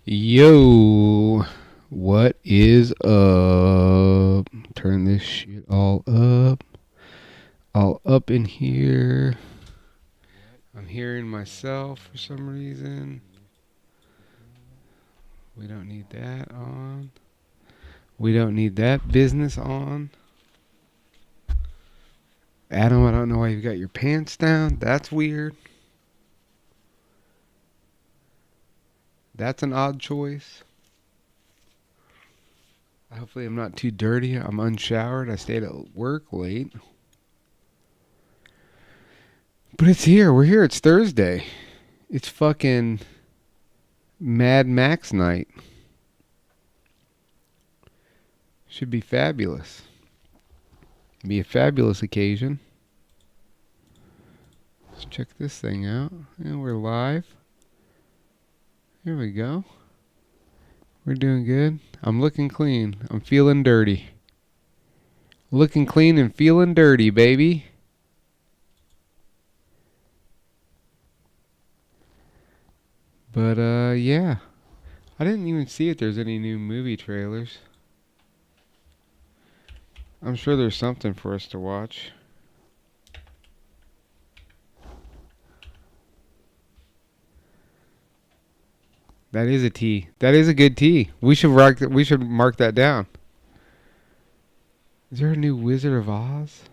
Yo, what is up? Turn this shit all up in here. I'm hearing myself for some reason. We don't need that on. We don't need that business on. Adam, I don't know why you've got your pants down. That's weird. That's an odd choice. Hopefully I'm not too dirty. I'm unshowered. I stayed at work late. But it's here. We're here. It's Thursday. It's fucking Mad Max night. Should be fabulous. Be a fabulous occasion. Let's check this thing out. And we're live. Here we go. We're doing good. I'm looking clean. I'm feeling dirty. Looking clean and feeling dirty, baby. But, yeah. I didn't even see if there's any new movie trailers. I'm sure there's something for us to watch. That is a T. That is a good T. We should mark that down. Is there a new Wizard of Oz?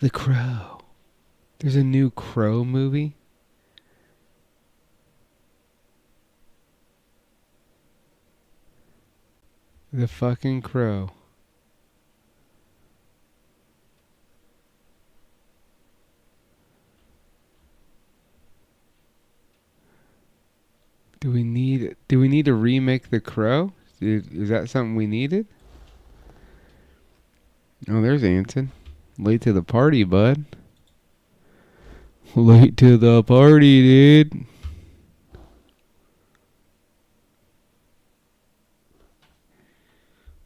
The Crow. There's a new Crow movie. The fucking Crow. Do we need to remake The Crow? Is that something we needed? Oh, there's Anson. Late to the party, bud. Late to the party, dude.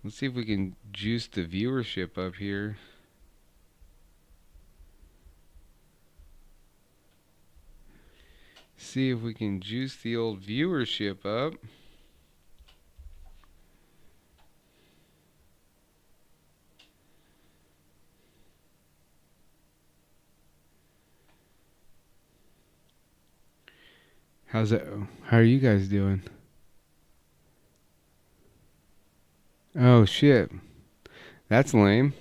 Let's see if we can juice the viewership up here. See if we can juice the old viewership up. How's it? How are you guys doing? Oh shit. That's lame.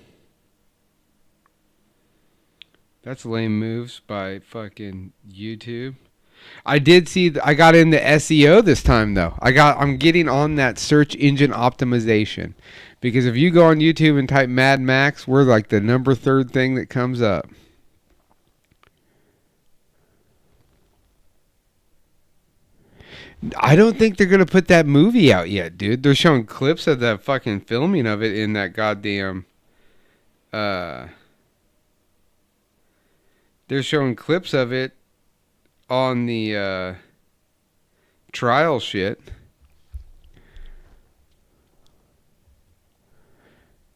That's lame moves by fucking YouTube. I did see. I got into SEO this time though. I'm getting on that search engine optimization, because if you go on YouTube and type Mad Max, we're like the number 3 thing that comes up. I don't think they're gonna put that movie out yet, dude. They're showing clips of the fucking filming of it in that goddamn. They're showing clips of it on the trial shit.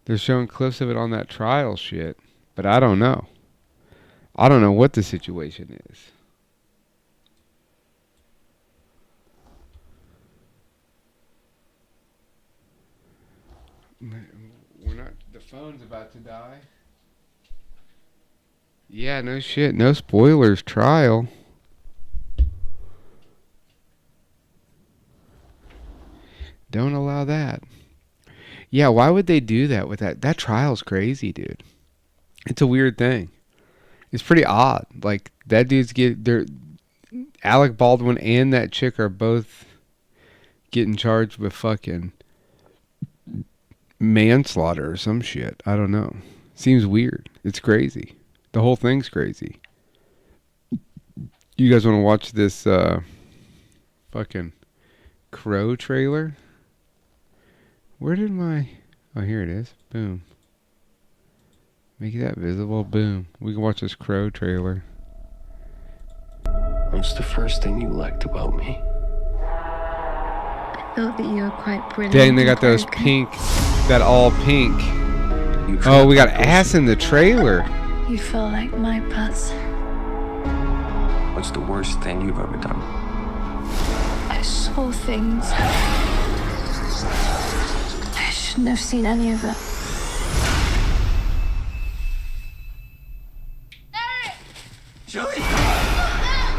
They're showing clips of it on that trial shit. But I don't know. I don't know what the situation is. We're not. The phone's about to die. Yeah, no shit. No spoilers. Trial. Don't allow that. Yeah, why would they do that with that? That trial's crazy, dude. It's a weird thing. It's pretty odd. Like, that dude's Alec Baldwin and that chick are both getting charged with fucking manslaughter or some shit. I don't know. Seems weird. It's crazy. The whole thing's crazy. You guys want to watch this fucking Crow trailer? Where did my... Oh, here it is. Boom. Make that visible. Boom. We can watch this Crow trailer. What's the first thing you liked about me? I thought that you were quite brilliant. Dang, they got those pink... That all pink. Oh, we got ass in the trailer. You feel like my putz. What's the worst thing you've ever done? I saw poor things. I shouldn't have seen any of it. Julie!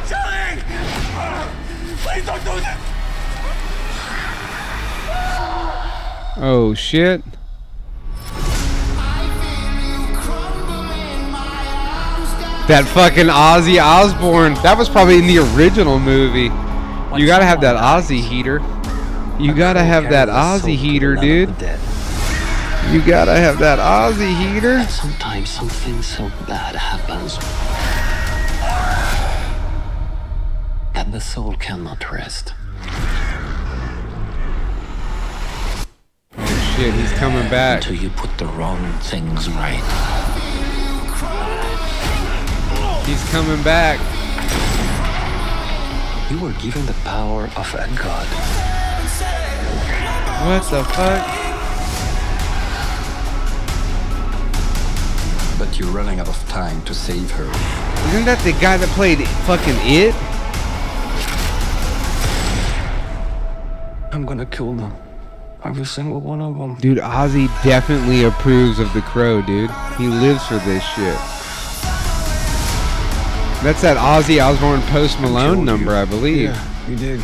Julie! Please don't do that! Oh shit. That fucking Ozzy Osbourne. That was probably in the original movie. You gotta have that Ozzy heater. You gotta have that Ozzy heater, dude. You gotta have that Ozzy heater. Sometimes something so bad happens that the soul cannot rest. Oh shit, he's coming back. Until you put the wrong things right. He's coming back. You were given the power of a god. What the fuck? But you're running out of time to save her. Isn't that the guy that played fucking It? I'm gonna kill them. Every single one of them. Dude, Ozzy definitely approves of The Crow, dude. He lives for this shit. That's that Ozzy Osbourne Post Malone number, I believe. Yeah, you did.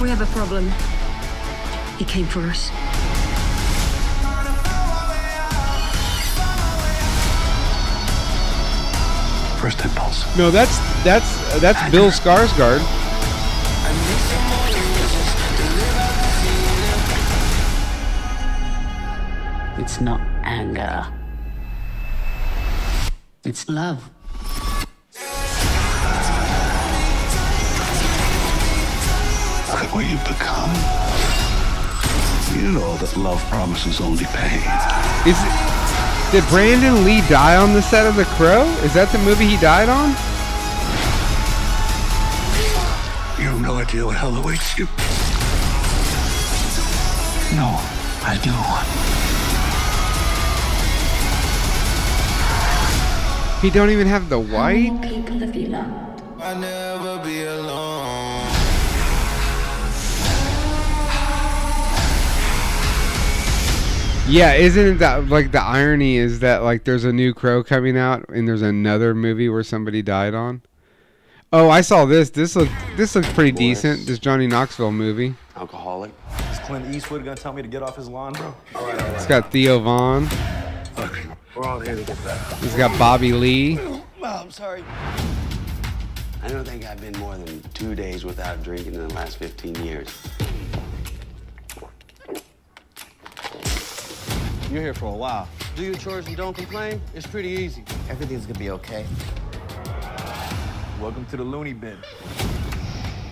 We have a problem. He came for us. First impulse. No, that's Bill Skarsgård. It's not anger. It's love. Look at what you've become. You know that love promises only pain. Did Brandon Lee die on the set of The Crow? Is that the movie he died on? You have no idea what hell awaits you. No, I do. He don't even have the white? How many people have you loved? I'll never be alone. Yeah, isn't that like the irony is that like there's a new Crow coming out and there's another movie where somebody died on? Oh, I saw this. This looks pretty decent. This Johnny Knoxville movie. Alcoholic. Is Clint Eastwood gonna tell me to get off his lawn, bro? All right. It's got Theo Vaughn. Look, we're all here to get better. It's got Bobby Lee. Well, I'm sorry. I don't think I've been more than 2 days without drinking in the last 15 years. You're here for a while. Do your chores and don't complain. It's pretty easy. Everything's gonna be okay. Welcome to the loony bin.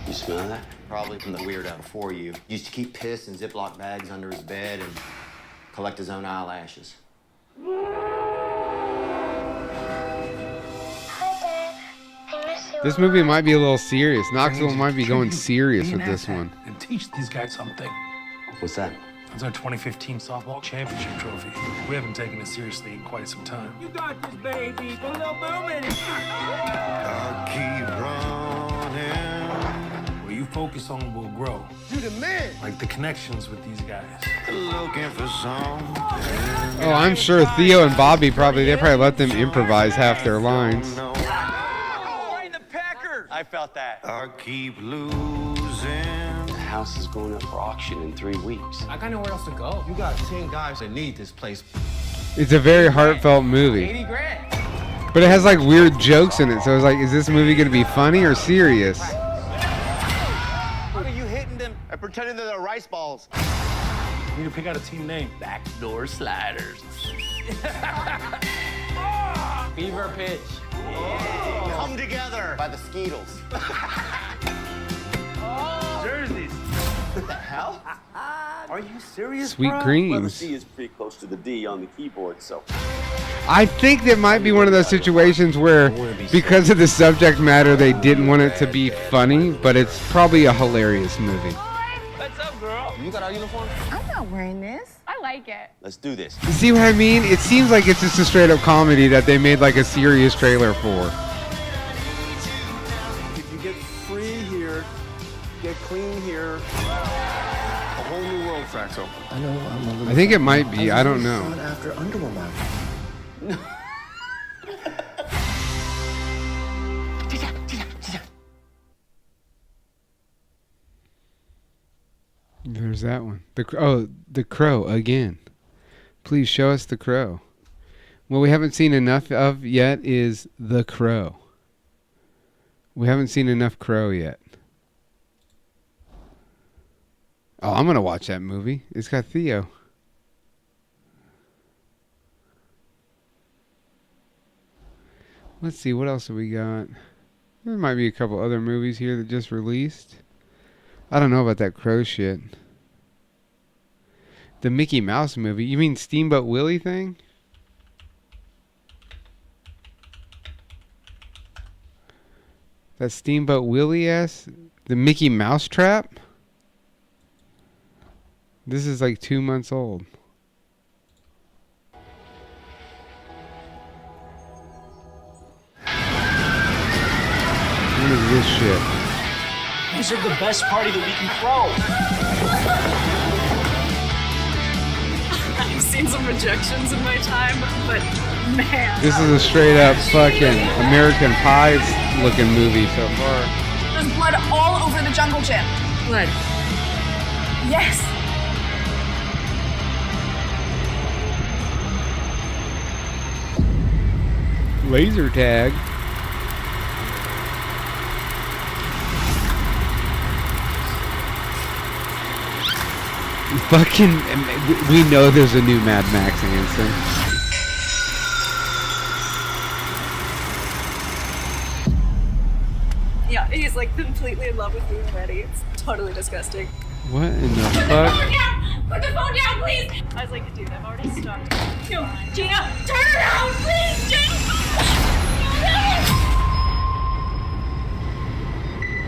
You smell that? Probably from the weirdo before you. Used to keep piss in Ziploc bags under his bed and collect his own eyelashes. This movie might be a little serious. Knoxville might be going serious with this one. And teach these guys something. What's that? It's our 2015 softball championship trophy. We haven't taken it seriously in quite some time. You got this, baby. Put a little boom in it. I'll keep running. Where you focus on will grow. You the man. Like the connections with these guys. Looking for something. Oh, I'm sure Theo and Bobby they probably let them improvise half their lines. Oh, right in the Packers! I felt that. I'll keep losing. The house is going up for auction in 3 weeks. I gotta know where else to go. You got 10 guys that need this place. It's a very heartfelt movie. 80 grand. But it has like weird jokes in it. So it's like, is this movie going to be funny or serious? What are you hitting them and pretending they're rice balls? We need to pick out a team name. Backdoor sliders. Fever pitch. Come together by the Skeetles. Jerseys. What the hell? Are you serious, Sweet bro? creams. Well, the C is pretty close to the D on the keyboard, so. I think that might be one of those situations where, because of the subject matter, they didn't want it to be funny, but it's probably a hilarious movie. What's up, girl? You got our uniform? I'm not wearing this. I like it. Let's do this. You see what I mean? It seems like it's just a straight-up comedy that they made like a serious trailer for. If you get free here, get clean here, a whole new world cracks open. I know I'm a little. I think it might be. I don't know. Sought after underwoman. There's that one. The crow again. Please show us the crow. What we haven't seen enough of yet is the crow. We haven't seen enough crow yet. Oh, I'm gonna watch that movie. It's got Theo. Let's see, what else have we got? There might be a couple other movies here that just released. I don't know about that crow shit. The Mickey Mouse movie. You mean Steamboat Willie thing? That Steamboat Willie ass? The Mickey Mouse Trap? This is like 2 months old. What is this shit? These are the best party that we can throw. I've seen some rejections in my time, but man. This is a straight up fucking American Pie looking movie so far. There's blood all over the jungle gym. Blood? Yes. Laser tag. Fucking, we know there's a new Mad Max answer. Yeah, he's like completely in love with me already. It's totally disgusting. What in the Put fuck? the phone down! Put the phone down, please! I was like, dude, I'm already stuck. No, Gina, turn around, please, Gina!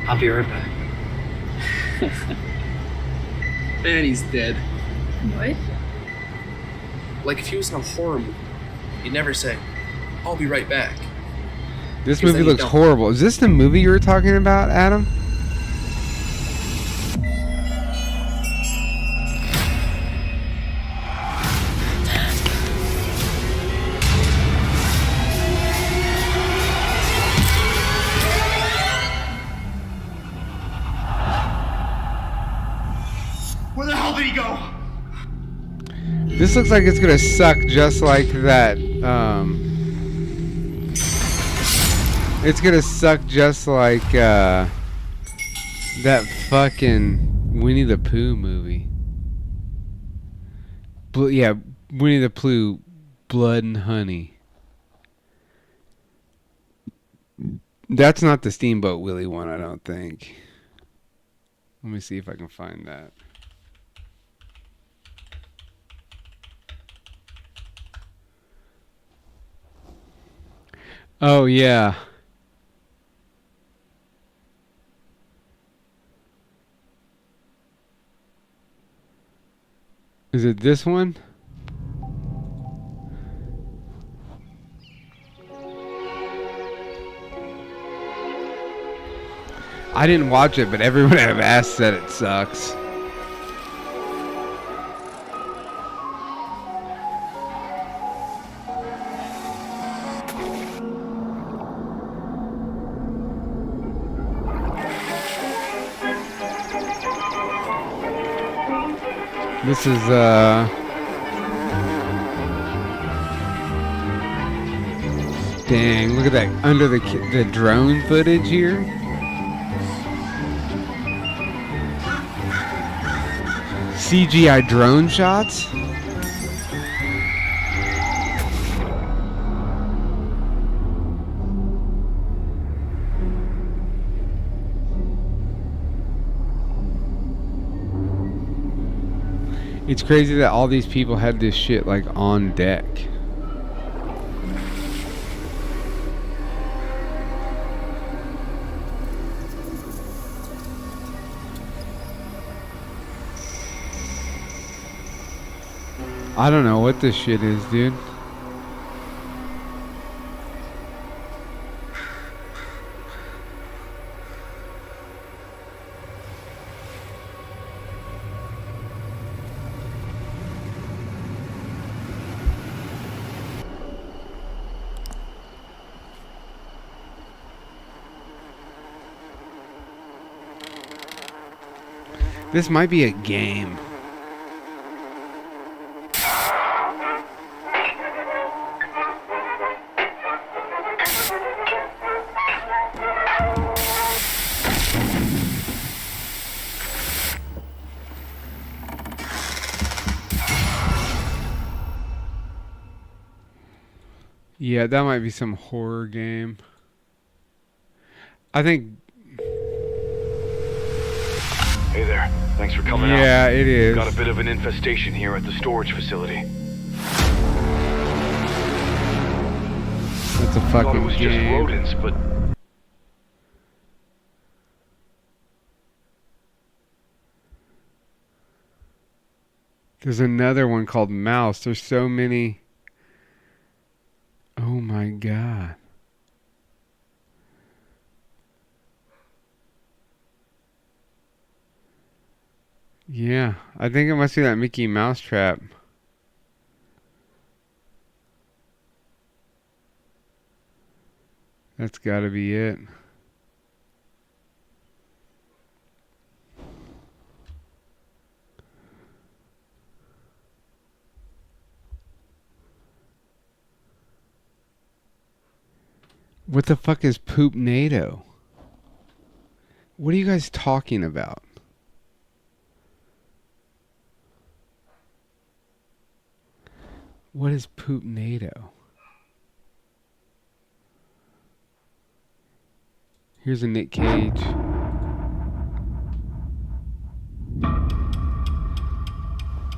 I'll be right back. Man, he's dead. What? Like if he was in a horror movie, he'd never say, I'll be right back. This movie looks horrible. Is this the movie you were talking about, Adam? Where the hell did he go? This looks like it's gonna suck just like that. It's gonna suck just like that fucking Winnie the Pooh movie. Yeah, Winnie the Pooh, Blood and Honey. That's not the Steamboat Willie one, I don't think. Let me see if I can find that. Oh, yeah. Is it this one? I didn't watch it, but everyone I've asked said it sucks. This is dang, look at that under the drone footage here. CGI drone shots. It's crazy that all these people had this shit like on deck. I don't know what this shit is, dude. This might be a game. Yeah, that might be some horror game. I think... Hey there. Thanks for coming out. Yeah, it is. Got a bit of an infestation here at the storage facility. That's a Thought it fucking was just game. rodents, but... There's another one called Mouse. There's so many... Oh my god. Yeah, I think it must be that Mickey Mouse trap. That's gotta be it. What the fuck is Poop NATO? What are you guys talking about? What is Poop NATO? Here's a Nick Cage.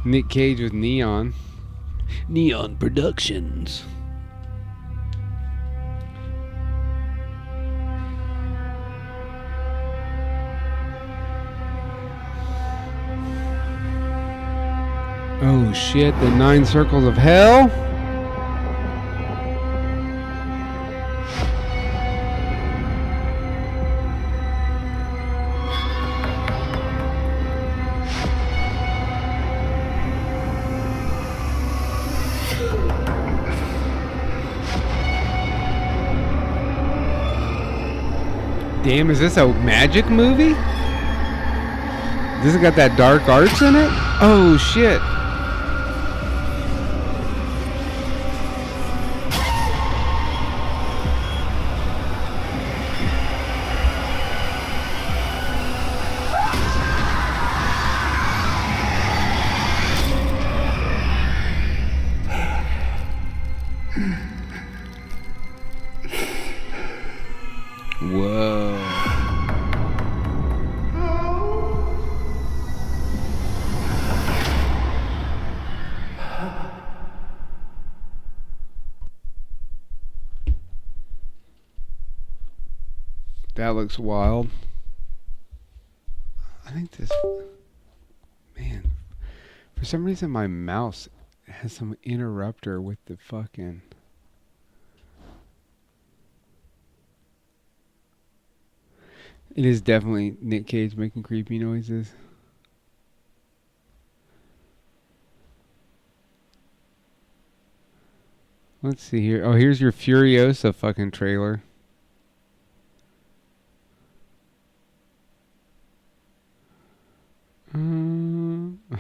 Nick Cage with Neon. Neon Productions. Oh shit, the 9 circles of hell? Damn, is this a magic movie? Does it got that dark arts in it? Oh shit. Whoa. That looks wild. I think this... Man. For some reason my mouse has some interrupter with the fucking... It is definitely Nick Cage making creepy noises. Let's see here. Oh, here's your Furiosa fucking trailer.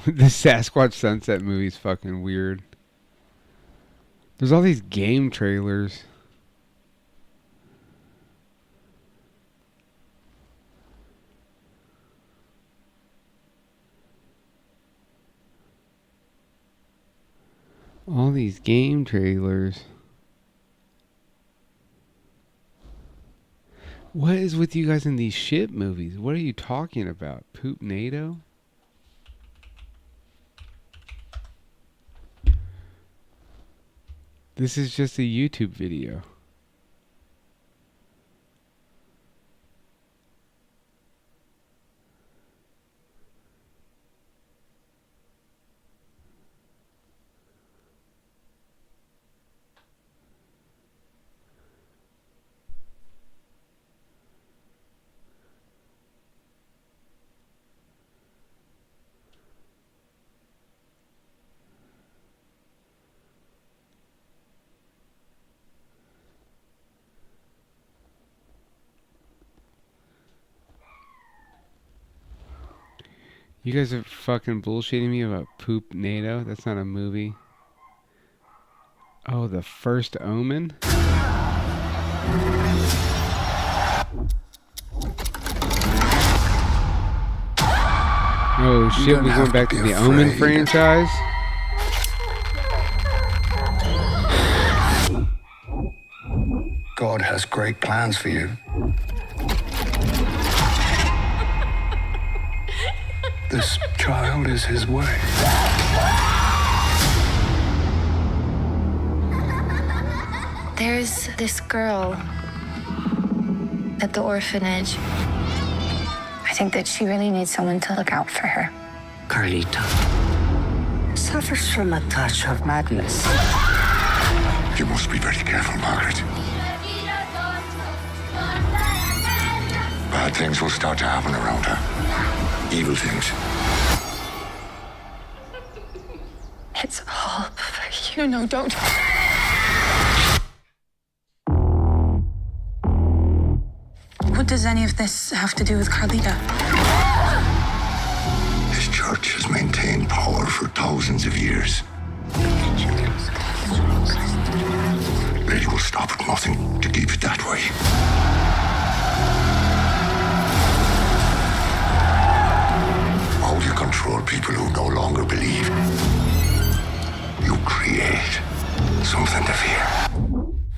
The Sasquatch Sunset movie's fucking weird. There's all these game trailers. All these game trailers. What is with you guys in these shit movies? What are you talking about? Poop NATO? This is just a YouTube video. You guys are fucking bullshitting me about Poop NATO? That's not a movie. Oh, The First Omen? Oh shit, we're going back to the Omen franchise? God has great plans for you. This child is his way. There's this girl at the orphanage. I think that she really needs someone to look out for her. Carlita suffers from a touch of madness. You must be very careful, Margaret. Bad things will start to happen around her. Evil things. It's all for you. No, don't. What does any of this have to do with Carlita? This church has maintained power for thousands of years. They will stop at nothing to keep it that way. How do you control people who no longer believe? You create something to fear.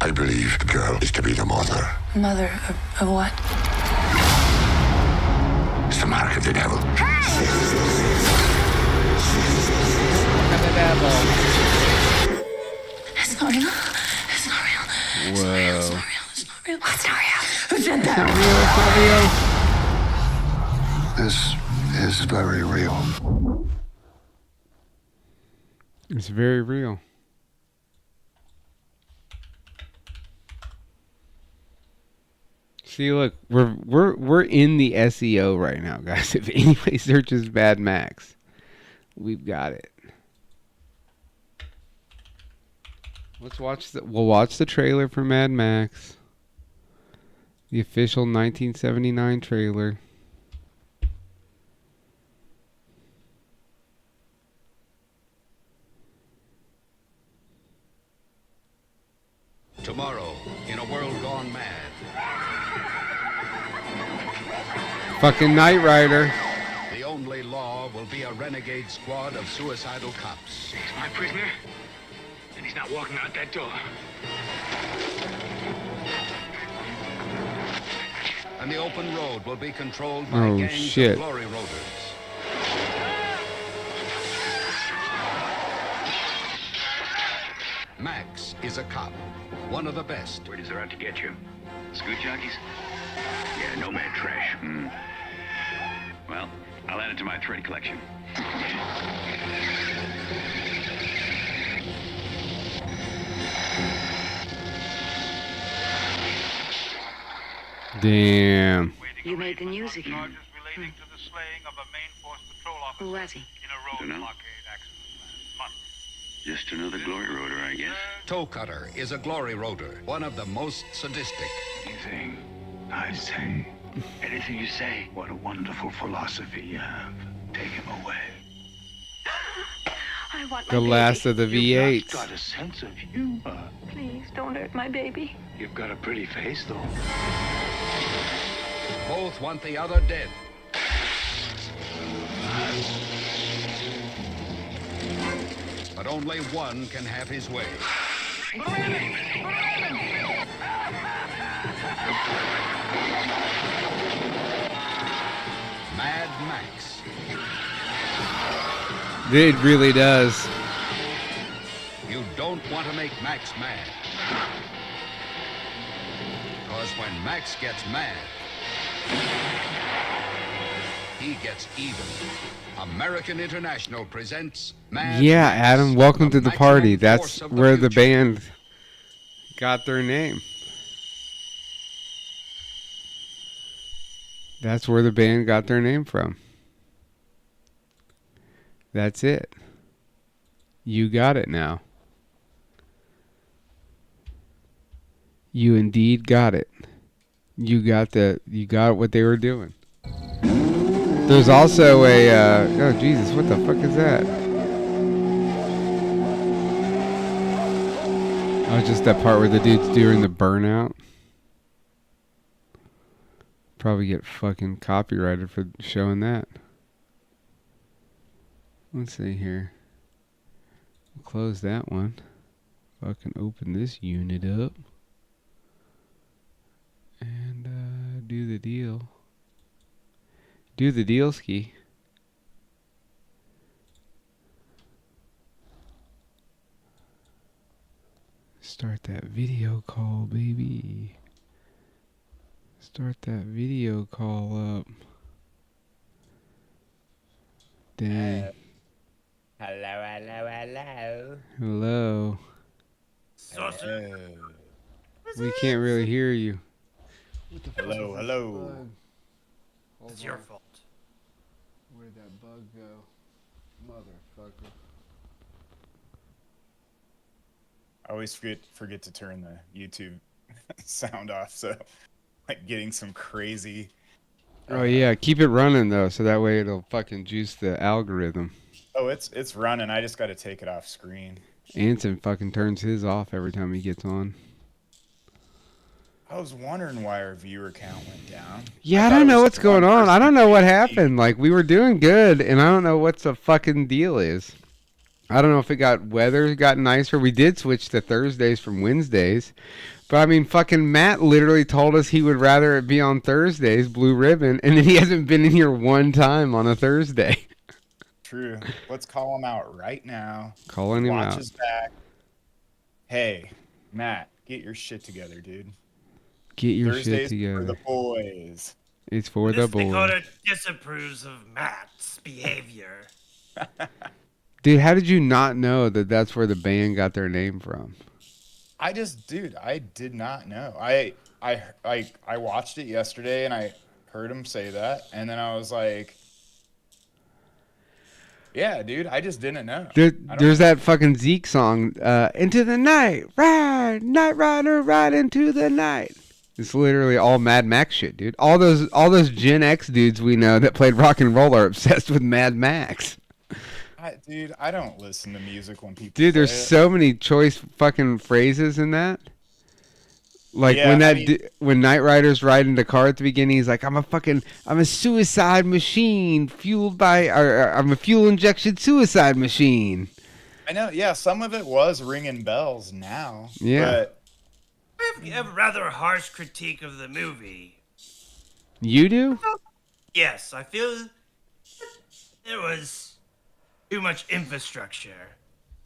I believe the girl is to be the mother. Mother of what? It's the mark of the devil. It's not real. It's not real. Whoa. It's not real. It's not real. It's not real. Who said It's not that? real, This is very real. it's very real. See, look, we're in the SEO right now, guys. If anybody searches Mad Max, we've got it. We'll watch the trailer for Mad Max. The official 1979 trailer. Tomorrow, in a world gone mad. Fucking Knight Rider. The only law will be a renegade squad of suicidal cops. He's my prisoner, and he's not walking out that door. And the open road will be controlled by gangs of glory roaders. Max is a cop, one of the best. Where does they're out to get you? Scoot jockeys? Yeah, nomad trash. Well, I'll add it to my thread collection. Damn. You made the news again. Who was he? Don't know. Just another glory roader, I guess. Toe Cutter is a glory roader, one of the most sadistic. Anything I say, anything you say. What a wonderful philosophy you have. Take him away. I want The last of the V8s. You've got a sense of humor. Please don't hurt my baby. You've got a pretty face, though. Both want the other dead. But only one can have his way. Mad Max. It really does. You don't want to make Max mad. Because when Max gets mad, he gets even. American International presents Mad Yeah, Max, Adam, welcome to the party. maximum That's force of where the future. band got their name. That's where the band got their name from. That's it. You got it now. You indeed got it. You got what they were doing. There's also a, oh Jesus, what the fuck is that? Oh, just that part where the dude's doing the burnout. Probably get fucking copyrighted for showing that. Let's see here. We'll close that one. Fucking open this unit up. And, do the deal. Do the deal ski. Start that video call, baby. Start that video call up. Dang. Hello. Hello. We can't really hear you. Hello. It's your fault. Where'd that bug go? Motherfucker. I always forget to turn the YouTube sound off, so like getting some crazy. Oh yeah, keep it running though, so that way it'll fucking juice the algorithm. Oh, it's running. I just got to take it off screen. Anson fucking turns his off every time he gets on. I was wondering why our viewer count went down. Yeah, I don't know what's going on. I don't know what happened. Like, we were doing good, and I don't know what the fucking deal is. I don't know if it got weather got nicer. We did switch to Thursdays from Wednesdays. But, I mean, fucking Matt literally told us he would rather it be on Thursdays, Blue Ribbon, and then he hasn't been in here one time on a Thursday. True. Let's call him out right now. Calling him out. Watch his back. Hey, Matt, get your shit together, dude. Get your Thursdays shit together. For the boys. It's for the boys. Dakota disapproves of Matt's behavior. Dude, how did you not know that that's where the band got their name from? I did not know. I watched it yesterday and I heard him say that, and then I was like, yeah, dude, I just didn't know. There's that fucking Zeke song, Into the Night, ride, Night Rider, ride into the night. It's literally all Mad Max shit, dude. All those Gen X dudes we know that played rock and roll are obsessed with Mad Max. Dude, I don't listen to music when people. Dude, there's so many choice fucking phrases in that. Like when Knight Rider's riding the car at the beginning, he's like, I'm a suicide machine fueled by, I'm a fuel injection suicide machine. I know, yeah, some of it was ringing bells now. Yeah. But I have a rather harsh critique of the movie. You do? Yes, I feel there was too much infrastructure.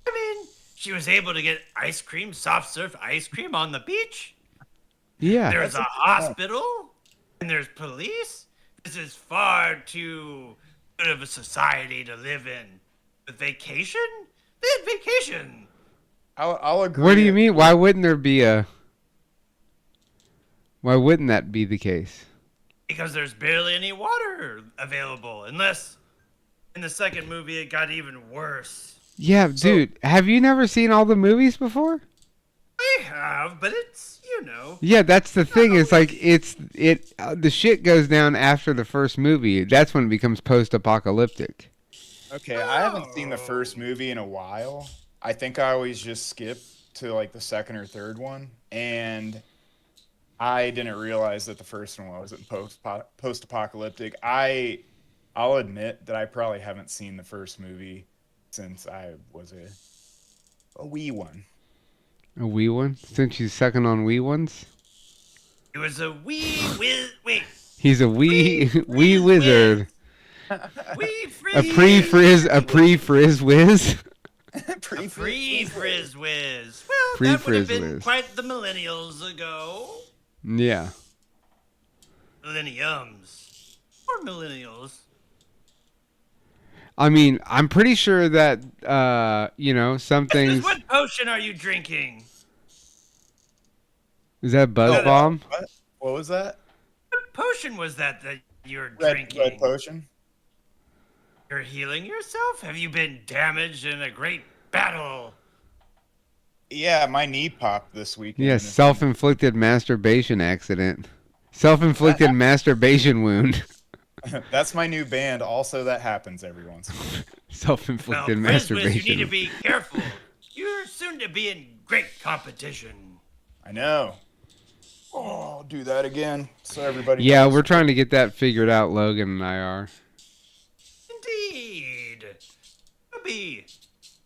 I mean, she was able to get ice cream, soft serve ice cream on the beach. Yeah. There's a hospital, and there's police. This is far too good of a society to live in. With vacation? They had vacation. I'll agree. What do you mean? Why wouldn't that be the case? Because there's barely any water available, unless in the second movie it got even worse. Yeah, dude, have you never seen all the movies before? I have, but it's, Yeah, that's the thing. It's like the shit goes down after the first movie. That's when it becomes post-apocalyptic. Okay, I haven't seen the first movie in a while. I think I always just skip to like the second or third one, and I didn't realize that the first one wasn't post-apocalyptic. I'll admit that I probably haven't seen the first movie since I was a wee one. A wee one? Since she's sucking on wee ones? It was a wee He's a wee wizard. Wee A pre-frizz whiz? Pre-frizz whiz. Well, that would have been quite the millennials ago. Yeah. Millenniums. Or millennials. I mean, I'm pretty sure that, some things... What potion are you drinking? Is that Buzz Bomb? What was that? What potion was that you're drinking? Red potion. You're healing yourself? Have you been damaged in a great battle? Yeah, my knee popped this weekend. Yeah, self-inflicted masturbation accident. Self-inflicted masturbation wound. That's my new band. Also, that happens every once in a while. Self-inflicted Frisbee, masturbation. you need to be careful. You're soon to be in great competition. I know. Oh, I'll do that again. So everybody. Yeah, knows. we're trying to get that figured out. Logan and I are. Indeed. You'll be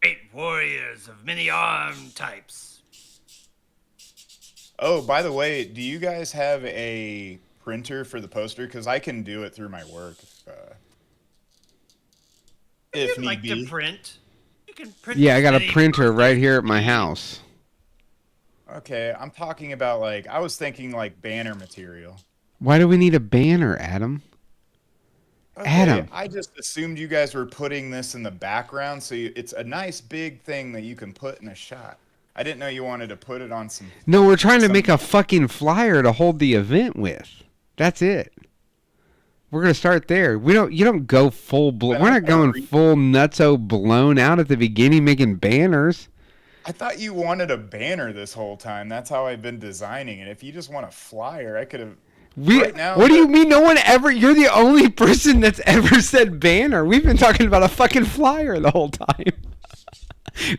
great warriors of many arm types. Oh, by the way, do you guys have a printer for the poster? Because I can do it through my work. If you'd need like be. to print, you can print. Yeah, I got a any printer right here at my house. Okay, I'm talking about I was thinking banner material. Why do we need a banner, Adam? Okay, Adam. I just assumed you guys were putting this in the background, so it's a nice big thing that you can put in a shot. I didn't know you wanted to put it on some. No, we're trying to make a fucking flyer to hold the event with. That's it. We're gonna start there. You don't go full. We're not going full nutso blown out at the beginning making banners. I thought you wanted a banner this whole time. That's how I've been designing it. If you just want a flyer, I could have. What do you mean? No one ever. You're the only person that's ever said banner. We've been talking about a fucking flyer the whole time.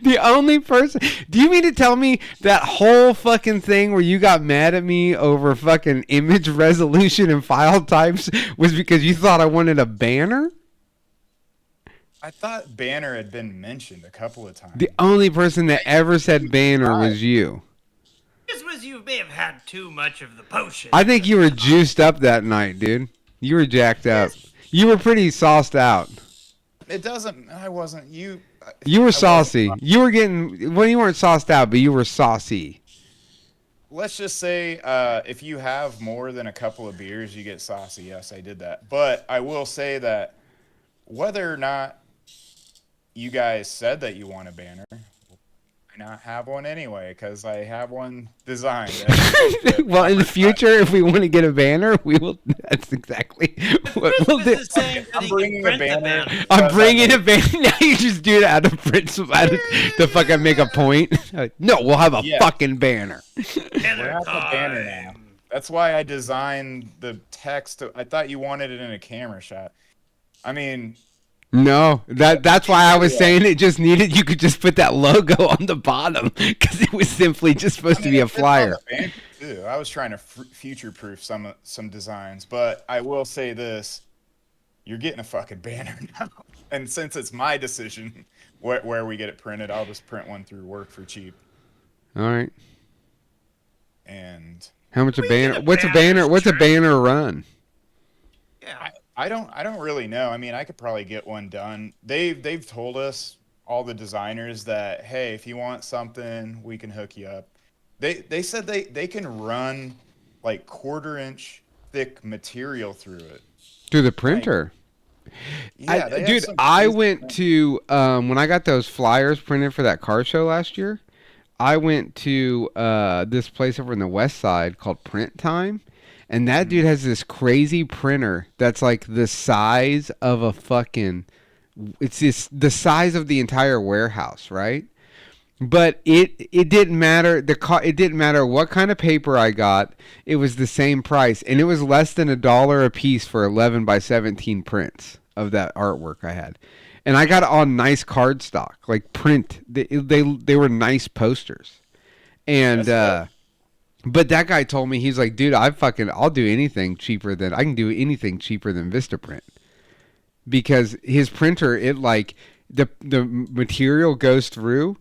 The only person. Do you mean to tell me that whole fucking thing where you got mad at me over fucking image resolution and file types was because you thought I wanted a banner? I thought banner had been mentioned a couple of times. The only person that ever said banner was you. This was you may have had too much of the potion. I think you were juiced up that night, dude. You were jacked up. You were pretty sauced out. It doesn't. I wasn't. You were saucy. You were getting. Well, you weren't sauced out, but you were saucy. Let's just say if you have more than a couple of beers, you get saucy. Yes, I did that. But I will say that whether or not you guys said that you want a banner, why not have one anyway? Because I have one designed. Well, in the future, if we want to get a banner, we will. That's exactly what we'll do. I'm bringing a banner. I'm bringing a banner. Now you just do that out of principle, to fucking make a point. No, we'll have a fucking banner. We have a banner now. That's why I designed the text. I thought you wanted it in a camera shot. I mean. No, that's why I was saying it just needed. You could just put that logo on the bottom because it was simply just supposed to be a flyer. Too. I was trying to future-proof some designs, but I will say this: you're getting a fucking banner now. And since it's my decision where we get it printed, I'll just print one through work for cheap. All right. And how much a banner? What's a banner? What's a banner run? Yeah. I don't really know. I mean, I could probably get one done. They've told us, all the designers, that hey, if you want something, we can hook you up. They said they can run 1/4-inch thick material through it. Through the printer. Yeah, dude, I went to when I got those flyers printed for that car show last year. I went to this place over in the west side called Print Time. And that dude has this crazy printer that's like the size of a fucking... It's the size of the entire warehouse, right? But it didn't matter. It didn't matter what kind of paper I got. It was the same price. And it was less than $1 a piece for 11 by 17 prints of that artwork I had. And I got it on nice cardstock, like print. They were nice posters. And... But that guy told me, he's like, dude, I'll do anything cheaper than, I can do anything cheaper than Vistaprint. Because his printer, the material goes through,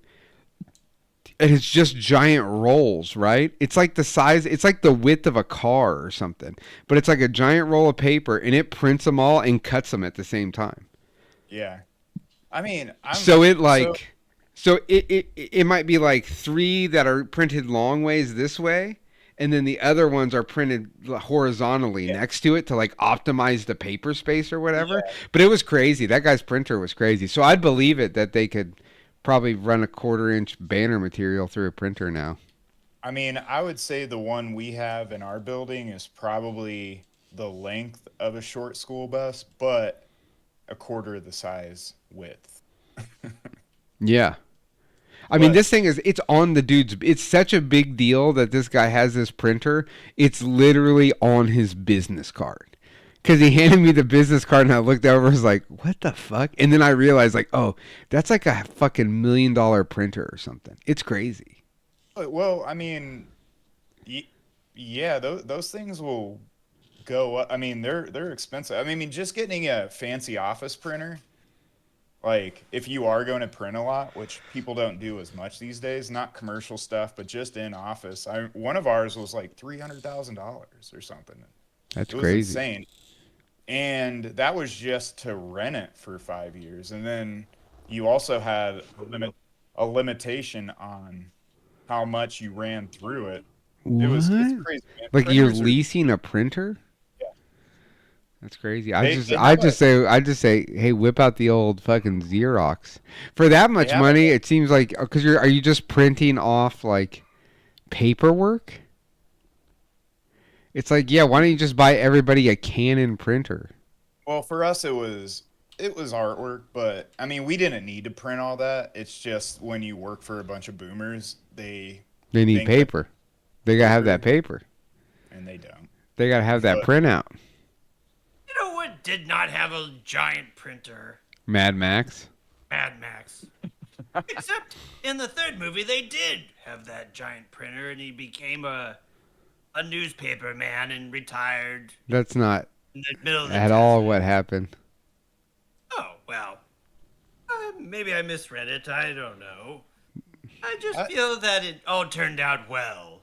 and it's just giant rolls, right? It's like the size, it's like the width of a car or something. But it's like a giant roll of paper, and it prints them all and cuts them at the same time. Yeah. I mean, So it might be like 3 that are printed long ways this way, and then the other ones are printed horizontally next to it to optimize the paper space or whatever. Yeah. But it was crazy. That guy's printer was crazy. So I'd believe it that they could probably run a 1/4-inch banner material through a printer now. I mean, I would say the one we have in our building is probably the length of a short school bus, but 1/4 the size width. Yeah. I mean, this thing it's on the dude's, it's such a big deal that this guy has this printer. It's literally on his business card. Because he handed me the business card and I looked over and was like, what the fuck? And then I realized, like, oh, that's like a fucking $1 million printer or something. It's crazy. Well, I mean, yeah, those things will go up. I mean, they're expensive. I mean, just getting a fancy office printer, like if you are going to print a lot, which people don't do as much these days, not commercial stuff, but just in office. One of ours was like $300,000 or something. That's it was crazy. Insane. And that was just to rent it for 5 years. And then you also had a limitation on how much you ran through it. What? It's crazy, man. Like you're Printers leasing a printer? Yeah. That's crazy. I just say, hey, whip out the old fucking Xerox. For that much money, it seems like, because are you just printing off like paperwork? It's like, yeah, why don't you just buy everybody a Canon printer? Well, for us, it was artwork, but I mean, we didn't need to print all that. It's just when you work for a bunch of boomers, they need paper. They gotta have that paper, and they don't. They gotta have that printout. You know what did not have a giant printer? Mad Max. Mad Max. Except in the third movie, they did have that giant printer, and he became a newspaper man and retired. That's not in the middle of the at all what happened. Oh, well. Maybe I misread it. I don't know. I just feel that it all turned out well.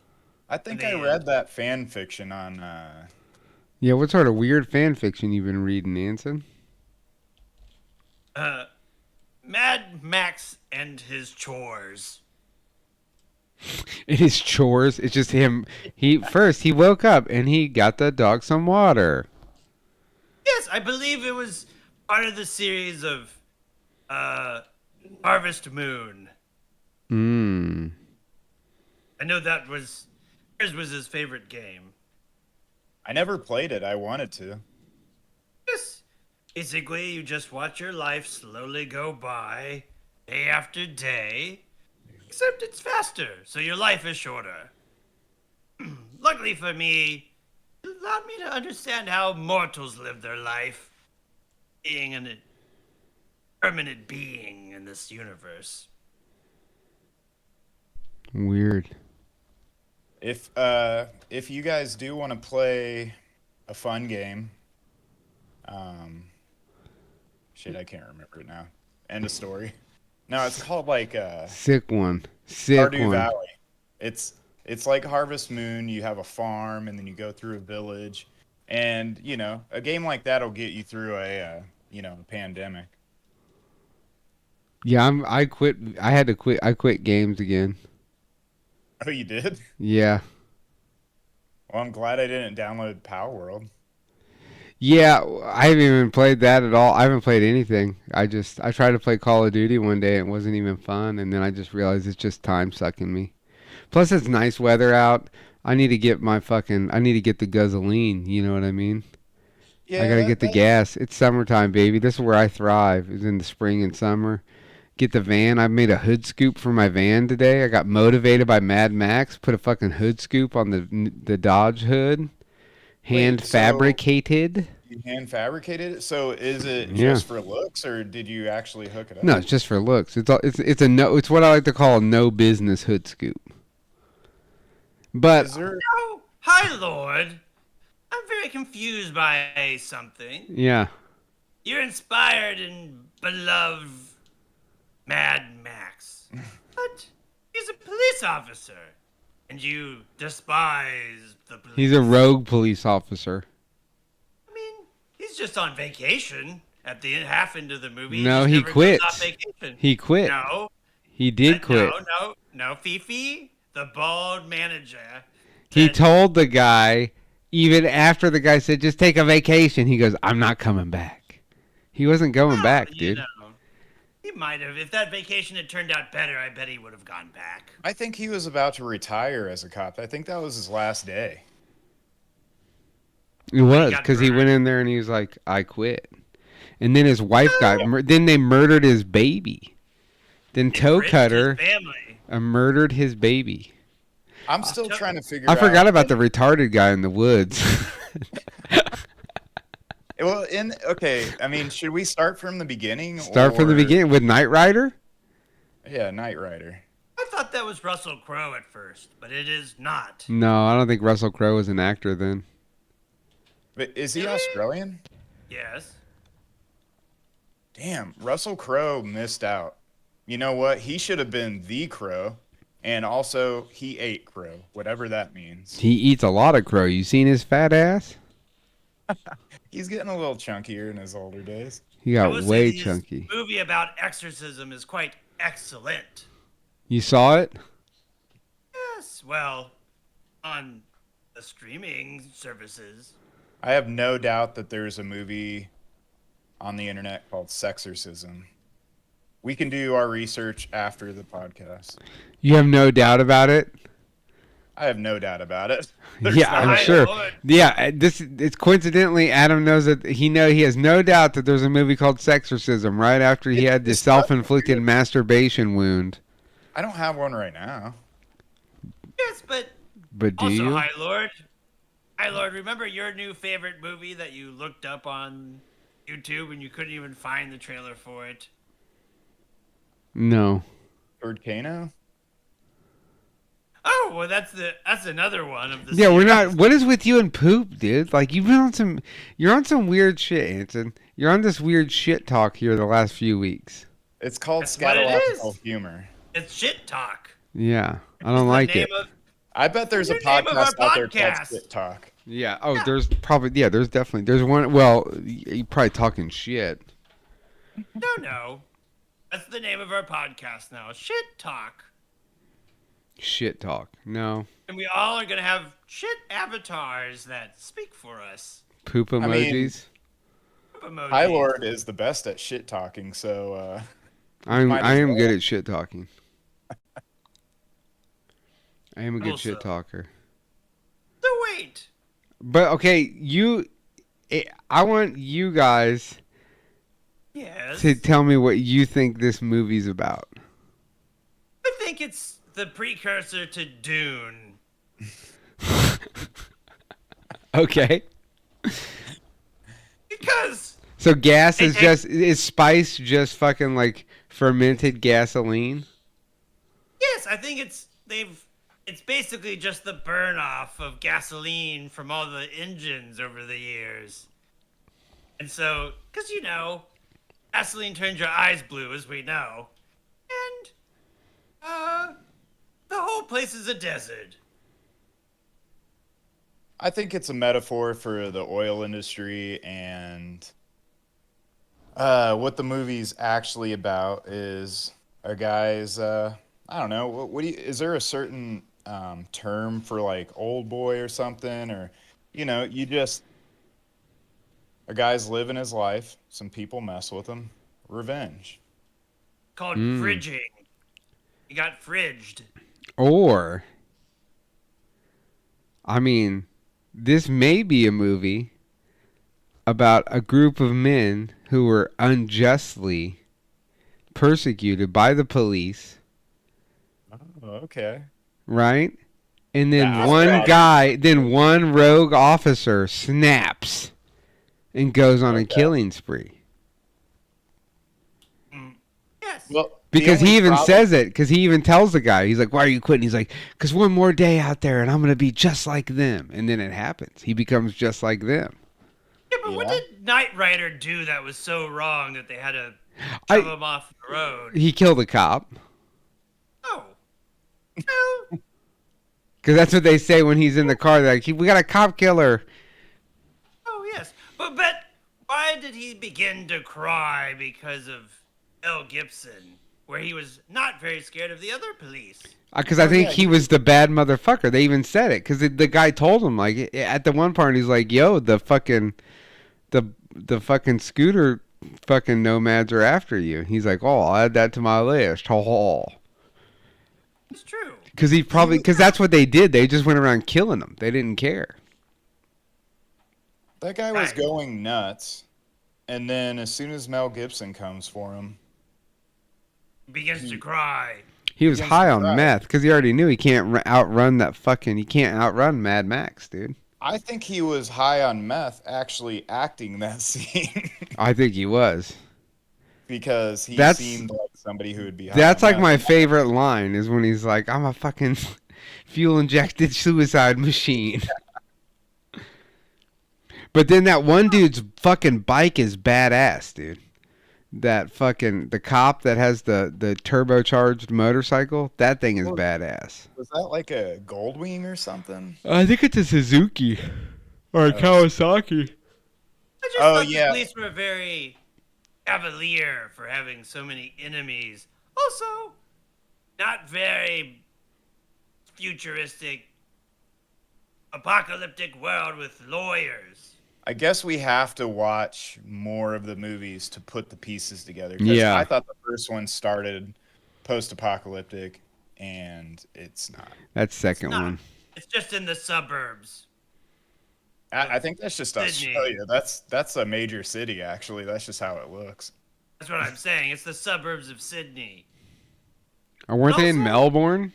I think I read that fan fiction on... Yeah, what sort of weird fan fiction you been reading, Anson? Mad Max and his chores. In his chores, it's just him. He woke up and he got the dog some water. Yes, I believe it was part of the series of Harvest Moon. I know that was his favorite game. I never played it. I wanted to. Yes. Basically, you just watch your life slowly go by, day after day. Except it's faster, so your life is shorter. Luckily for me, it allowed me to understand how mortals live their life, being a permanent being in this universe. Weird. If you guys do want to play a fun game, shit, I can't remember it now. End of story. No, it's called like Sick one. Stardew Valley. It's like Harvest Moon. You have a farm, and then you go through a village, and you know a game like that'll get you through a pandemic. Yeah, I quit. I had to quit. I quit games again. Oh, you did? Yeah. Well, I'm glad I didn't download Power World. Yeah, I haven't even played that at all. I haven't played anything. I tried to play Call of Duty one day. It wasn't even fun, and then I just realized it's just time sucking me. Plus, it's nice weather out. I need to get the gasoline. You know what I mean? Yeah. I gotta get the gas. It's summertime, baby. This is where I thrive. Is in the spring and summer. Get the van. I made a hood scoop for my van today. I got motivated by Mad Max. Put a fucking hood scoop on the Dodge hood. Hand fabricated. You hand fabricated it? So is it just for looks, or did you actually hook it up? No, it's just for looks. It's what I like to call a no business hood scoop. But hi, Lord. I'm very confused by something. Yeah. You're inspired and beloved Mad Max, but he's a police officer. And you despise the police. He's a rogue police officer. I mean, he's just on vacation at the half end of the movie. No, he quit. He quit. No. He did quit. No. Fifi, the bald manager. He told the guy, even after the guy said, just take a vacation, he goes, I'm not coming back. He wasn't going back, dude. He might have. If that vacation had turned out better, I bet he would have gone back. I think he was about to retire as a cop. I think that was his last day. It was, because he went in there and he was like, I quit. And then his wife then they murdered his baby. Then Toe Cutter murdered his baby. I'm still trying to figure out. I forgot about the retarded guy in the woods. Well, okay. I mean, should we start from the beginning? Start from the beginning with Knight Rider. Yeah, Knight Rider. I thought that was Russell Crowe at first, but it is not. No, I don't think Russell Crowe was an actor then. But is he Australian? Yes. Damn, Russell Crowe missed out. You know what? He should have been the Crow, and also he ate crow, whatever that means. He eats a lot of crow. You seen his fat ass? He's getting a little chunkier in his older days. He got way chunky. This movie about exorcism is quite excellent. You saw it? Yes, well, on the streaming services. I have no doubt that there's a movie on the internet called Sexorcism. We can do our research after the podcast. You have no doubt about it? I have no doubt about it. Yeah, I'm sure. Yeah, it's coincidentally Adam knows that he has no doubt that there's a movie called Sexorcism right after he had the self-inflicted masturbation wound. I don't have one right now. Yes, but do also, you? Hi Lord, remember your new favorite movie that you looked up on YouTube and you couldn't even find the trailer for it? No. Volcano? Oh, well, that's another one of the. Yeah, we're not. What is with you and poop, dude? Like you're on some weird shit, Anson. You're on this weird shit talk here the last few weeks. It's called That's what it scatological is. humor. It's shit talk. Yeah, I don't like it. I bet there's a podcast out there called Shit Talk. Yeah. Oh, there's there's one. Well, you're probably talking shit. No. That's the name of our podcast now. Shit talk. Shit talk. No. And we all are gonna have shit avatars that speak for us. Poop emojis. High Lord is the best at shit talking, so I am good at shit talking. I am a good shit talker. So wait. But okay, I want you guys to tell me what you think this movie's about. I think it's the precursor to Dune. Okay. Because so gas is spice just fucking like fermented gasoline? Yes, I think it's basically just the burn off of gasoline from all the engines over the years. And so, because gasoline turns your eyes blue, as we know. And the whole place is a desert. I think it's a metaphor for the oil industry, and what the movie's actually about is a guy's I don't know, is there a certain term for like old boy or something, or a guy's living his life, some people mess with him, revenge. Called fridging. He got fridged. Or I mean, this may be a movie about a group of men who were unjustly persecuted by the police. Oh, okay. Right? And then one rogue officer snaps and goes on a killing spree. Yes. Well, because he even says it, because he even tells the guy, he's like, why are you quitting? He's like, because one more day out there and I'm going to be just like them. And then it happens. He becomes just like them. Yeah, but what did Knight Rider do that was so wrong that they had to shove him off the road? He killed a cop. Oh. Because that's what they say when he's in the car. They're like, we got a cop killer. Oh, yes. But why did he begin to cry because of Mel Gibson, where he was not very scared of the other police? Because I think he was the bad motherfucker. They even said it. Because the guy told him, like, at the one part, he's like, yo, the fucking scooter fucking nomads are after you. He's like, oh, I'll add that to my list. It's true. Because that's what they did. They just went around killing them. They didn't care. That guy was going nuts. And then as soon as Mel Gibson comes for him, begins to cry. He was high on meth because he already knew he can't outrun Mad Max, dude. I think he was high on meth actually acting that scene. I think he was. Because he That's- seemed like somebody who would be high That's on like meth. my favorite line is when he's like, I'm a fucking fuel-injected suicide machine. But then that one dude's fucking bike is badass, dude. That fucking, the cop that has the turbocharged motorcycle, that thing is badass. Was that like a Goldwing or something? I think it's a Suzuki. Or a Kawasaki. I just thought the police were very cavalier for having so many enemies. Also, not very futuristic, apocalyptic world with lawyers. I guess we have to watch more of the movies to put the pieces together. 'Cause Yeah. I thought the first one started post-apocalyptic, and it's not. That second one. It's just in the suburbs. I think that's just Sydney. Australia. That's a major city, actually. That's just how it looks. That's what I'm saying. It's the suburbs of Sydney. Weren't they in Also- Melbourne?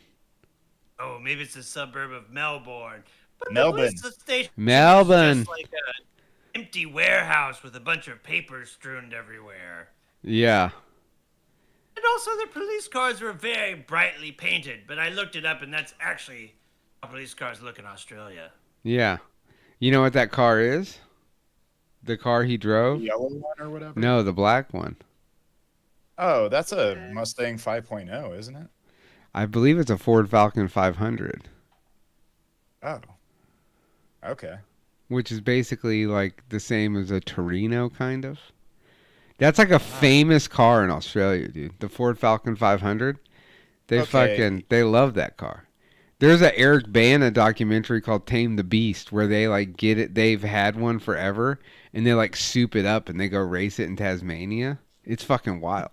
Oh, maybe it's a suburb of Melbourne. But Melbourne. the police station Melbourne. is just like an empty warehouse with a bunch of papers strewn everywhere. Yeah. And also, the police cars were very brightly painted. But I looked it up, and that's actually how police cars look in Australia. Yeah. You know what that car is? The car he drove? The yellow one or whatever? No, the black one. Oh, that's a Mustang 5.0, isn't it? I believe it's a Ford Falcon 500. Oh. Okay. Which is basically like the same as a Torino, kind of. That's like a famous car in Australia, dude. The Ford Falcon 500. They love that car. There's a Eric Bana documentary called Tame the Beast where they like get it. They've had one forever and they like soup it up and they go race it in Tasmania. It's fucking wild.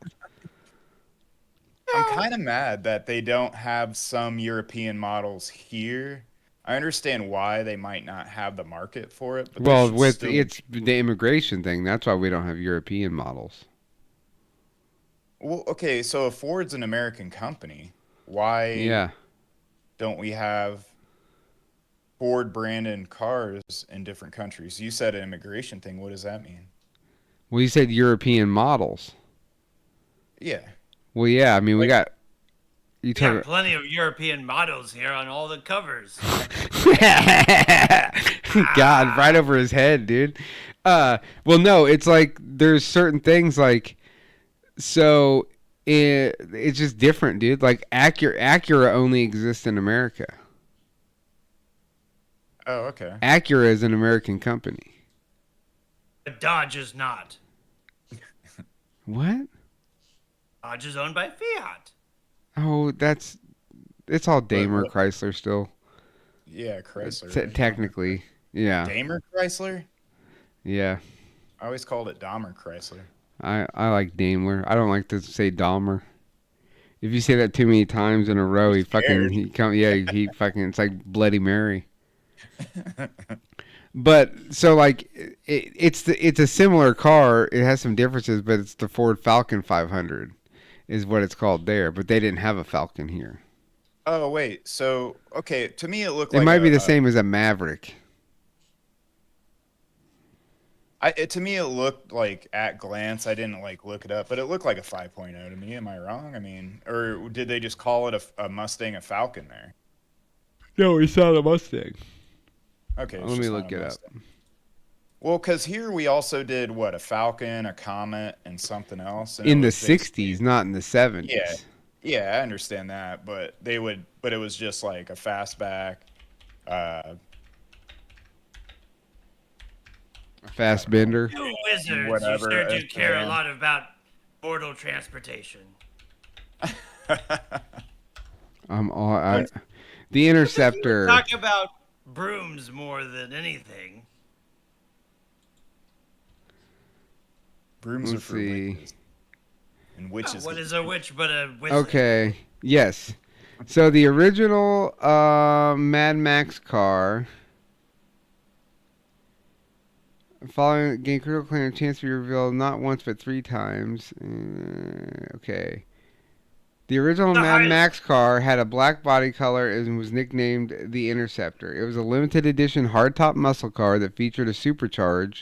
I'm kind of mad that they don't have some European models here. I understand why they might not have the market for it. But they Well, should still- it's the immigration thing. That's why we don't have European models. Well, okay, so if Ford's an American company, why don't we have Ford branded cars in different countries? You said an immigration thing. What does that mean? Well, you said European models. Yeah. Well, yeah. I mean, we got. You We got talk. plenty of European models here on all the covers. God, right over his head, dude. Well, no, it's like there's certain things like, so it's just different, dude. Like Acura only exists in America. Oh, okay. Acura is an American company. But Dodge is not. What? Dodge is owned by Fiat. Oh, it's all Daimler Chrysler still. Yeah, Chrysler. Te- right? technically, yeah. Daimler Chrysler? Yeah. I always called it Dahmer Chrysler. I like Daimler. I don't like to say Dahmer. If you say that too many times in a row, he fucking it's like Bloody Mary. But so like it's a similar car. It has some differences, but it's the Ford Falcon 500 is what it's called there. But they didn't have a Falcon here. Oh, wait. So, okay, to me it looked It like might be the same as a Maverick. To me, it looked like at glance. I didn't like look it up, but it looked like a 5.0 to me. Am I wrong? I mean, or did they just call it a Mustang, a Falcon there? No, it's not a Mustang. Okay, it's Let me just look not a it up. Mustang. Well, because here we also did what, a Falcon, a Comet, and something else. And In it the was basically- 60s, not in the 70s. Yeah, I understand that, but it was just like a fastback, A fast bender. You wizards, Whatever, you sure do as care a planned. lot about mortal transportation. The Interceptor. Talk about brooms more than anything. Brooms are Let's for see. witches. And witches. What is a witch but a wizard? Okay. Yes. So the original Mad Max car, following gain critical clearance, chance to be revealed not once but 3 times. Okay. The original Mad Max car had a black body color and was nicknamed the Interceptor. It was a limited edition hardtop muscle car that featured a supercharger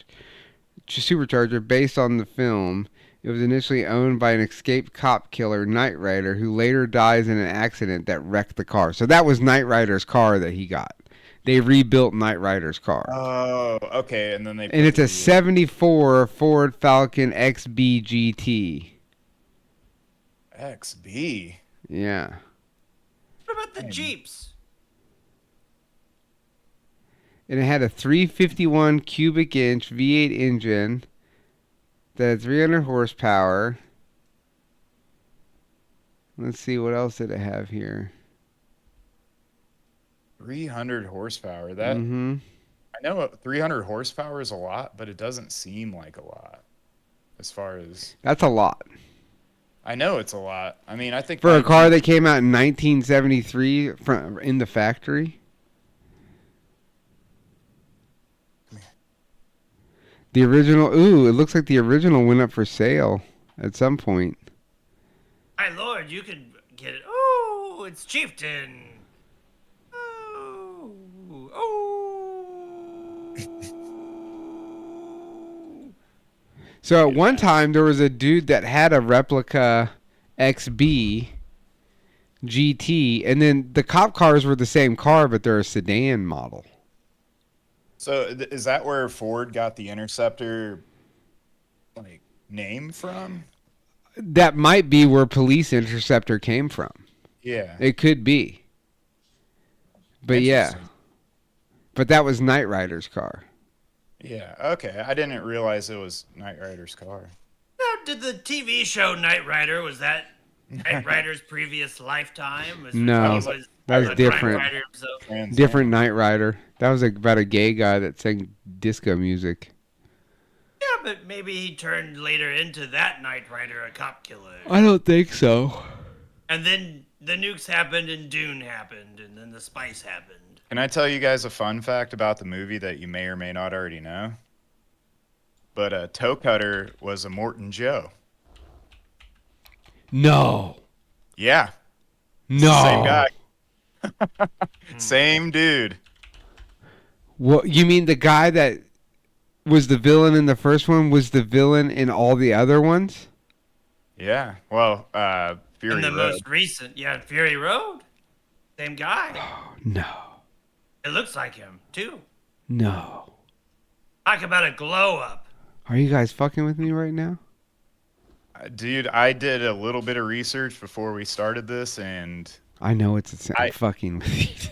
based on the film. It was initially owned by an escaped cop killer, Knight Rider, who later dies in an accident that wrecked the car. So that was Knight Rider's car that he got. They rebuilt Knight Rider's car. Oh, okay. And then And it's a 74 Ford Falcon XB GT. XB? Yeah. What about the Jeeps? And it had a 351 cubic inch V8 engine that had 300 horsepower. Let's see, what else did it have here? 300 horsepower. That Mm-hmm. I know 300 horsepower is a lot, but it doesn't seem like a lot as far as... That's a lot. I know it's a lot. I mean, I think... For a car that came out in 1973 in the factory? The original... Ooh, it looks like the original went up for sale at some point. My lord, you could get it. Oh, it's Chieftain. So at one time, there was a dude that had a replica XB GT, and then the cop cars were the same car, but they're a sedan model. So is that where Ford got the Interceptor like name from? That might be where Police Interceptor came from. Yeah. It could be. But yeah. But that was Knight Rider's car. Yeah, okay. I didn't realize it was Knight Rider's car. Now, did the TV show Knight Rider, was that Knight Rider's previous lifetime? No, that was different. Different Knight Rider. That was about a gay guy that sang disco music. Yeah, but maybe he turned later into that Knight Rider, a cop killer. I don't think so. And then the nukes happened and Dune happened and then the spice happened. Can I tell you guys a fun fact about the movie that you may or may not already know? But Toe Cutter was a Morton Joe. No. Yeah. No. Same guy. Same dude. What, you mean the guy that was the villain in the first one was the villain in all the other ones? Yeah. Well, Fury In the Road. most recent, Fury Road. Same guy. No. It looks like him, too. No. Talk about a glow up. Are you guys fucking with me right now? Dude, I did a little bit of research before we started this, and... I know I'm fucking with you.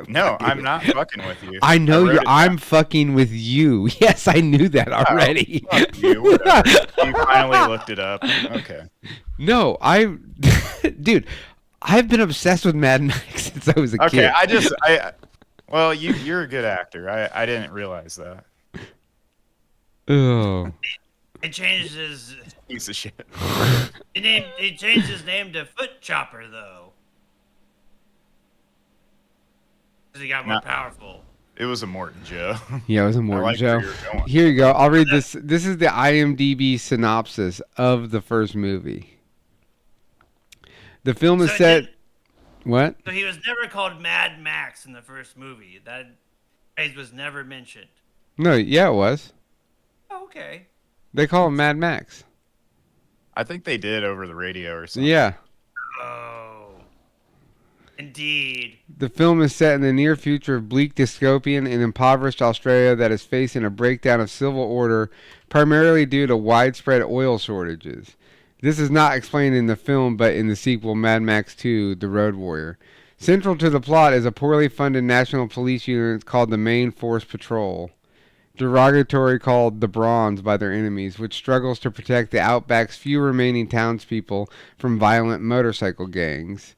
No, I'm not fucking with you. I know I'm fucking with you. Yes, I knew that already. Oh, fuck you, whatever. You finally looked it up. Okay. No, dude, I've been obsessed with Mad Max since I was a kid. Okay, well, you're a good actor. I didn't realize that. Oh. He changed his... Piece of shit. He changed his name to Foot Chopper, though. Because he got more powerful. It was a Morton Joe. Yeah, it was a Morton Joe. Where you're going. Here you go. I'll read this. This is the IMDb synopsis of the first movie. The film is set... What? So he was never called Mad Max in the first movie. That phrase was never mentioned. No, yeah, it was. Oh, okay. They call him Mad Max. I think they did over the radio or something. Yeah. Oh. Indeed. The film is set in the near future of bleak dystopian and impoverished Australia that is facing a breakdown of civil order, primarily due to widespread oil shortages. This is not explained in the film, but in the sequel, Mad Max 2, The Road Warrior. Central to the plot is a poorly funded national police unit called the Main Force Patrol, derogatory called the Bronze by their enemies, which struggles to protect the Outback's few remaining townspeople from violent motorcycle gangs.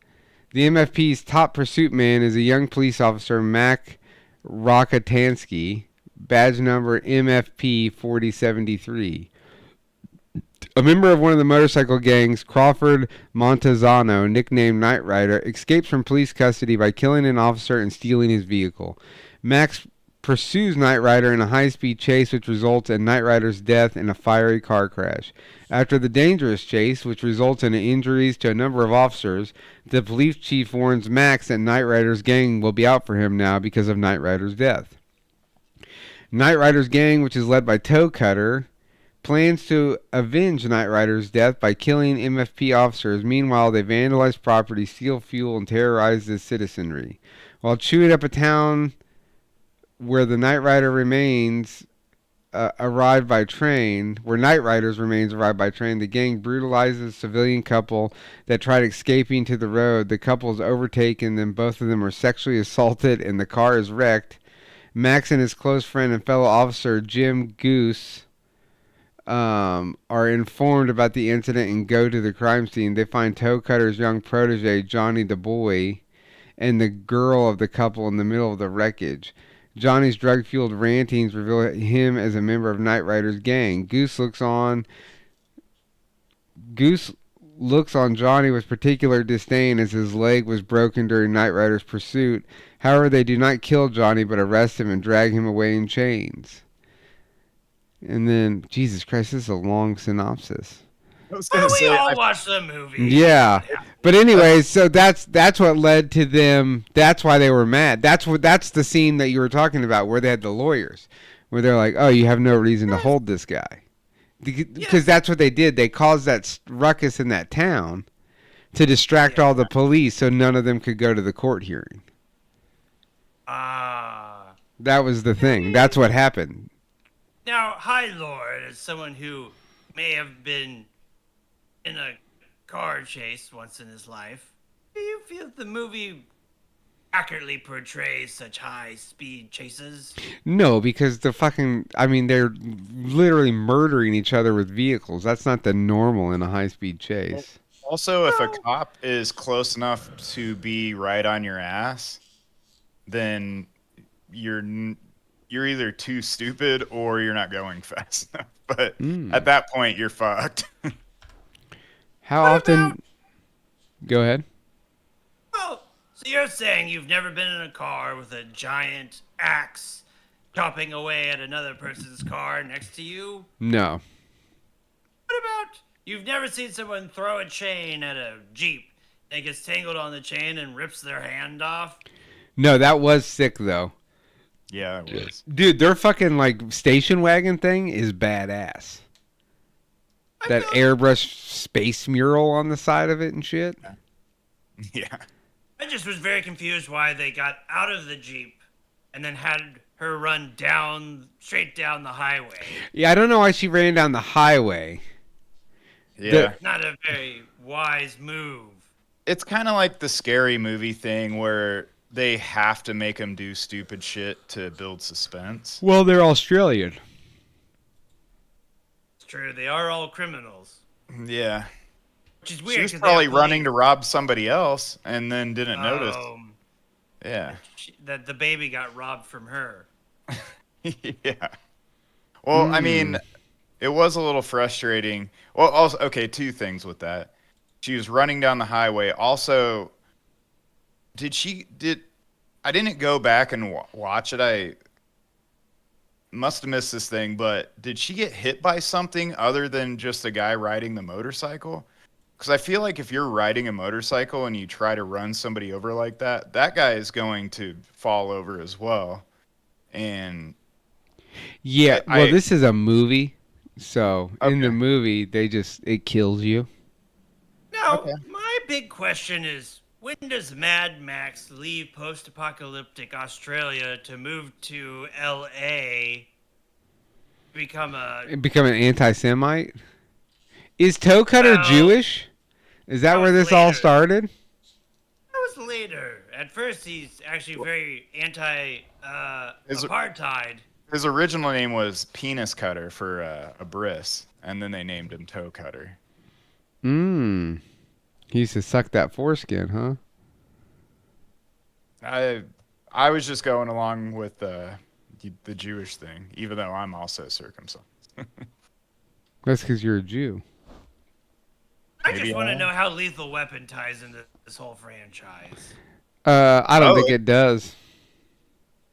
The MFP's top pursuit man is a young police officer, Mac Rockatansky, badge number MFP 4073. A member of one of the motorcycle gangs, Crawford Montezano, nicknamed Knight Rider, escapes from police custody by killing an officer and stealing his vehicle. Max pursues Knight Rider in a high-speed chase, which results in Knight Rider's death in a fiery car crash. After the dangerous chase, which results in injuries to a number of officers, the police chief warns Max that Knight Rider's gang will be out for him now because of Knight Rider's death. Knight Rider's gang, which is led by Toe Cutter, plans to avenge Knight Rider's death by killing MFP officers. Meanwhile, they vandalize property, steal fuel, and terrorize the citizenry. While chewing up a town where the Knight Rider remains arrived by train, where Knight Rider's remains arrived by train, the gang brutalizes a civilian couple that tried escaping to the road. The couple is overtaken, then both of them are sexually assaulted, and the car is wrecked. Max and his close friend and fellow officer Jim Goose are informed about the incident and go to the crime scene. They find Toe Cutter's young protege, Johnny the Boy, and the girl of the couple in the middle of the wreckage. Johnny's drug-fueled rantings reveal him as a member of Knight Rider's gang. Goose looks on Johnny with particular disdain as his leg was broken during Knight Rider's pursuit. However, they do not kill Johnny but arrest him and drag him away in chains. And then, Jesus Christ, this is a long synopsis. We all watched the movie. Yeah. But anyways, so that's what led to them. That's why they were mad. That's the scene that you were talking about where they had the lawyers, where they're like, "Oh, you have no reason to hold this guy," because that's what they did. They caused that ruckus in that town to distract all the police, so none of them could go to the court hearing. That was the thing. That's what happened. Now, High Lord, as someone who may have been in a car chase once in his life, do you feel the movie accurately portrays such high-speed chases? No, because they're literally murdering each other with vehicles. That's not the normal in a high-speed chase. Also, if a cop is close enough to be right on your ass, then you're either too stupid or you're not going fast enough. But at that point, you're fucked. How often? Go ahead. Well, so you're saying you've never been in a car with a giant axe chopping away at another person's car next to you? No. What about you've never seen someone throw a chain at a Jeep and it gets tangled on the chain and rips their hand off? No, that was sick though. Yeah, it was. Dude, their fucking station wagon thing is badass. That airbrush space mural on the side of it and shit. Yeah. I just was very confused why they got out of the Jeep and then had her run straight down the highway. Yeah, I don't know why she ran down the highway. Yeah. Not a very wise move. It's kind of like the Scary Movie thing where they have to make them do stupid shit to build suspense. Well, they're Australian. It's true. They are all criminals. Yeah. Which is weird. She was probably running to rob somebody else and then didn't notice. Yeah. That the baby got robbed from her. Yeah. Well, I mean, it was a little frustrating. Well, also, okay, two things with that. She was running down the highway. Also, I didn't go back and watch it. I must have missed this thing, but did she get hit by something other than just a guy riding the motorcycle? Because I feel like if you're riding a motorcycle and you try to run somebody over like that, that guy is going to fall over as well. And yeah, well, this is a movie, so in the movie, it kills you. Now, my big question is, when does Mad Max leave post-apocalyptic Australia to move to L.A. become an anti-Semite? Is Toe Cutter Jewish? Is that where this all started? That was later. At first, he's actually very anti-apartheid. His original name was Penis Cutter for a bris, and then they named him Toe Cutter. He used to suck that foreskin, huh? I was just going along with the Jewish thing, even though I'm also circumcised. That's because you're a Jew. I just want to know how Lethal Weapon ties into this whole franchise. I don't think it does.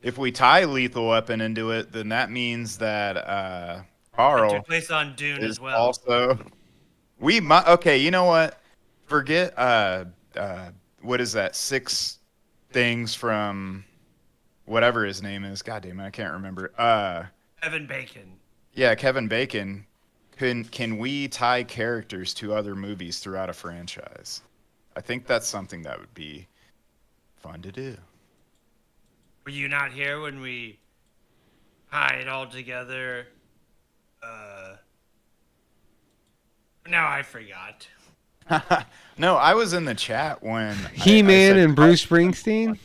if we tie Lethal Weapon into it, then that means that Carl took place on Dune is as well. also. We might. Okay, you know what? Forget. What is that? 6 things from whatever his name is. God damn it, I can't remember. Kevin Bacon. Yeah, Kevin Bacon. Can we tie characters to other movies throughout a franchise? I think that's something that would be fun to do. Were you not here when we tied it all together? Now I forgot. No, I was in the chat when He-Man and Bruce Springsteen.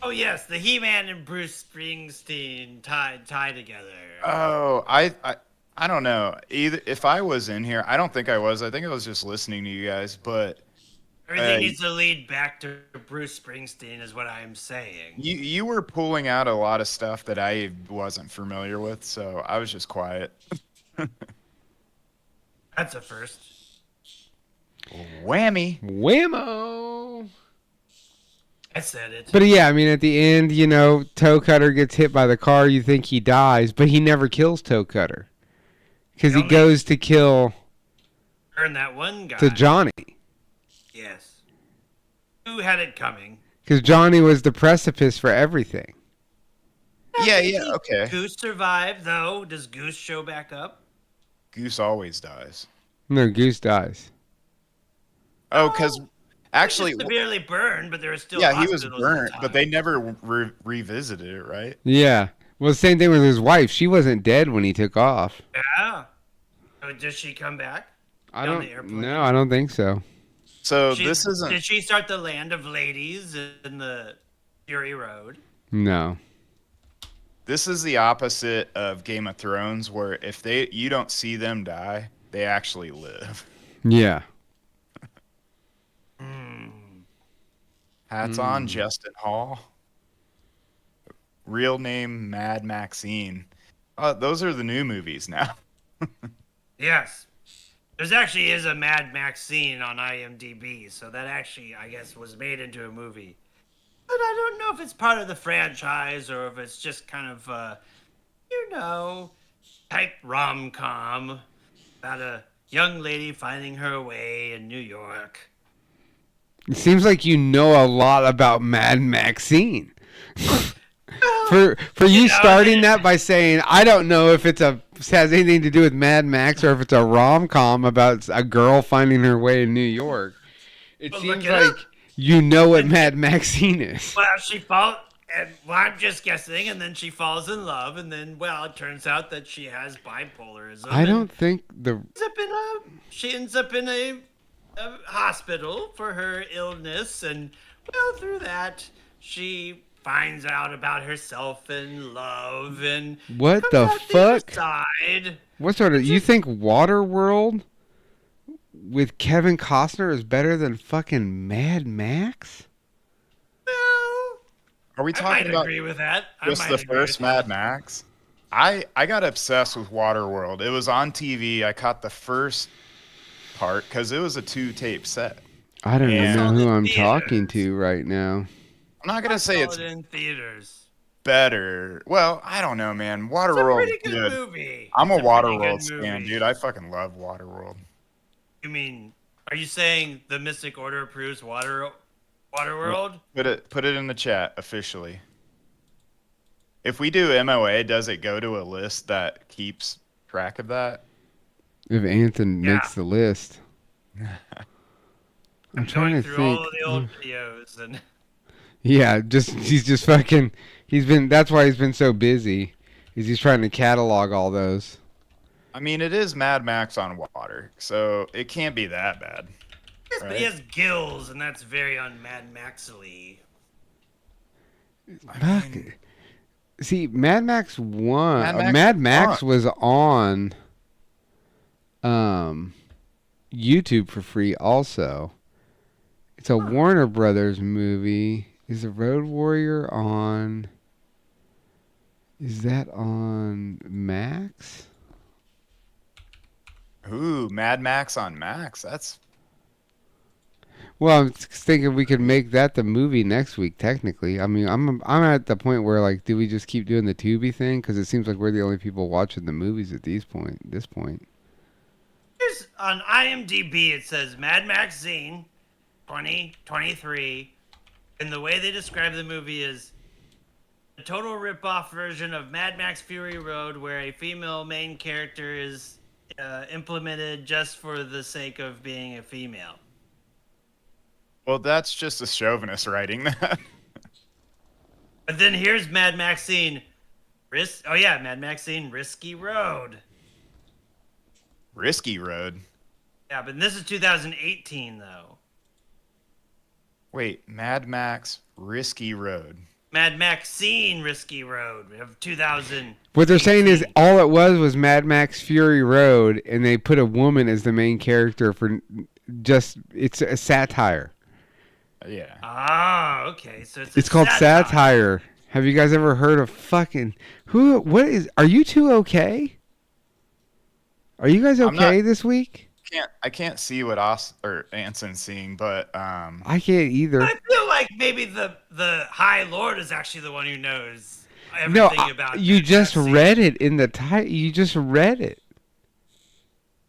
Oh yes, the He-Man and Bruce Springsteen tied together. Oh, I don't know. Either if I was in here, I don't think I was. I think I was just listening to you guys, but Everything needs to lead back to Bruce Springsteen is what I'm saying. You were pulling out a lot of stuff that I wasn't familiar with, so I was just quiet. That's a first. Whammy. Whammo. I said it. But yeah, I mean, at the end, Toe Cutter gets hit by the car. You think he dies, but he never kills Toe Cutter. Because he goes to kill... Turn that one guy. To Johnny. Yes. Who had it coming? Because Johnny was the precipice for everything. Yeah, okay. Goose survived, though. Does Goose show back up? Goose always dies. No, Goose dies. Oh, because actually... He was severely burned, but there was still Yeah, he was hospitals burnt, at the but they never revisited it, right? Yeah. Well, the same thing with his wife. She wasn't dead when he took off. Yeah. So does she come back? I On don't. the airplane? No, I don't think so. So this isn't... Did she start the Land of Ladies in the Fury Road? No. This is the opposite of Game of Thrones, where if you don't see them die, they actually live. Yeah. Hats on, Justin Hall. Real name, Mad Maxine. Those are the new movies now. Yes. There's actually is a Mad Max scene on IMDb, so that actually, I guess, was made into a movie. But I don't know if it's part of the franchise or if it's just kind of, type rom-com about a young lady finding her way in New York. It seems like you know a lot about Mad Maxine. For you starting that by saying, I don't know if has anything to do with Mad Max or if it's a rom-com about a girl finding her way in New York. It seems like you know what Mad Maxine is. Well, I'm just guessing, and then she falls in love, and then, it turns out that she has bipolarism. I don't think she ends up in a hospital for her illness, and, through that, she finds out about herself and love, and what the fuck? What sort of... You think Waterworld with Kevin Costner is better than fucking Mad Max? Are we talking about agree with that. just the first Mad Max? I got obsessed with Waterworld. It was on TV. I caught the first part because it was a 2-tape set. I don't even know who I'm talking to right now. I'm not gonna say it's in theaters. Better. Well, I don't know, man. Waterworld. It's a pretty good movie. I'm a It's Waterworld fan, dude. I fucking love Waterworld. You mean, are you saying the Mystic Order approves Waterworld? Put it in the chat officially. If we do MOA, does it go to a list that keeps track of that? If Anthony makes the list. I'm trying to think. All of the old videos and... Yeah, he's just fucking... That's why he's been so busy. He's trying to catalog all those. I mean, it is Mad Max on water, so it can't be that bad. Yes, but he has gills, and that's very un-Mad Max-y. See, Mad Max 1... Mad Max was on YouTube for free also. It's a Warner Brothers movie. Is the Road Warrior on... Is that on Max? Ooh, Mad Max on Max. That's... Well, I'm thinking we could make that the movie next week. Technically, I mean, I'm at the point where like, do we just keep doing the Tubi thing? Because it seems like we're the only people watching the movies at this point. Here's on IMDb. It says Mad Max Scene, 2023, and the way they describe the movie is a total rip-off version of Mad Max Fury Road, where a female main character is implemented just for the sake of being a female. Well, that's just a chauvinist writing that. But then here's Mad Max Scene. Mad Max Scene, Risky Road. Risky Road? Yeah, but this is 2018, though. Wait, Mad Max, Risky Road. Mad Max Scene, Risky Road of 2000. What they're saying is all it was Mad Max Fury Road, and they put a woman as the main character for it's a satire. Yeah. Ah, okay. So it's called satire. Have you guys ever heard of fucking are you two okay? Are you guys okay this week? I can't see what Anson's seeing, but I can't either. I feel like maybe the High Lord is actually the one who knows everything about you just read it in the title. You just read it.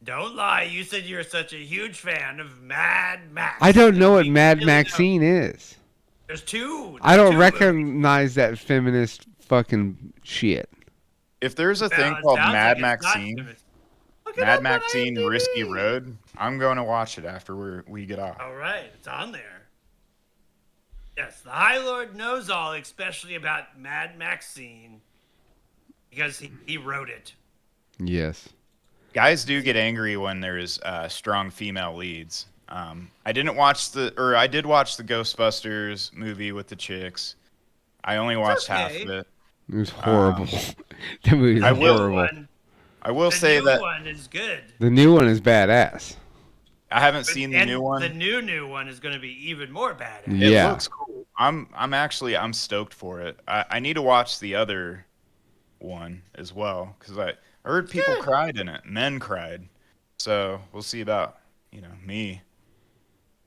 Don't lie. You said you're such a huge fan of Mad Max. I don't know what Mad Maxine is. There's two. I don't recognize that feminist fucking shit. If there's a thing called Mad Maxine, Mad Maxine Risky Road, I'm going to watch it after we get off. All right, it's on there. Yes, the High Lord knows all, especially about Mad Maxine, because he wrote it. Yes. Guys do get angry when there's strong female leads. I did watch the Ghostbusters movie with the chicks. I only watched half of it. It was horrible. The movie was horrible. I will say that the new one is good. The new one is badass. I haven't seen the new one. The new one is going to be even more badass. Yeah. It looks cool. I'm stoked for it. I need to watch the other one as well because I heard people cried in it. Men cried. So we'll see about me.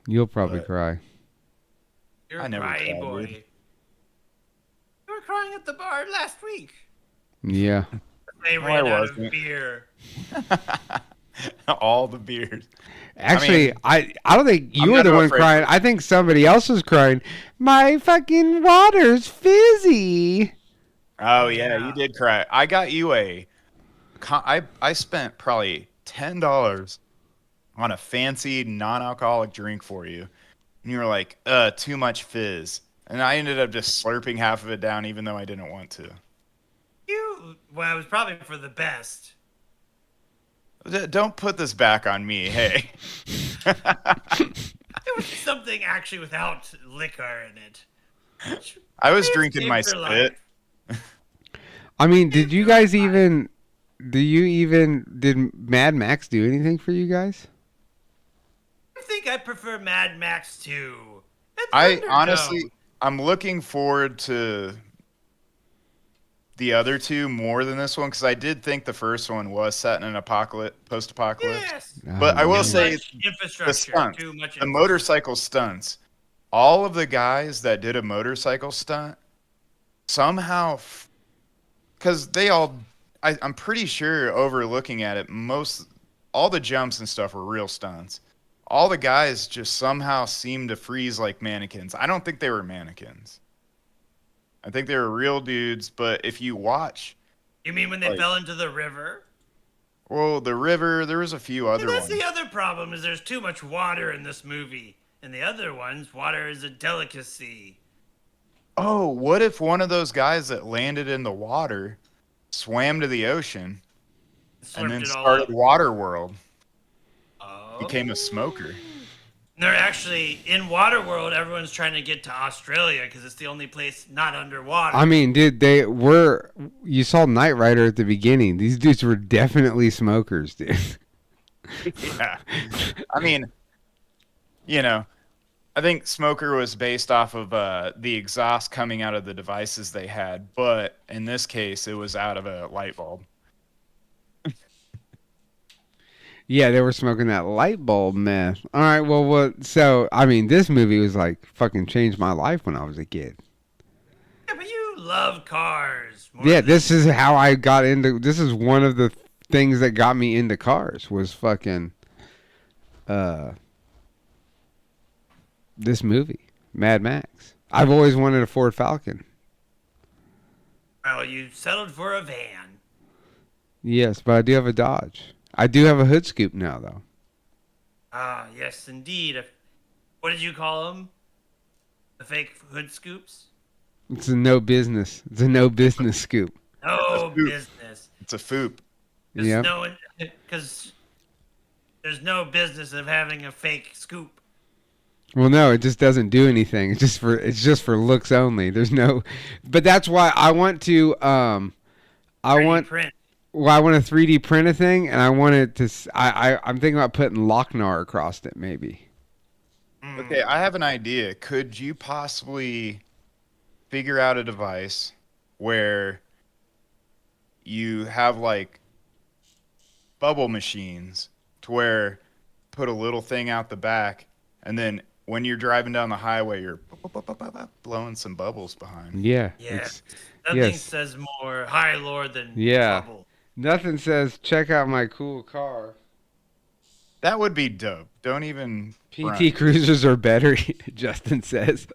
You'll probably cry. You're I never crying cried, boy. dude. You were crying at the bar last week. Yeah. They ran out of beer. All the beers. Actually, I don't think you were the one crying. I think somebody else was crying. My fucking water's fizzy. Oh yeah, you did cry. I got you I spent probably $10 on a fancy non-alcoholic drink for you, and you were like, too much fizz, and I ended up just slurping half of it down, even though I didn't want to. Well, it was probably for the best. Don't put this back on me, hey. It was something actually without liquor in it. I was drinking my spit. I mean, did Mad Max do anything for you guys? I think I prefer Mad Max 2. I'm looking forward to the other two more than this one because I did think the first one was set in an post-apocalypse. Yes. But I will say infrastructure, too much the motorcycle stunts. All of the guys that did a motorcycle stunt somehow, because I'm pretty sure overlooking at it, all the jumps and stuff were real stunts. All the guys just somehow seemed to freeze like mannequins. I don't think they were mannequins. I think they were real dudes, but if you watch... You mean when they fell into the river? Well, the river, there was a few other ones. That's the other problem, is there's too much water in this movie. In the other ones, water is a delicacy. Oh, what if one of those guys that landed in the water swam to the ocean and then started Waterworld? Oh. Became a smoker. They're actually in Waterworld. Everyone's trying to get to Australia because it's the only place not underwater. I mean, dude, you saw Knight Rider at the beginning. These dudes were definitely smokers, dude. Yeah. I mean, I think Smoker was based off of the exhaust coming out of the devices they had, but in this case, it was out of a light bulb. Yeah, they were smoking that light bulb meth. All right, well, what? So, I mean, this movie was like fucking changed my life when I was a kid. Yeah, but you love cars. Yeah, this is how I got into. This is one of the things that got me into cars was fucking this movie, Mad Max. I've always wanted a Ford Falcon. Well, you settled for a van. Yes, but I do have a Dodge. I do have a hood scoop now, though. Ah, yes, indeed. What did you call them? The fake hood scoops? It's a no business. It's a no business scoop. No business. It's a foop. Yeah. Because there's no business of having a fake scoop. Well, no, it just doesn't do anything. It's just for looks only. There's no, but that's why I want to. Print. Well, I want to 3D print a thing, and I want it to. I'm thinking about putting Lochnar across it, maybe. Okay, I have an idea. Could you possibly figure out a device where you have like bubble machines to where put a little thing out the back, and then when you're driving down the highway, you're blowing some bubbles behind. Yeah. Yeah. Nothing says more high lord than bubble. Nothing says check out my cool car. That would be dope. Don't even. PT Cruisers are better, Justin says.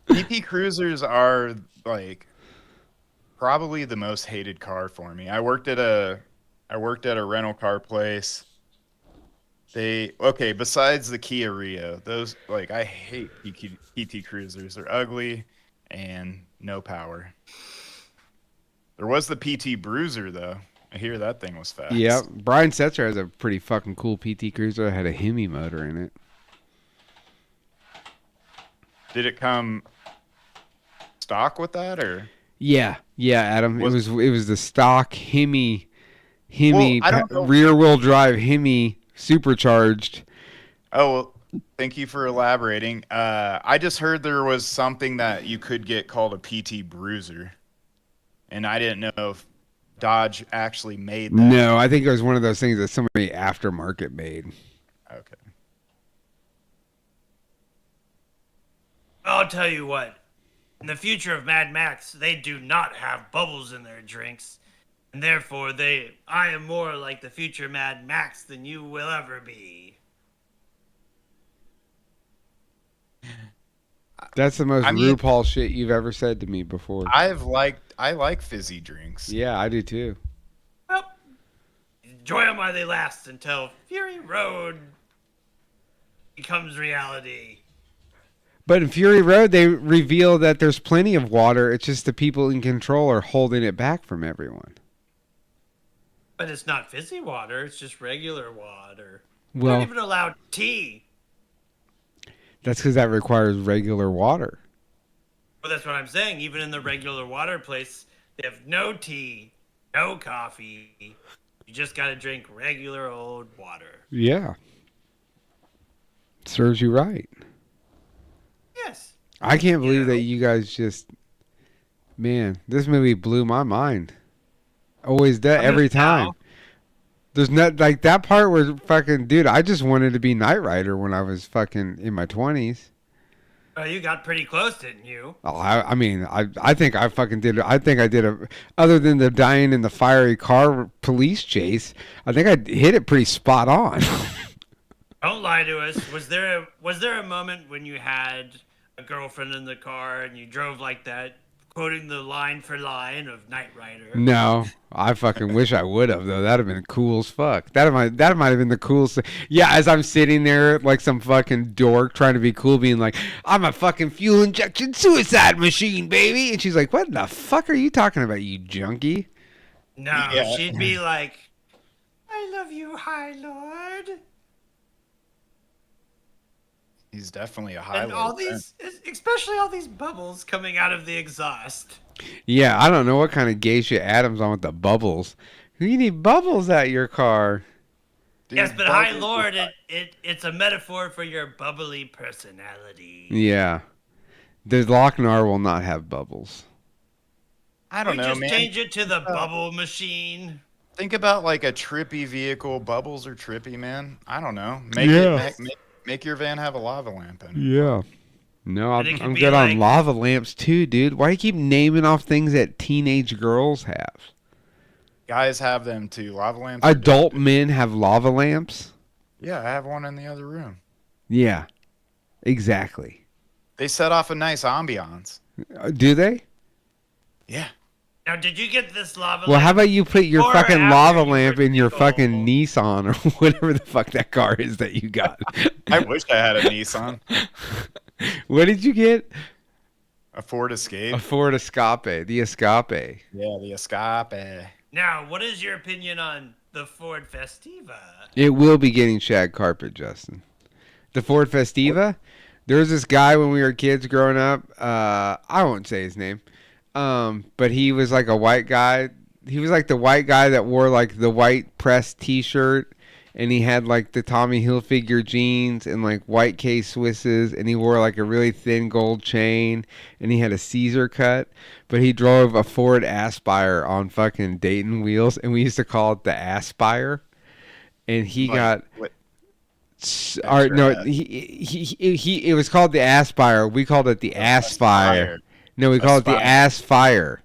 PT Cruisers are like probably the most hated car for me. I worked at a rental car place. Besides the Kia Rio, those like I hate PT Cruisers. They're ugly and no power. There was the PT Bruiser though. I hear that thing was fast. Yeah, Brian Setzer has a pretty fucking cool PT Cruiser that had a Hemi motor in it. Did it come stock with that or? Yeah, Adam. It was the stock Hemi Well, rear wheel drive Hemi supercharged. Oh, well, thank you for elaborating. I just heard there was something that you could get called a PT Bruiser, and I didn't know if Dodge actually made that. No, I think it was one of those things that somebody aftermarket made. Okay. I'll tell you what. In the future of Mad Max, they do not have bubbles in their drinks. And therefore, I am more like the future Mad Max than you will ever be. That's the most RuPaul shit you've ever said to me before. I like fizzy drinks. Yeah, I do too. Well, enjoy them while they last until Fury Road becomes reality. But in Fury Road, they reveal that there's plenty of water. It's just the people in control are holding it back from everyone. But it's not fizzy water. It's just regular water. Well, They don't even allow tea. That's because that requires regular water. Well, that's what I'm saying. Even in the regular water place, they have no tea, no coffee. You just got to drink regular old water. Yeah. Serves you right. Yes. I can't believe that you guys just... Man, this movie blew my mind. Always does, every time. There's not... Like, that part where fucking... Dude, I just wanted to be Knight Rider when I was fucking in my 20s. Well, you got pretty close, didn't you? Oh, I mean, I think I fucking did. I think I did other than the dying in the fiery car police chase, I think I hit it pretty spot on. Don't lie to us. Was there a moment when you had a girlfriend in the car and you drove like that, quoting the line for line of Knight Rider? No, I fucking wish I would have though. That'd have been cool as fuck. That might have been the coolest. Yeah, as I'm sitting there like some fucking dork trying to be cool, being like, "I'm a fucking fuel injection suicide machine, baby," and she's like, "What the fuck are you talking about, you junkie?" No, she'd be like, "I love you, High Lord." He's definitely a high And especially all these bubbles coming out of the exhaust. Yeah, I don't know what kind of gay shit Adam's on with the bubbles. You need bubbles at your car. Dude, yes, but High Lord, it's a metaphor for your bubbly personality. Yeah. The Lochnar will not have bubbles. I don't know, just man. Change it to the bubble machine. Think about like a trippy vehicle. Bubbles are trippy, man. I don't know. Make your van have a lava lamp in it. Yeah. No, I'm be good like- on lava lamps too, dude. Why do you keep naming off things that teenage girls have? Guys have them too. Lava lamps. are Adult men have lava lamps? Yeah, I have one in the other room. Yeah. Exactly. They set off a nice ambiance. Do they? Yeah. Now, did you get this lava Well, lamp? how about you put your before or fucking after lava you lamp were in your too fucking old? Nissan or whatever the fuck that car is that you got? I wish I had a Nissan. What did you get? A Ford Escape. A Ford Escape. The Escape. Yeah, the Escape. Now, what is your opinion on the Ford Festiva? It will be getting shag carpet, Justin. The Ford Festiva. There was this guy when we were kids growing up. I won't say his name. But he was like a white guy. He was like the white guy that wore like the white pressed t-shirt, and he had like the Tommy Hilfiger jeans and like white K-Swisses, and he wore like a really thin gold chain, and he had a Caesar cut, but he drove a Ford Aspire on fucking Dayton wheels, and we used to call it the Aspire. And he got... It was called the Aspire. We called it the Aspire. No, we called it the Aspire.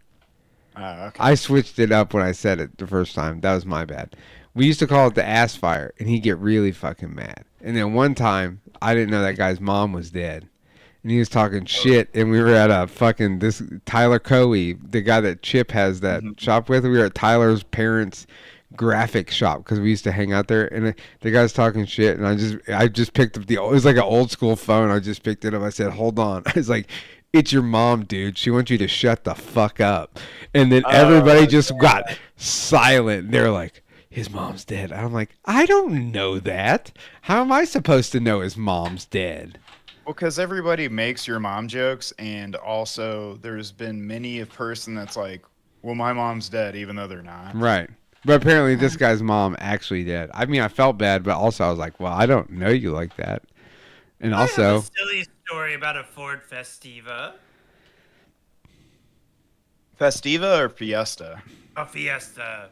Okay. I switched it up when I said it the first time. That was my bad. We used to call it the Aspire, and he'd get really fucking mad. And then one time, I didn't know that guy's mom was dead. And he was talking shit, and we were at a fucking, this Tyler Coey, the guy that Chip has that shop with. We were at Tyler's parents' graphic shop because we used to hang out there, and the guy's talking shit, and I just picked up it was like an old school phone. I just picked it up. I said, hold on. I was like, it's your mom, dude. She wants you to shut the fuck up. And then everybody just got silent. They're like, his mom's dead. I'm like, I don't know that. How am I supposed to know his mom's dead? Well, because everybody makes your mom jokes, and also there's been many a person that's like, well, my mom's dead, even though they're not. Right. But apparently this guy's mom actually did. I mean, I felt bad, but also I was like, well, I don't know you like that. And also... I have a silly story about a Ford Festiva. Festiva or Fiesta? A Fiesta.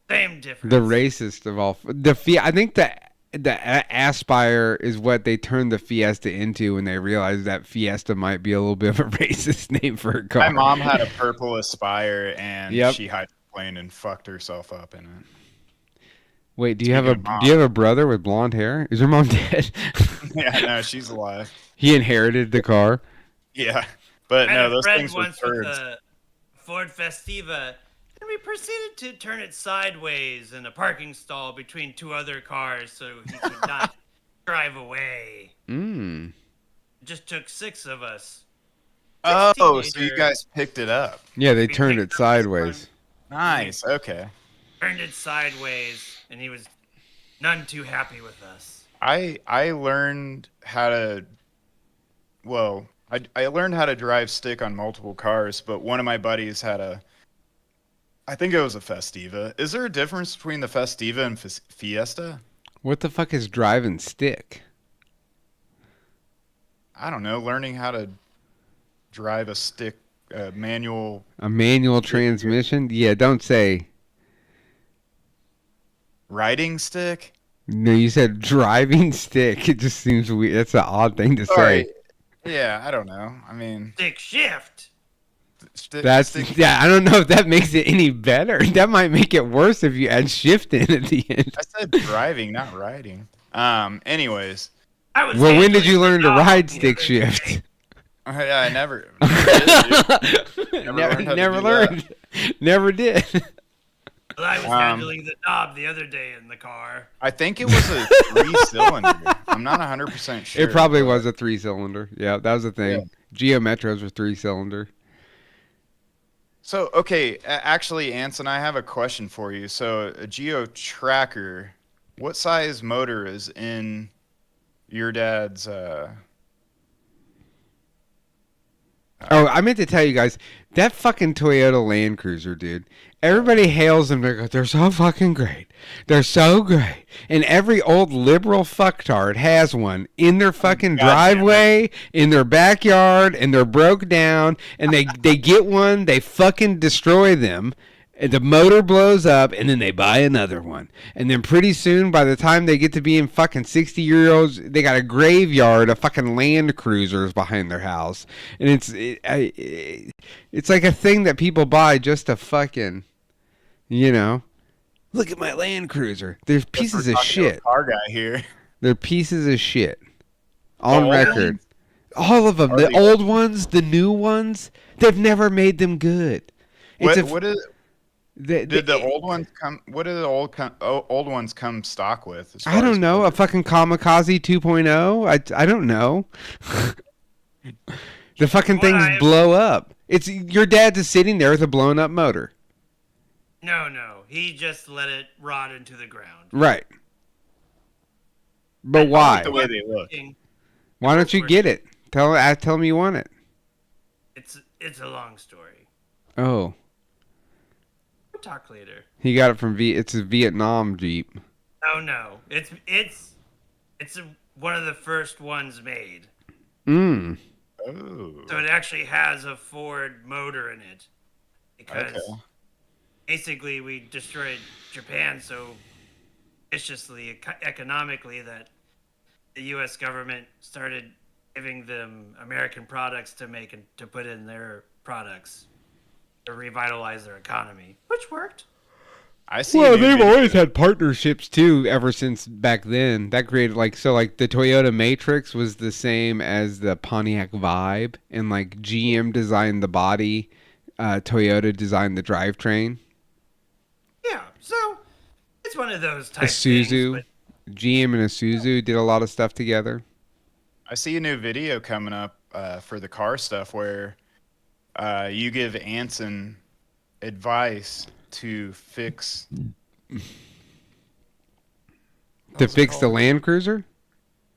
Same difference. The racist of all... I think the Aspire is what they turned the Fiesta into when they realized that Fiesta might be a little bit of a racist name for a car. My mom had a purple Aspire, and Yep. she hydroplaned and fucked herself up in it. Wait, do you have a brother with blonde hair? Is your mom dead? Yeah, no, she's alive. He inherited the car. Yeah, but I no, had a those friend things were once with turds. a Ford Festiva, and we proceeded to turn it sideways in a parking stall between two other cars so he could not drive away. Mm. It just took 6 of us. Oh, so you teenagers. guys picked it up. Yeah, they turned it sideways. Nice. Okay. Turned it sideways, and he was none too happy with us. I learned how to, well, I learned how to drive stick on multiple cars, but one of my buddies had I think it was a Festiva. Is there a difference between the Festiva and Fiesta? What the fuck is driving stick? I don't know. Learning how to drive a stick, manual. A manual transmission? Yeah, don't say. Riding stick? No, you said driving stick. It just seems weird. That's an odd thing to Sorry. say. Yeah, I don't know. I mean, Stick shift. Yeah, I don't know if that makes it any better. That might make it worse if you add shift in at the end. I said driving, not riding. Anyways. Well, when did you learn to ride stick shift? Yeah, I never. Never learned. Never did. Well, I was handling the knob the other day in the car. I think it was a 3-cylinder. I'm not 100% sure. It probably was a 3-cylinder. Yeah, that was the thing. Yeah. Geo Metros were 3-cylinder. So, okay, actually, Anson, I have a question for you. So, a Geo Tracker, what size motor is in your dad's... Oh, I meant to tell you guys, that fucking Toyota Land Cruiser, dude. Everybody hails them. They're so fucking great. They're so great. And every old liberal fucktard has one in their fucking driveway, in their backyard, and they're broke down. And they get one, they fucking destroy them. And the motor blows up, and then they buy another one. And then pretty soon, by the time they get to being fucking 60-year-olds, they got a graveyard of fucking Land Cruisers behind their house. And it's like a thing that people buy just to fucking, you know, look at my Land Cruiser. They're pieces of shit. Car guy here. They're pieces of shit. On record. All of them. The old ones, the new ones, they've never made them good. Did the old ones come? What did the old ones come stock with? I don't know. A fucking Kamikaze 2.0. I don't know. The fucking things blow up. It's your dad's just sitting there with a blown up motor. No. He just let it rot into the ground. Right. But why? The way they look. Why don't you get it? Tell me you want it. It's a long story. Oh. We'll talk later. He got it from it's a Vietnam Jeep. No. It's one of the first ones made. Oh. So it actually has a Ford motor in it. Because basically we destroyed Japan so viciously economically that the U.S. government started giving them American products to make and to put in their products to revitalize their economy, which worked. I see. Well, they've always had partnerships too, ever since back then. That created the Toyota Matrix was the same as the Pontiac Vibe, and like GM designed the body, Toyota designed the drivetrain. Yeah, so it's one of those type Isuzu, things. GM and Isuzu did a lot of stuff together. I see a new video coming up for the car stuff where you give Anson advice to fix the Land Cruiser.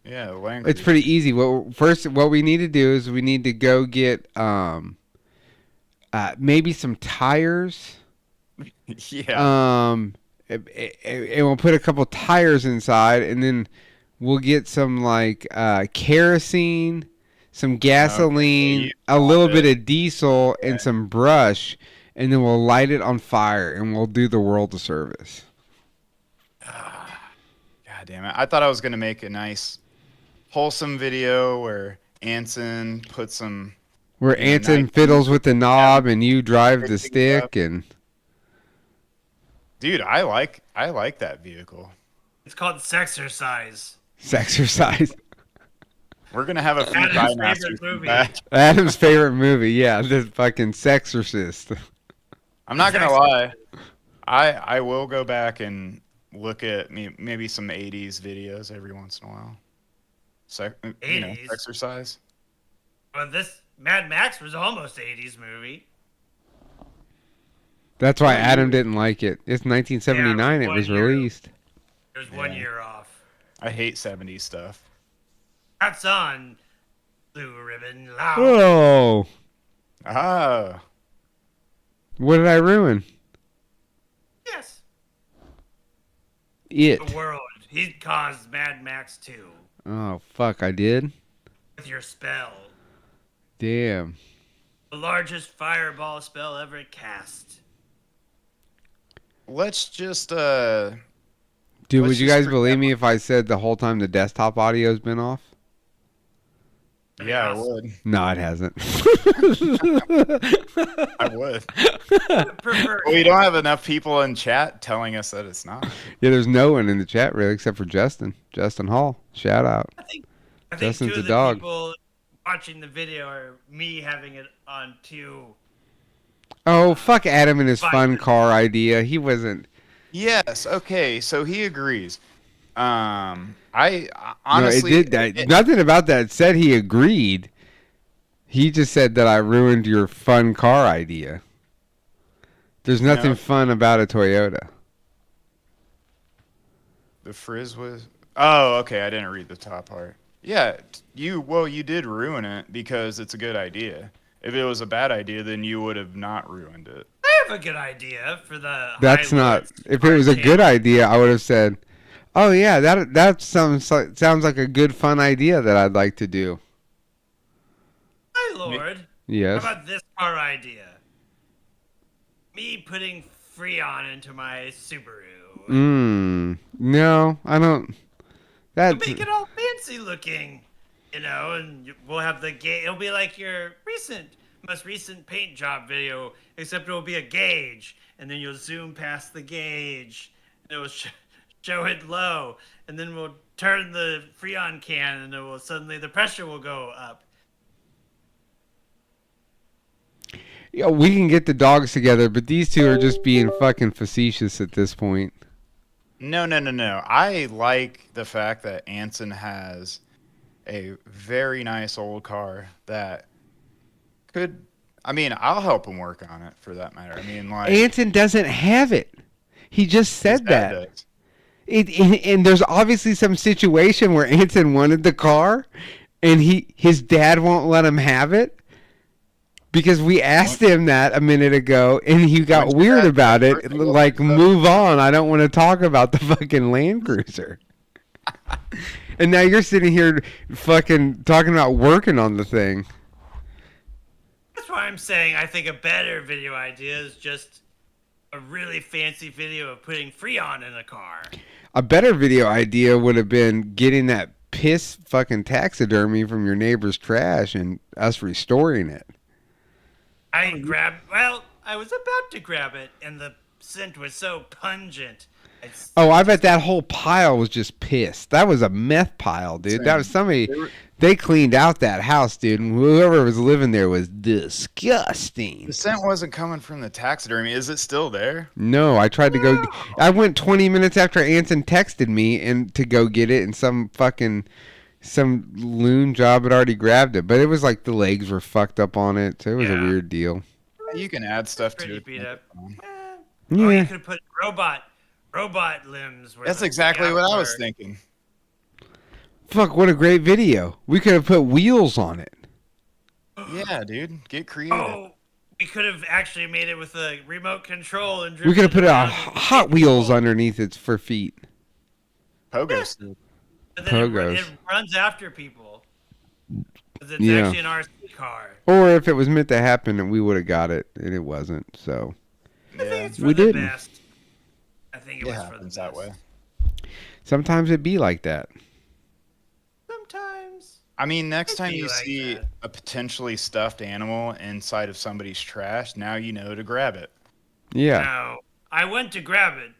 Yeah, the Land Cruiser. It's pretty easy. What we need to do is we need to go get maybe some tires. Yeah. And we'll put a couple tires inside, and then we'll get some kerosene, some gasoline, a little bit of diesel, and some brush, and then we'll light it on fire, and we'll do the world a service. God damn it! I thought I was gonna make a nice, wholesome video where Anson puts some. Where Anson fiddles with the knob, and you drive the stick, and. Dude, I like that vehicle. It's called Sexercise. Sexercise. We're gonna have a few Adam's favorite movie. Adam's favorite movie, yeah, this fucking Sexorcist. I'm not gonna lie, I will go back and look at maybe some '80s videos every once in a while. Exercise. Well, this Mad Max was almost an '80s movie. That's why Adam didn't like it. It's 1979 it was released. There's 1 year off. I hate 70s stuff. That's on Blue Ribbon Lounge. Oh. Ah. What did I ruin? Yes. It. The world. He caused Mad Max 2. Oh, fuck, I did? With your spell. Damn. The largest fireball spell ever cast. Let's just Dude, would you guys believe me if I said the whole time the desktop audio's been off? Yeah, I would. No, it hasn't. I would. Well, we don't have enough people in chat telling us that it's not. Yeah, there's no one in the chat really except for Justin. Justin Hall. Shout out. I think Justin's two a of the dog. people watching the video are me having it on two. Oh, fuck Adam and his fun car idea. He wasn't. Yes. Okay. So he agrees. I honestly, no, it did. Nothing about that said he agreed. He just said that I ruined your fun car idea. There's nothing fun about a Toyota. The frizz was. Oh, okay. I didn't read the top part. Yeah, you did ruin it because it's a good idea. If it was a bad idea, then you would have not ruined it. I have a good idea for the. That's not. If it was a good idea, I would have said, "Oh yeah, that sounds like a good fun idea that I'd like to do." My lord. Yes. How about this car idea? Me putting Freon into my Subaru. No, I don't. We'll make it all fancy looking, you know, and we'll have the gauge. It'll be like your most recent paint job video, except it'll be a gauge, and then you'll zoom past the gauge, and it will show it low, and then we'll turn the Freon can, and it will suddenly the pressure will go up. Yeah, we can get the dogs together, but these two are just being fucking facetious at this point. No. I like the fact that Anson has a very nice old car that could... I mean, I'll help him work on it, for that matter. I mean, like... Anson doesn't have it. He just said that. And there's obviously some situation where Anson wanted the car, and his dad won't let him have it. Because we asked him that a minute ago, and he got weird about it. Like, move on. I don't want to talk about the fucking Land Cruiser. And now you're sitting here fucking talking about working on the thing. That's why I'm saying I think a better video idea is just a really fancy video of putting Freon in a car. A better video idea would have been getting that piss fucking taxidermy from your neighbor's trash and us restoring it. I was about to grab it, and the scent was so pungent. Oh, I bet that whole pile was just piss. That was a meth pile, dude. That was somebody... They cleaned out that house, dude, and whoever was living there was disgusting. The scent wasn't coming from the taxidermy. Is it still there? No, I tried to go... I went 20 minutes after Anson texted me and to go get it, and some loon job had already grabbed it. But it was like the legs were fucked up on it, so it was a weird deal. You can add stuff to it. Beat up. Yeah. Oh, you could have put robot limbs. That's exactly what I was thinking. Fuck, what a great video. We could have put wheels on it. Yeah, dude. Get creative. Oh, we could have actually made it with a remote control. And We could have put Hot Wheels underneath it for feet. Pogos. And then it runs after people. Because it's Yeah. actually an RC car. Or if it was meant to happen, we would have got it, and it wasn't. So I think it's for we the didn't. best. I think it was for the best. That way. Sometimes it be like that. Sometimes. I mean, next time you like see a potentially stuffed animal inside of somebody's trash, now you know to grab it. Yeah. No, I went to grab it,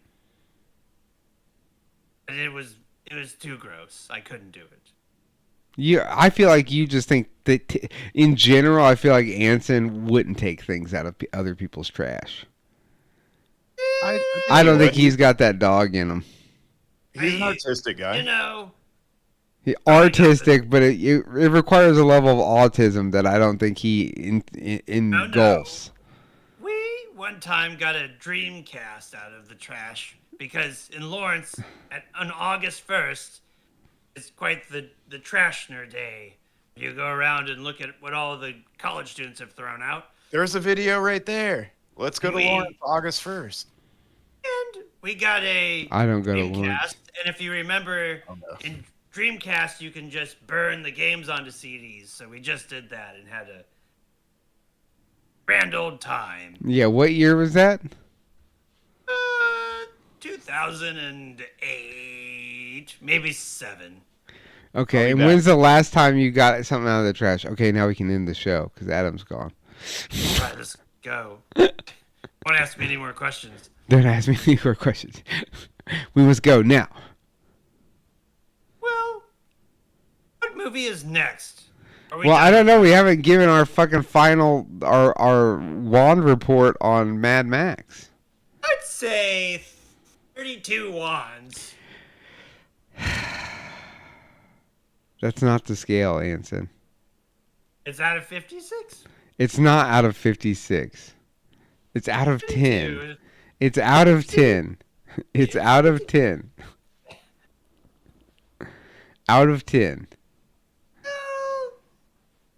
and it was too gross. I couldn't do it. Yeah, I feel like you just think that in general, I feel like Anson wouldn't take things out of other people's trash. I don't think he's got that dog in him. He's an artistic guy. You know. Artistic, but it requires a level of autism that I don't think he engulfs. We one time got a Dreamcast out of the trash because in Lawrence, on August 1st, it's quite the Trashner Day. You go around and look at what all the college students have thrown out. There's a video right there. Let's go to Lawrence August 1st. And we got a I don't go to Dreamcast, Lawrence. and if you remember, in Dreamcast, you can just burn the games onto CDs. So we just did that and had a grand old time. Yeah, what year was that? 2008, maybe 7. Okay, and when's the last time you got something out of the trash? Okay, now we can end the show because Adam's gone. All right, let's go. Don't ask me any more questions. Don't ask me any more questions. We must go now. Well, what movie is next? Well, I don't know. We haven't given our fucking final, our wand report on Mad Max. I'd say 32 wands. That's not the scale, Anson. It's out of 56? It's not out of 56. It's out of 10. It's out of 10. It's out of 10. Out of 10.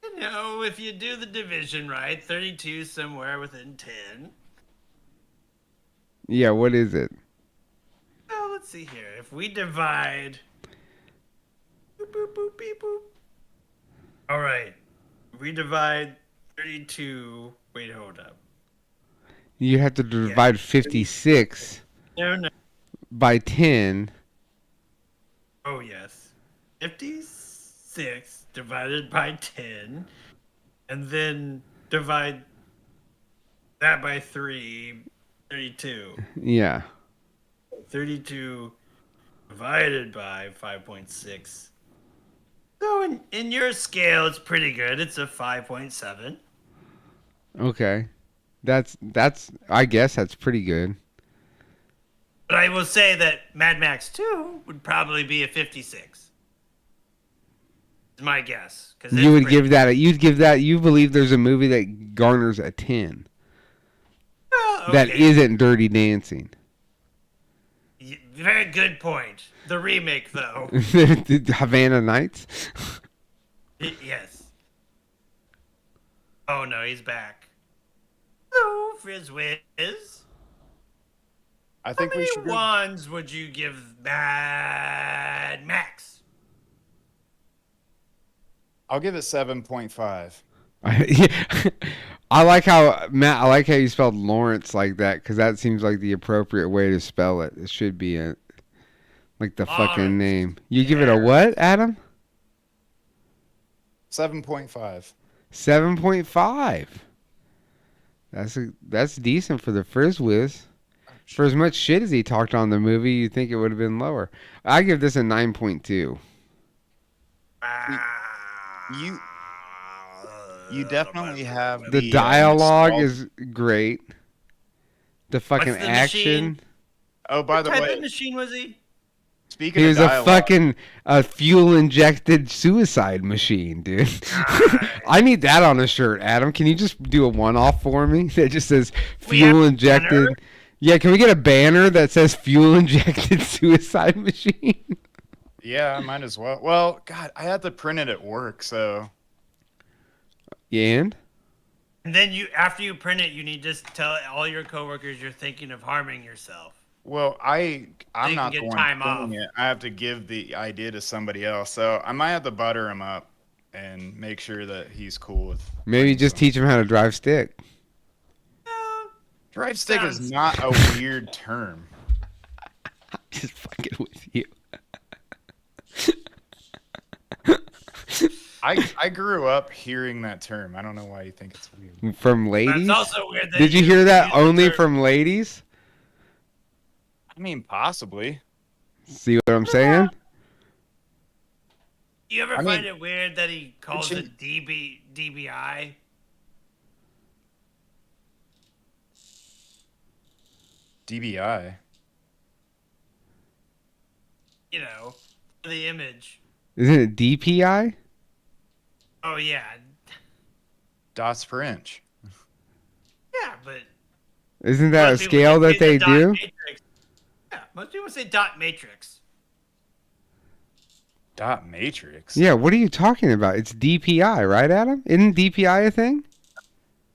You know, if you do the division right, 32 somewhere within 10. Yeah, what is it? Well, let's see here. If we divide... Boop, boop, boop, beep, boop. All right. We divide 32... Wait, hold up. You have to divide 56 No. by 10. Oh, yes. 56 divided by 10. And then divide that by 3. 32. Yeah. 32 divided by 5.6. So in your scale, it's pretty good. It's a 5.7. Okay. That's I guess that's pretty good. But I will say that Mad Max 2 would probably be a 56. Is my guess. You would give that you believe there's a movie that garners a 10. Okay. That isn't Dirty Dancing. Very good point. The remake, though. Havana Nights? Yes. Oh, no, he's back. Hello, Frizz-Wiz. I think we should. How many wands would you give Mad Max? I'll give it 7.5. I like how Matt. I like how you spelled Lawrence like that because that seems like the appropriate way to spell it. It should be like the fucking name. You give it a what, Adam? 7.5. 7.5. That's decent for the Frizz-Wiz. For as much shit as he talked on the movie, you'd think it would have been lower. I give this a 9.2. You definitely have the dialogue is great. The fucking action. Machine? Oh, by the what type way, of machine was he? Speaking he of was dialogue, a fucking fuel injected suicide machine, dude. I need that on a shirt, Adam. Can you just do a one-off for me that just says fuel injected? Yeah, can we get a banner that says fuel injected suicide machine? Yeah, I might as well. Well, God, I had to print it at work, so. And then after you print it, you need to tell all your coworkers you're thinking of harming yourself. Well, I'm not the one time off. doing it. I have to give the idea to somebody else, so I might have to butter him up and make sure that he's cool with. Maybe just teach him how to drive stick. Drive stick is not a weird term. Just fucking with you. I grew up hearing that term. I don't know why you think it's weird. From ladies? That's also weird that Did you hear that only from ladies? I mean, possibly. See what I'm saying? You ever find it weird that he calls it DBI? DBI? You know, the image. Isn't it DPI? Oh, yeah. Dots per inch. Yeah, but... Isn't that a scale that they do? Matrix. Yeah, most people say dot matrix. Dot matrix? Yeah, what are you talking about? It's DPI, right, Adam? Isn't DPI a thing?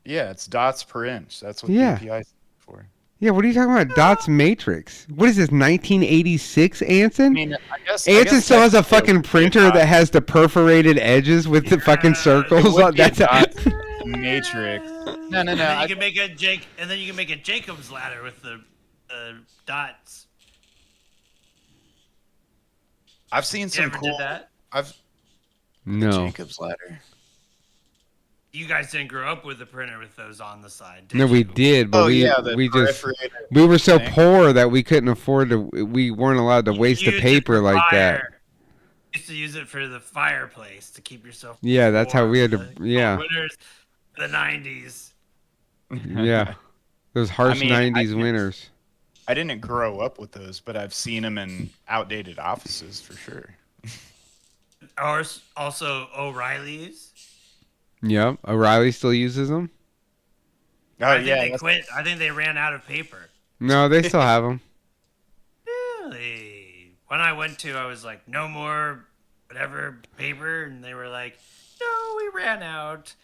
Yeah, it's dots per inch. That's what DPI is for. Yeah, what are you talking about? Dots matrix. What is this, 1986, Anson? I mean, I guess Anson still has a fucking printer that has the perforated edges with the fucking circles on. That's matrix. No. And then you can make a Jacob's ladder with the dots. I've seen some cool. Did that? No. Jacob's ladder. You guys didn't grow up with a printer with those on the side, No, we did, but we were so poor that we couldn't afford to. We weren't allowed to waste the paper like that. Used to use it for the fireplace to keep yourself. Yeah, that's how we had to. Yeah. The 90s. Yeah, those harsh 90s winters. I didn't grow up with those, but I've seen them in outdated offices for sure. Ours also O'Reilly's. Yep, O'Reilly still uses them. Oh, I think they quit. I think they ran out of paper. No, they still have them. Really? When I went to, I was like, no more whatever paper, and they were like, no, we ran out.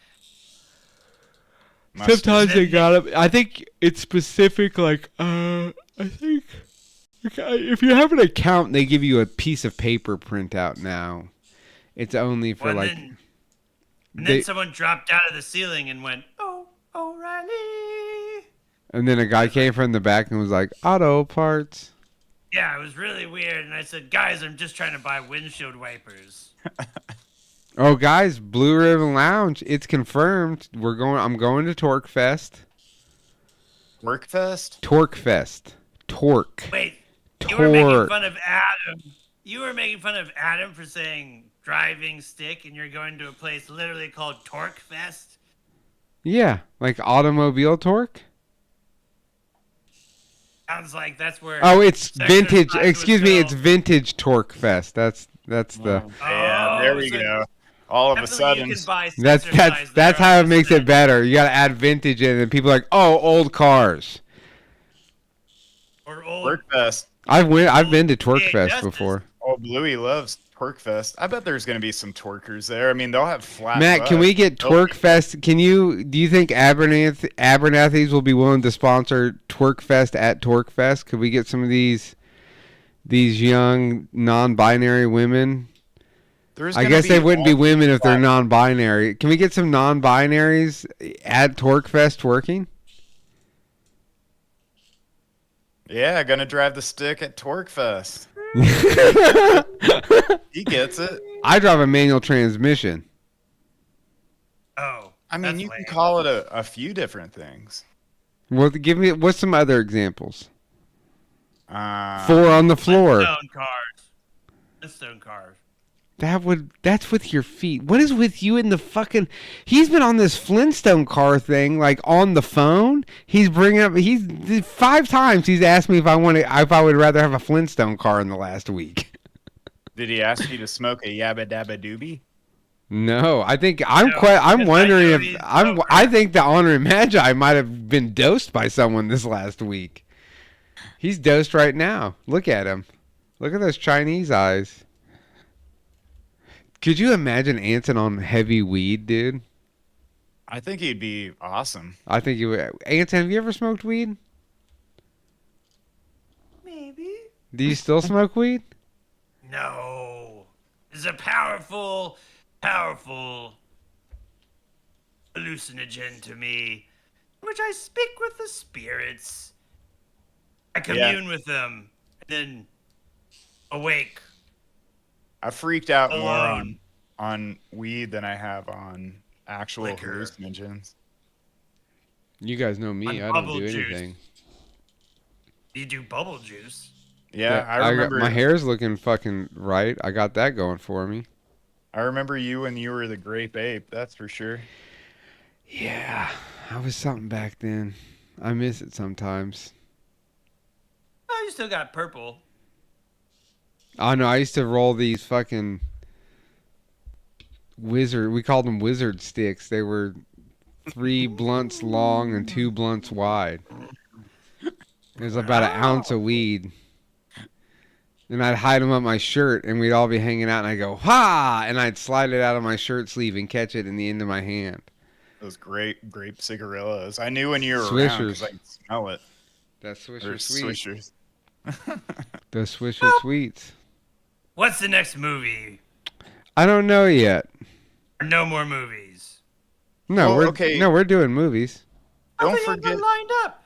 Sometimes they got it. I think it's specific. Like, I think if you have an account, they give you a piece of paper printout now. It's only for And then someone dropped out of the ceiling and went, "Oh, O'Reilly." And then a guy came from the back and was like, auto parts. Yeah, it was really weird. And I said, guys, I'm just trying to buy windshield wipers. Oh, guys, Blue Ribbon Lounge. It's confirmed. I'm going to Torque Fest. Torque Fest? Torque Fest. Torque. Wait, you were making fun of Adam. You were making fun of Adam for saying driving stick, and you're going to a place literally called Torque Fest? Yeah, like automobile torque. Sounds like that's where. Oh, it's vintage. Excuse me, it's vintage Torque Fest. That's the. Yeah, there we go. All of a sudden, that's how it makes it better. You got to add vintage in, and people are like, oh, old cars. Or old. Torque Fest. I've been to Torque Fest before. Oh, Bluey loves Torque Fest. I bet there's going to be some torquers there. I mean, they'll have flat. Matt, can we get Torque Fest? Do you think Abernathy's will be willing to sponsor Torque Fest at Torque Fest? Could we get some of these young non-binary women? I guess they wouldn't be women if they're non-binary. Can we get some non-binaries at Torque Fest working? Yeah, gonna drive the stick at Torque Fest. He gets it. I drive a manual transmission. Oh, I mean, you can call it a few different things. Well, what's some other examples? 4 on the floor. Flintstone cars. That's with your feet. What is with you in the fucking? He's been on this Flintstone car thing, like on the phone. He's 5 times he's asked me if I would rather have a Flintstone car in the last week. Did he ask you to smoke a yabba dabba doobie? No, I think I'm wondering if I think the honorary Magi might have been dosed by someone this last week. He's dosed right now. Look at him. Look at those Chinese eyes. Could you imagine Anson on heavy weed, dude? I think he'd be awesome. I think you would. Anson, have you ever smoked weed? Maybe. Do you still smoke weed? No. It's a powerful hallucinagen to me, in which I speak with the spirits. I commune with them, and then awake. I freaked out more on weed than I have on actual hallucinogens. You guys know me. I don't do anything. You do bubble juice. Yeah, I remember. My hair's looking fucking right. I got that going for me. I remember you when you were the grape ape. That's for sure. Yeah, I was something back then. I miss it sometimes. Oh, you still got purple. Oh no, I used to roll these fucking we called them wizard sticks. They were 3 blunts long and 2 blunts wide. It was about an ounce of weed. And I'd hide them up my shirt, and we'd all be hanging out, and I'd go, ha! And I'd slide it out of my shirt sleeve and catch it in the end of my hand. Those grape cigarillos. I knew when you were Swishers. around because I could smell it. That's Swisher Sweets. Swishers. Those Swisher Sweets. What's the next movie? I don't know yet. Or no more movies? No, we're doing movies. Don't forget. Lined up.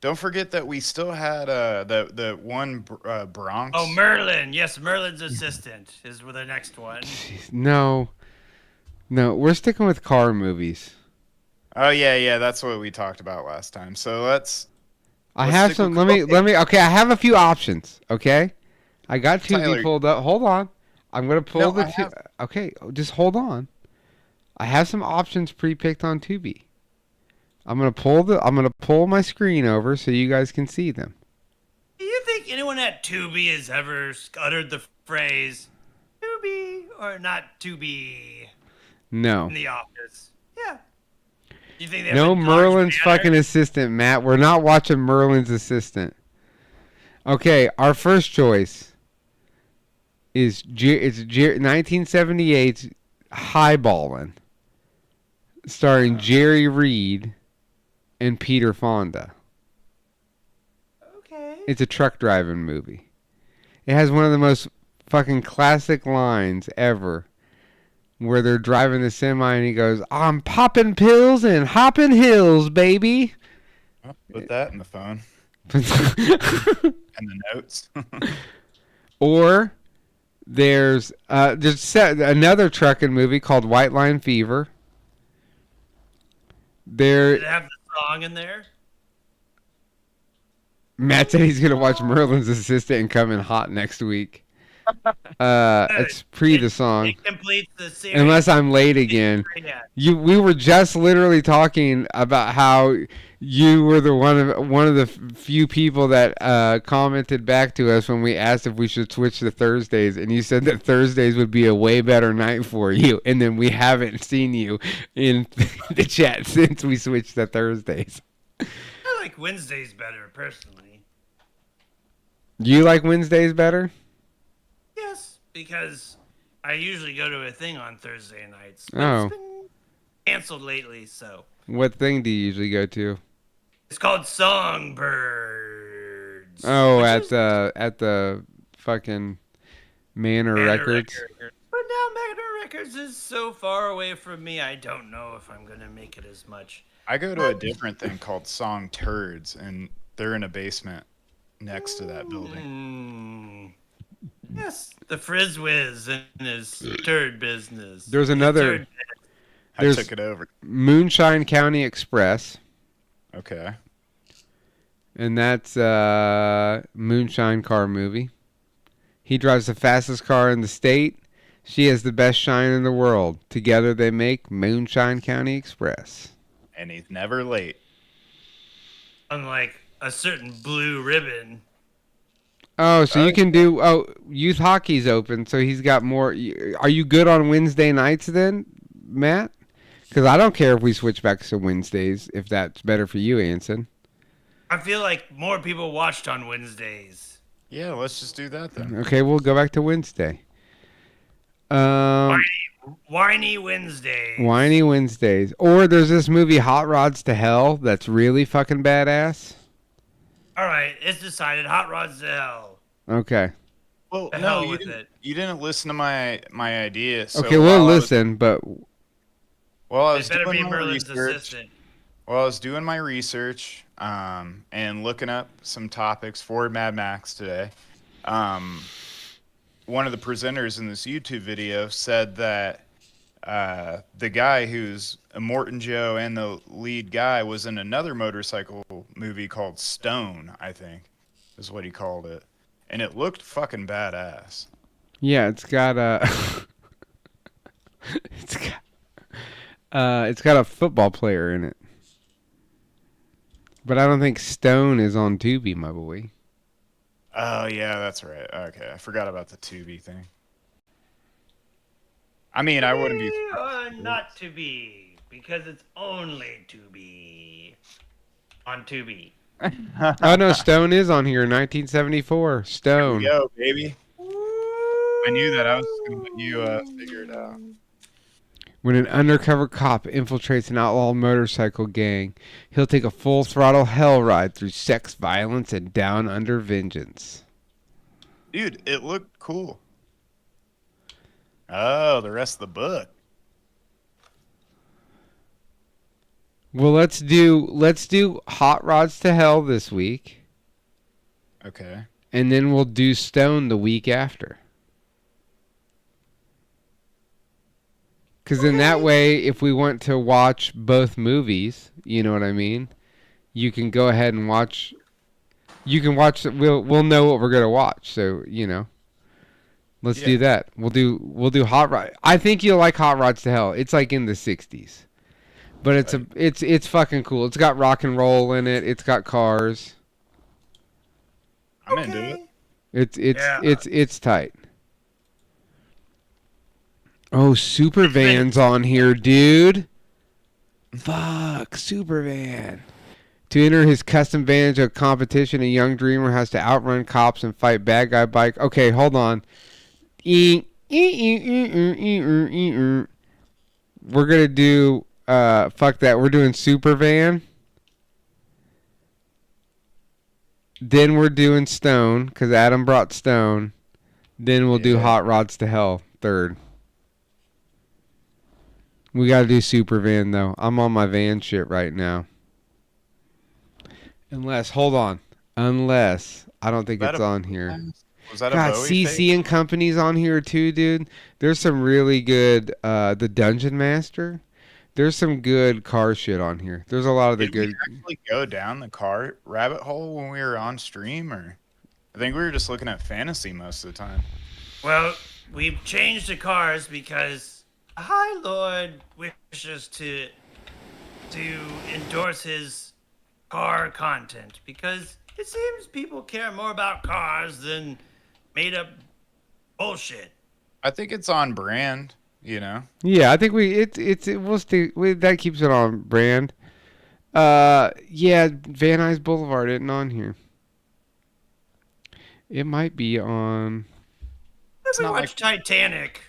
Don't forget that we still had the one Bronx. Oh, Merlin. Yes, Merlin's assistant is the next one. No, we're sticking with car movies. Oh yeah, that's what we talked about last time. So let's I have some. Let me. Okay, I have a few options. Okay, I got Tubi pulled up. Hold on, I'm gonna pull Okay, just hold on. I have some options pre-picked on Tubi. I'm gonna pull my screen over so you guys can see them. Do you think anyone at Tubi has ever uttered the phrase "Tubi" or not Tubi? No. In the office. Yeah. You think they no Merlin's fucking assistant, Matt. We're not watching Merlin's assistant. Okay, our first choice is 1978's Highballin', starring Jerry Reed and Peter Fonda. Okay. It's a truck driving movie. It has one of the most fucking classic lines ever, where they're driving the semi and he goes, "I'm popping pills and hopping hills, baby." I'll put that in the phone. And the notes. Or there's another trucking movie called White Line Fever. Did it have the song in there? Matt said he's gonna watch Merlin's Assistant and come in hot next week. It's the song. It completes the series. Unless I'm late again. We were just literally talking about how you were one of the few people that commented back to us when we asked if we should switch to Thursdays, and you said that Thursdays would be a way better night for you, and then we haven't seen you in the chat since we switched to Thursdays. I like Wednesdays better, personally. You like Wednesdays better? Yes, because I usually go to a thing on Thursday nights. Oh. It's been canceled lately, so. What thing do you usually go to? It's called Songbirds. Oh, at the fucking Manor Records. But now Manor Records is so far away from me, I don't know if I'm gonna make it as much. I go to a different thing called Song Turds, and they're in a basement next to that building. Yes, the Frizz Whiz and his turd business. There's another. I took it over. Moonshine County Express. Okay. And that's a moonshine car movie. He drives the fastest car in the state. She has the best shine in the world. Together they make Moonshine County Express. And he's never late. Unlike a certain Blue Ribbon. Oh, so you can do... Oh, youth hockey's open, so he's got more... Are you good on Wednesday nights then, Matt? Because I don't care if we switch back to Wednesdays, if that's better for you, Anson. I feel like more people watched on Wednesdays. Yeah, let's just do that then. Okay, we'll go back to Wednesday. Whiny Wednesdays. Whiny Wednesdays. Or there's this movie, Hot Rods to Hell, that's really fucking badass. All right, it's decided. Hot Rods to Hell. Okay. Well, The no, hell you with didn't, it. you didn't listen to my idea. So Okay, we'll listen, but... While I It was better doing be my Merlin's research, assistant. while I was doing my research and looking up some topics for Mad Max today, one of the presenters in this YouTube video said that the guy who's Immortan Joe and the lead guy was in another motorcycle movie called Stone, I think, is what he called it. And it looked fucking badass. Yeah, it's got a... it's got a football player in it. But I don't think Stone is on Tubi, my boy. Oh, yeah, that's right. Okay, I forgot about the Tubi thing. I mean, I wouldn't be... Not to be, because it's only to be on Tubi. Oh, no, Stone is on here, 1974. Stone. Here we go, baby. I knew that. I was just going to let you figure it out. When an undercover cop infiltrates an outlaw motorcycle gang, he'll take a full-throttle hell ride through sex, violence, and down-under vengeance. Dude, it looked cool. Oh, the rest of the book. Well, let's do Hot Rods to Hell this week. Okay. And then we'll do Stone the week after. Because in that way, if we want to watch both movies, you know what I mean? You can go ahead and watch. You can watch. We'll know what we're gonna watch. So you know, let's do that. We'll do Hot Rod. I think you'll like Hot Rods to Hell. It's like in the '60s, but it's fucking cool. It's got rock and roll in it. It's got cars. I'm into it. It's tight. Oh, Supervan's on here, dude. Fuck, Supervan. To enter his custom van into a competition, a young dreamer has to outrun cops and fight bad guy bike. Okay, hold on. We're gonna do fuck that. We're doing Supervan. Then we're doing Stone, because Adam brought Stone. Then we'll do Hot Rods to Hell third. We gotta do Supervan though. I'm on my van shit right now. Hold on. Unless, I don't think it's on here. Was that God, a Bowie CC fake? and Company's on here too, dude. There's some really good, the Dungeon Master. There's some good car shit on here. There's a lot of the Did good. we actually go down the car rabbit hole when we were on stream, or I think we were just looking at fantasy most of the time. Well, we've changed the cars because High Lord wishes to endorse his car content because it seems people care more about cars than made up bullshit. I think it's on brand, you know. Yeah, I think we'll stay. That keeps it on brand. Yeah, Van Nuys Boulevard isn't on here. It might be on. If we watch Titanic.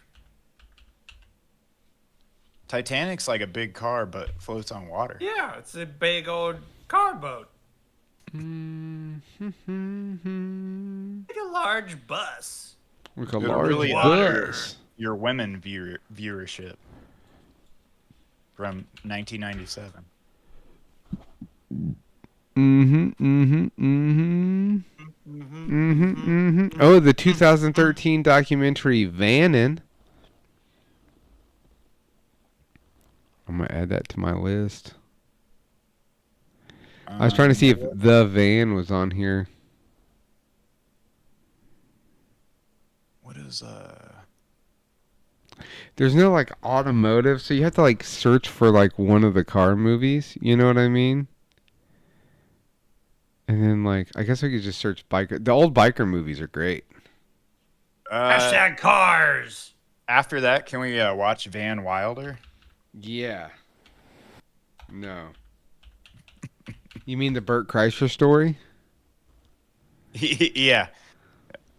Titanic's like a big car, but floats on water. Yeah, it's a big old car boat. Like a large bus. Like a It large really bus. Your women viewership from 1997. Oh, the 2013 documentary Vannin. I'm gonna add that to my list. I was trying to see if The Van was on here. What is There's no like automotive, so you have to like search for like one of the car movies. You know what I mean? And then like I guess we could just search biker. The old biker movies are great. Hashtag cars. After that, can we watch Van Wilder? Yeah. No. You mean the Burt Kreischer story? Yeah.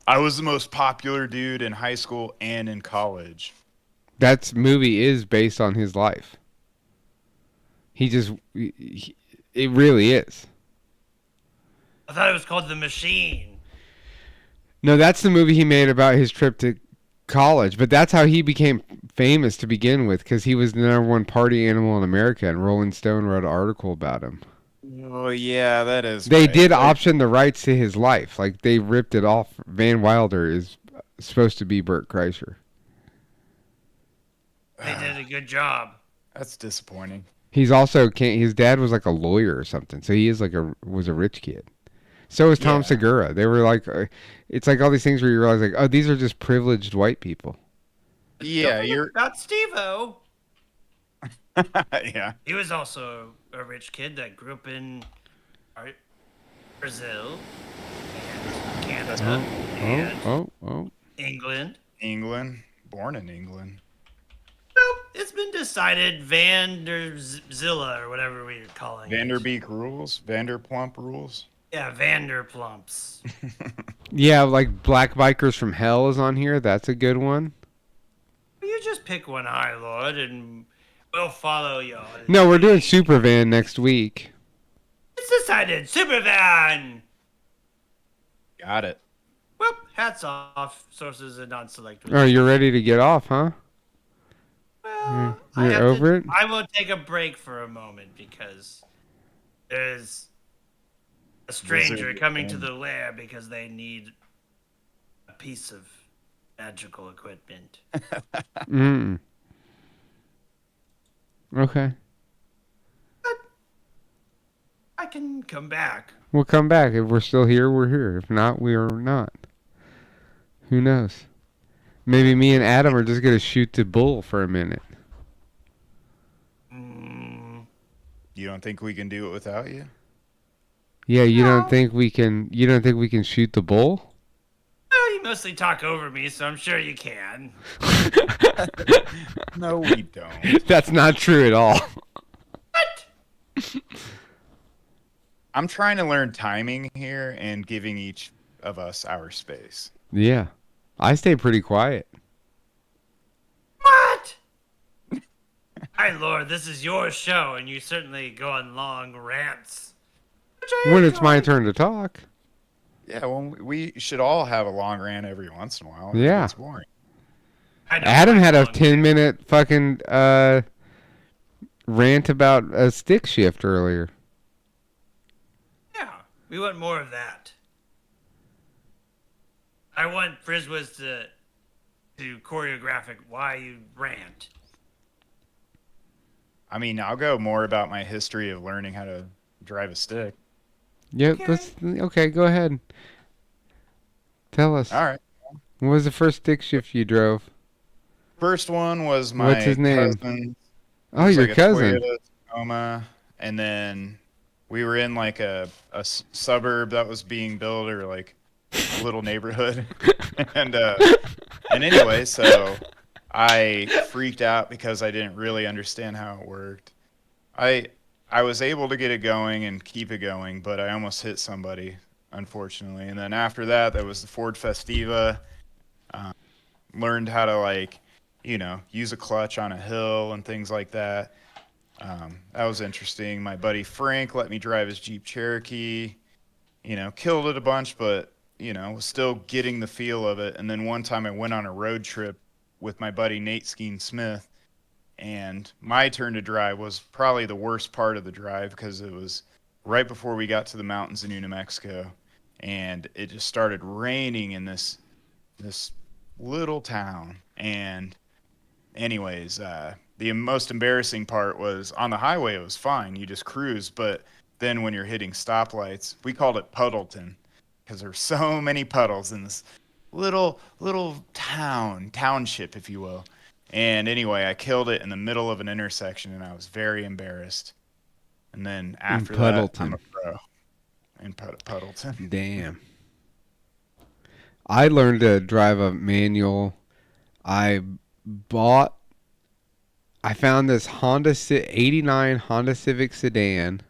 I was the most popular dude in high school and in college. That movie is based on his life. It really is. I thought it was called The Machine. No, that's the movie he made about his trip to college, but that's how he became famous to begin with, because he was the #1 party animal in America, and Rolling Stone wrote an article about him. Oh yeah, that is. They right. did option the rights to his life, like they ripped it off. Van Wilder is supposed to be Burt Kreischer. They did a good job. That's disappointing. He's also his dad was like a lawyer or something, so he is was a rich kid. So is Tom Segura. They were like, it's like all these things where you realize like, oh, these are just privileged white people. Yeah, you're not Steve-O. Yeah. He was also a rich kid that grew up in Brazil and Canada and England. England, born in England. Nope, it's been decided Vanderzilla or whatever we're calling it. Vanderbeek rules, Vanderplump rules. Yeah, Vanderplumps. Yeah, like Black Bikers from Hell is on here. That's a good one. You just pick one, High Lord, and we'll follow y'all. No, we're doing Supervan next week. It's decided. Supervan. Got it. Whoop, hats off. Sources and non-select. Oh, you're ready to get off, huh? Well, you're over it? I will take a break for a moment because there's a stranger coming to the lair because they need a piece of magical equipment. Okay. But I can come back. We'll come back. If we're still here, we're here. If not, we are not. Who knows? Maybe me and Adam are just going to shoot the bull for a minute. You don't think we can do it without you? Yeah, you don't think we can shoot the bull? Well, you mostly talk over me, so I'm sure you can. No, we don't. That's not true at all. What? I'm trying to learn timing here and giving each of us our space. Yeah. I stay pretty quiet. What? Hi, Lord, this is your show, and you certainly go on long rants. When it's my turn to talk. Yeah, well, we should all have a long rant every once in a while. Yeah. It's boring. Adam had a 10-minute fucking rant about a stick shift earlier. Yeah. We want more of that. I want Friswas to choreograph it while you rant. I mean, I'll go more about my history of learning how to drive a stick. Yep. Okay, go ahead. Tell us. All right. What was the first stick shift you drove? First one was my What's his name? cousin. Oh, your cousin. Toyota Tacoma, and then we were in like a suburb that was being built, or like a little neighborhood, and anyway, so I freaked out because I didn't really understand how it worked. I was able to get it going and keep it going, but I almost hit somebody, unfortunately. And then after that, that was the Ford Festiva. Learned how to, like, you know, use a clutch on a hill and things like that. That was interesting. My buddy Frank let me drive his Jeep Cherokee. You know, killed it a bunch, but, you know, was still getting the feel of it. And then one time I went on a road trip with my buddy Nate Skeen Smith, and my turn to drive was probably the worst part of the drive because it was right before we got to the mountains in New Mexico, and it just started raining in this little town. And anyways, the most embarrassing part was on the highway it was fine, you just cruise, but then when you're hitting stoplights, we called it Puddleton because there's so many puddles in this little township, if you will. And anyway, I killed it in the middle of an intersection, and I was very embarrassed. And then after that, I'm a pro in Puddleton. Damn. I learned to drive a manual. I found this 89 Honda Civic sedan.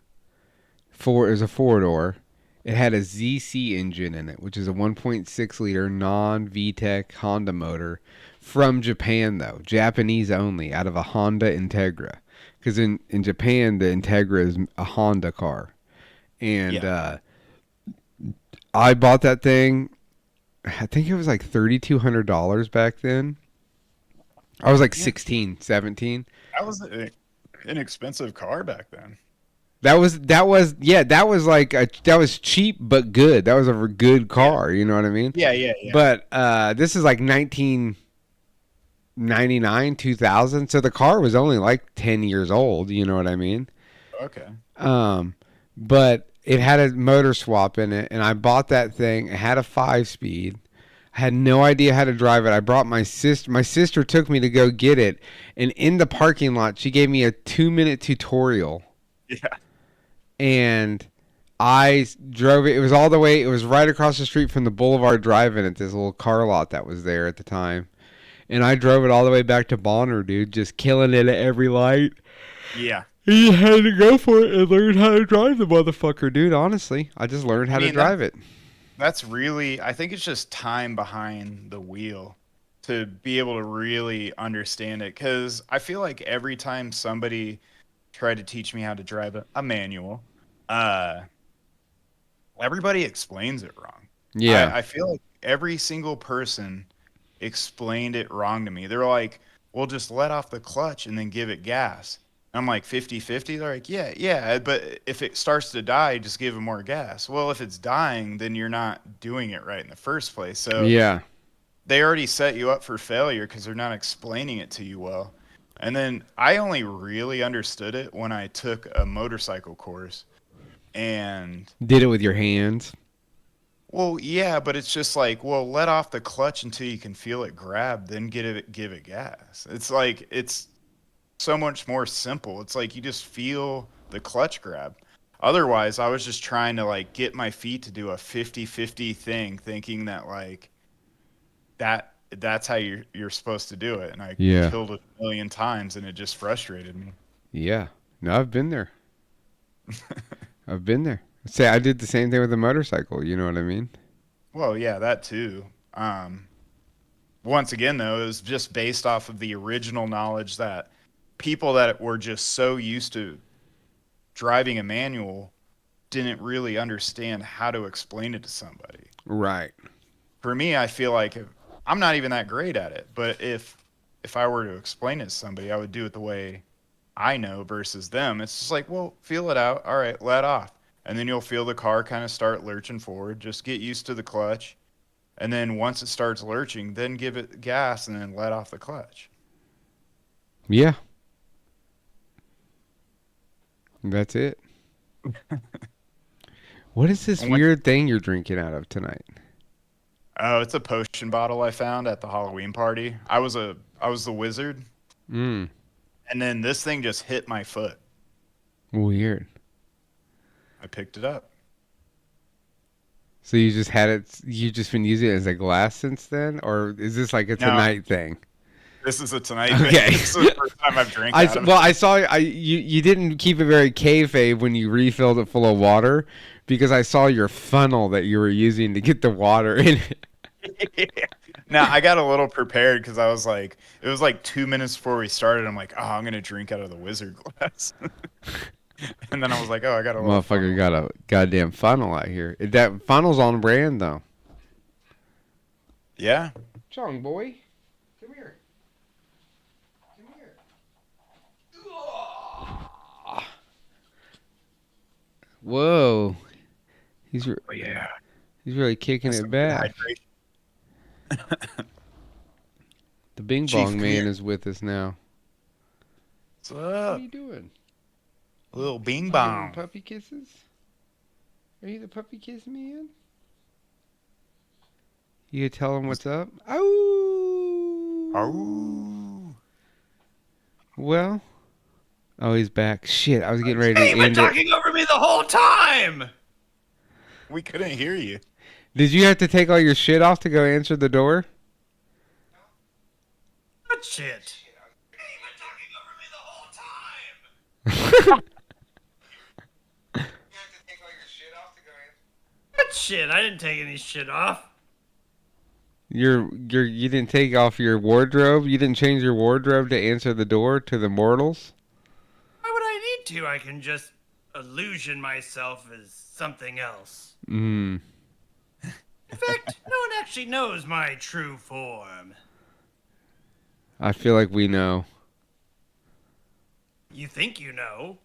It was a 4-door. It had a ZC engine in it, which is a 1.6 liter non-VTEC Honda motor from Japan, though. Japanese only, out of a Honda Integra. Because in Japan, the Integra is a Honda car. And I bought that thing, I think it was like $3,200 back then. I was like 16, 17. That was an expensive car back then. That was cheap but good. That was a good car, you know what I mean? Yeah. But this is like 1999, 2000, so the car was only like 10 years old, you know what I mean? Okay. But it had a motor swap in it, and I bought that thing. It had a 5-speed. I had no idea how to drive it. I brought my sister. My sister took me to go get it, and in the parking lot, she gave me a 2-minute tutorial. Yeah. And I drove it. It was all the way. It was right across the street from the Boulevard Drive-In at this little car lot that was there at the time. And I drove it all the way back to Bonner, dude, just killing it at every light. Yeah. You had to go for it and learn how to drive the motherfucker, dude. Honestly, I just learned how to drive it. That's really, I think it's just time behind the wheel to be able to really understand it. Because I feel like every time somebody tried to teach me how to drive a manual, everybody explains it wrong. Yeah. I feel like every single person explained it wrong to me. They're like, well, just let off the clutch and then give it gas. I'm like 50-50. They're like, yeah, but if it starts to die, just give it more gas. Well, if it's dying, then you're not doing it right in the first place. So yeah, they already set you up for failure because they're not explaining it to you well. And then I only really understood it when I took a motorcycle course and did it with your hands. Well, yeah, but it's just like, well, let off the clutch until you can feel it grab, then give it gas. It's like, it's so much more simple. It's like you just feel the clutch grab. Otherwise, I was just trying to like get my feet to do a 50-50 thing, thinking that like that's how you're supposed to do it. And I killed it a million times, and it just frustrated me. Yeah. No, I've been there. I've been there. Say, I did the same thing with the motorcycle. You know what I mean? Well, yeah, that too. Once again, though, it was just based off of the original knowledge that people that were just so used to driving a manual didn't really understand how to explain it to somebody. Right. For me, I feel like I'm not even that great at it, but if I were to explain it to somebody, I would do it the way I know versus them. It's just like, well, feel it out. All right, let off. and then you'll feel the car kind of start lurching forward. Just get used to the clutch. And then once it starts lurching, then give it gas and then let off the clutch. Yeah. That's it. What is this weird thing you're drinking out of tonight? Oh, it's a potion bottle I found at the Halloween party. I was the wizard. Mm. And then this thing just hit my foot. Weird. I picked it up. So you just had it, you just been using it as a glass since then? Or is this like a tonight thing? This is a tonight thing. This is the first time I've drank out of it. Well, I saw you didn't keep it very kayfabe when you refilled it full of water, because I saw your funnel that you were using to get the water in it. Now, I got a little prepared because I was like, it was like 2 minutes before we started. I'm like, oh, I'm going to drink out of the wizard glass. And then I was like, oh, I got a little Motherfucker got a goddamn funnel out here. That funnel's on brand, though. Yeah. Chong boy. Come here. Come here. Whoa. He's really kicking it back. The Bing Bong Man is with us now. What's up? What are you doing? A little Bing You Bong. giving puppy kisses? Are you the puppy kiss man? You tell him what's up? Oh. Oh. Well. Oh, he's back. Shit, I was getting ready to Hey, you've been end talking it. over me the whole time! We couldn't hear you. Did you have to take all your shit off to go answer the door? What shit? Hey, you've been talking over me the whole time! What shit? I didn't take any shit off. You didn't take off your wardrobe? You didn't change your wardrobe to answer the door to the mortals? Why would I need to? I can just illusion myself as something else. Mm. In fact, no one actually knows my true form. I feel like we know. You think you know?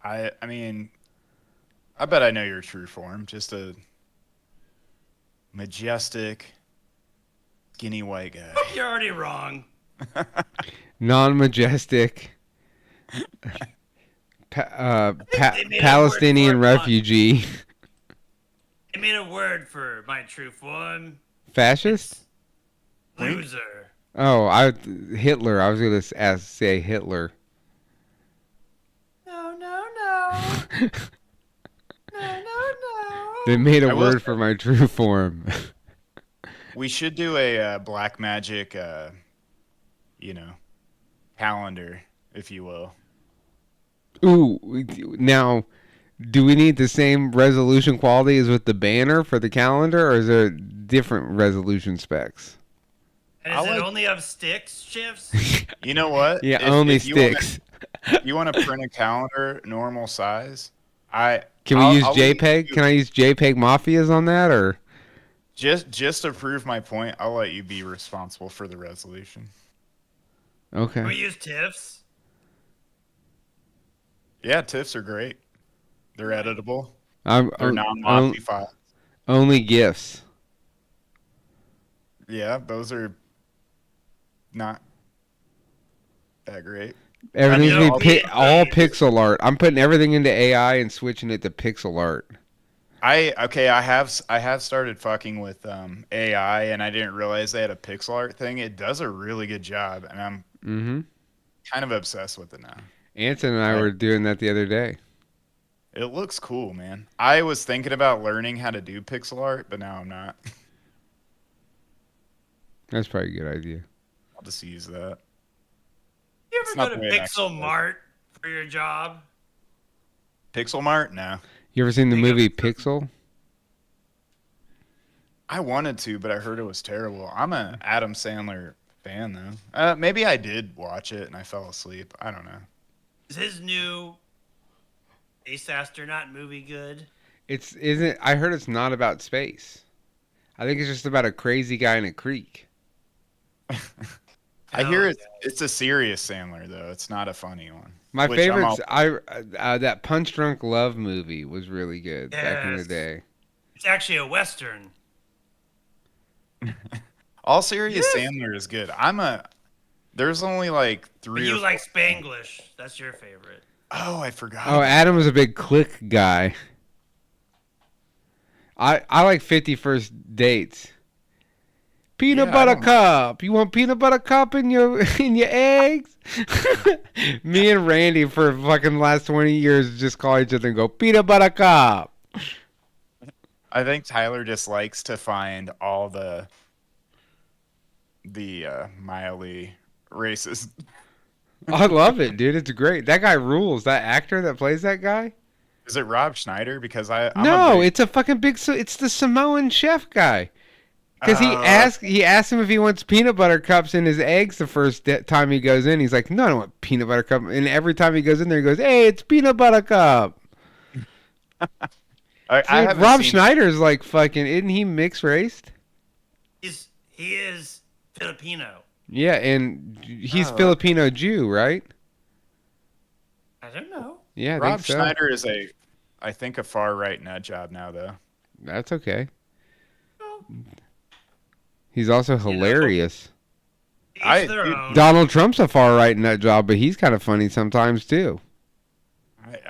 I mean, I bet I know your true form. Just a majestic, skinny white guy. You're already wrong. Non-majestic. Palestinian refugee. They made a word for my true form. Fascist? Loser. Oh, Hitler. I was going to say Hitler. No. They made a word for my true form. We should do a Black Magick, calendar, if you will. Ooh, now, do we need the same resolution quality as with the banner for the calendar, or is there different resolution specs? And is it only of sticks shifts? You know what? Yeah, only sticks. You want to print a calendar normal size? Can we use JPEG? Can I use JPEG Mafias on that, or just to prove my point? I'll let you be responsible for the resolution. Okay. Can we use TIFFs? Yeah, TIFFs are great. They're editable. They're non-Mafia files. Only GIFs. Yeah, those are not that great. Everything's all pixel art. I'm putting everything into AI and switching it to pixel art. I have started fucking with AI, and I didn't realize they had a pixel art thing. It does a really good job, and I'm kind of obsessed with it now. Anson and I were doing that the other day. It looks cool, man. I was thinking about learning how to do pixel art, but now I'm not. That's probably a good idea. I'll just use that. You ever go to Pixel Mart for your job? Pixel Mart? No. You ever seen the movie Pixel? I wanted to, but I heard it was terrible. I'm an Adam Sandler fan, though. Maybe I did watch it and I fell asleep. I don't know. Is his new Space Astronaut movie good? I heard it's not about space. I think it's just about a crazy guy in a creek. I hear it's a serious Sandler though. It's not a funny one. My favorite's that Punch Drunk Love movie was really good back in the day. It's actually a Western. All serious Sandler is good. There's only like 3 But you or like Spanglish. That's your favorite. Oh, I forgot. Oh, Adam was a big Click guy. I like 50 First Dates. Peanut butter cup. You want peanut butter cup in your eggs? Me and Randy for fucking last 20 years just call each other and go peanut butter cup. I think Tyler just likes to find all the mildly racist. I love it, dude. It's great. That guy rules. That actor that plays that guy. Is it Rob Schneider? Because it's a fucking big. It's the Samoan chef guy. Because he asked him if he wants peanut butter cups in his eggs the first time he goes in. He's like, no, I don't want peanut butter cup. And every time he goes in there, he goes, hey, it's peanut butter cup. Rob Schneider's like fucking. Isn't he mixed race? He is Filipino. Yeah, and he's Filipino Jew, right? I don't know. Yeah, Rob Schneider is I think a far right nut job now though. That's okay. He's also hilarious. Donald Trump's a far right nut job, but he's kind of funny sometimes too.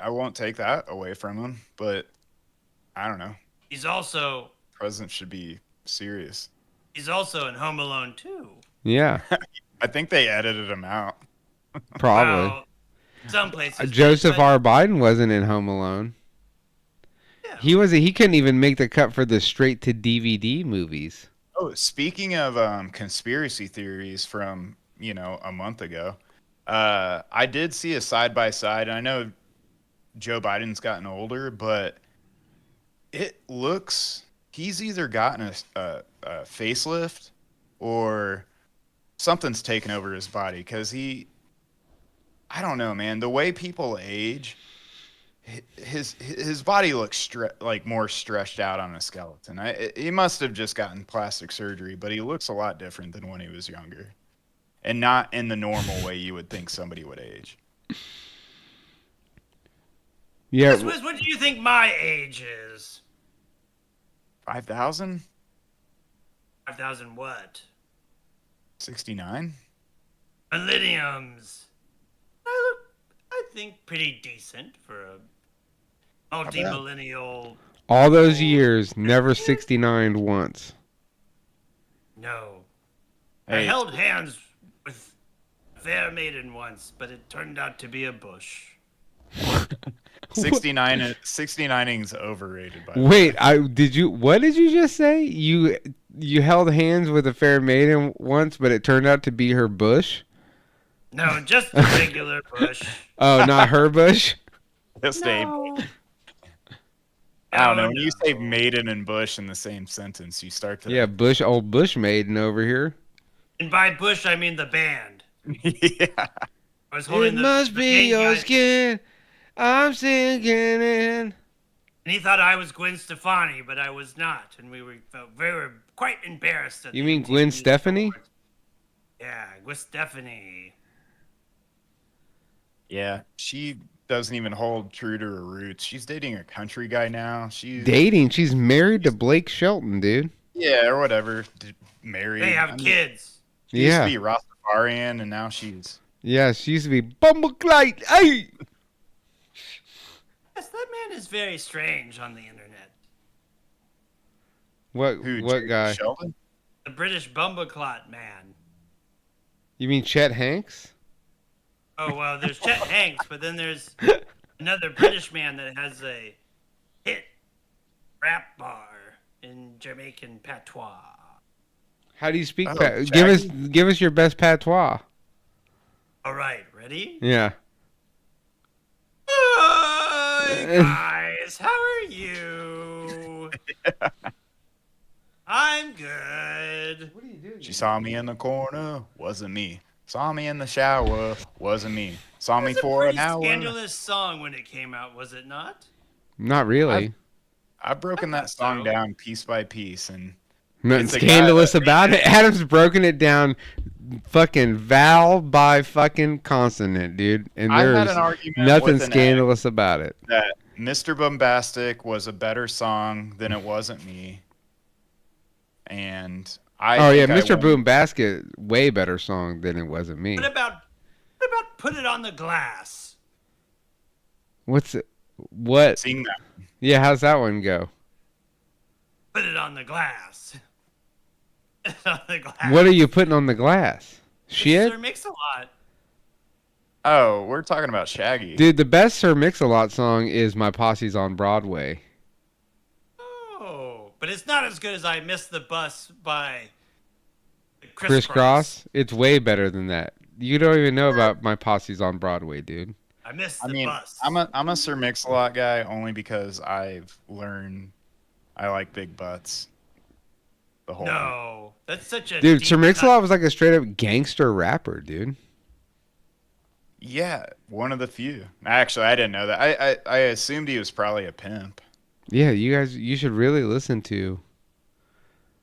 I won't take that away from him, but I don't know. He's also president should be serious. He's also in Home Alone 2. Yeah. I think they edited him out. Probably. Well, some places. Joseph R. Biden wasn't in Home Alone. Yeah. He couldn't even make the cut for the straight to DVD movies. Oh, speaking of conspiracy theories from, a month ago, I did see a side-by-side. I know Joe Biden's gotten older, but it looks he's either gotten a facelift or something's taken over his body because I don't know, man. The way people age, his body looks more stretched out on a skeleton. He must have just gotten plastic surgery, but he looks a lot different than when he was younger, and not in the normal way you would think somebody would age. Yeah. What do you think my age is? 5,000? 5,000 what? 69? Millenniums. I think pretty decent for a multi-millennial. All those years, never 69 once. No. I held hands with a fair maiden once, but it turned out to be a bush. 69ing's overrated. By Wait, what did you just say? You held hands with a fair maiden once, but it turned out to be her bush? No, just a regular bush. Oh, not her bush? Just no. I don't know. When you say maiden and bush in the same sentence, you start to... Yeah, old bush maiden over here. And by bush, I mean the band. Yeah. I was holding it must be your skin. I'm sinking in. And he thought I was Gwen Stefani, but I was not. And we were quite embarrassed. You mean Gwen Stefani? Yeah, Gwen Stefani. Yeah, she doesn't even hold true to her roots. She's dating a country guy now. She's married to Blake Shelton, dude. Yeah, or whatever. Married. They have kids. She used to be Rastafarian, and now she's... Yeah, she used to be Bumbleclite. Hey! Yes, that man is very strange on the internet. What guy? Sheldon? The British Bumbleclot man. You mean Chet Hanks? Oh, well, there's Chet Hanks, but then there's another British man that has a hit rap bar in Jamaican patois. How do you speak? Give us your best patois. All right, ready? Yeah. Hi, guys. How are you? I'm good. What are you doing? She saw me in the corner. Wasn't me. Saw me in the shower. Wasn't me. Saw me for an hour. It was a pretty scandalous song when it came out, was it not? Not really. I've broken that song down piece by piece, and nothing scandalous about it. Adam's broken it down fucking vowel by fucking consonant, dude. And I had there's an argument nothing with an scandalous about it. That Mr. Bombastic was a better song than It Wasn't Me. And Oh yeah, Mr. Boom Basket, way better song than It Wasn't Me. What about Put It on the Glass? What's it? What? Sing that. Yeah, how's that one go? Put it on the glass. Put it on the glass. What are you putting on the glass? Shit? Sir Mix-a-Lot. Oh, we're talking about Shaggy. Dude, the best Sir Mix-a-Lot song is My Posse's on Broadway. Oh, but it's not as good as I Missed the Bus by Criss Cross? It's way better than that. You don't even know about My Posse's on Broadway, dude. I missed the bus. I'm a Sir Mix-a-Lot guy only because I've learned I like big butts. The whole No, that's such a dude. deep Sir Mix-a-Lot was like a straight up gangster rapper, dude. Yeah, one of the few. Actually, I didn't know that. I assumed he was probably a pimp. Yeah, you should really listen to.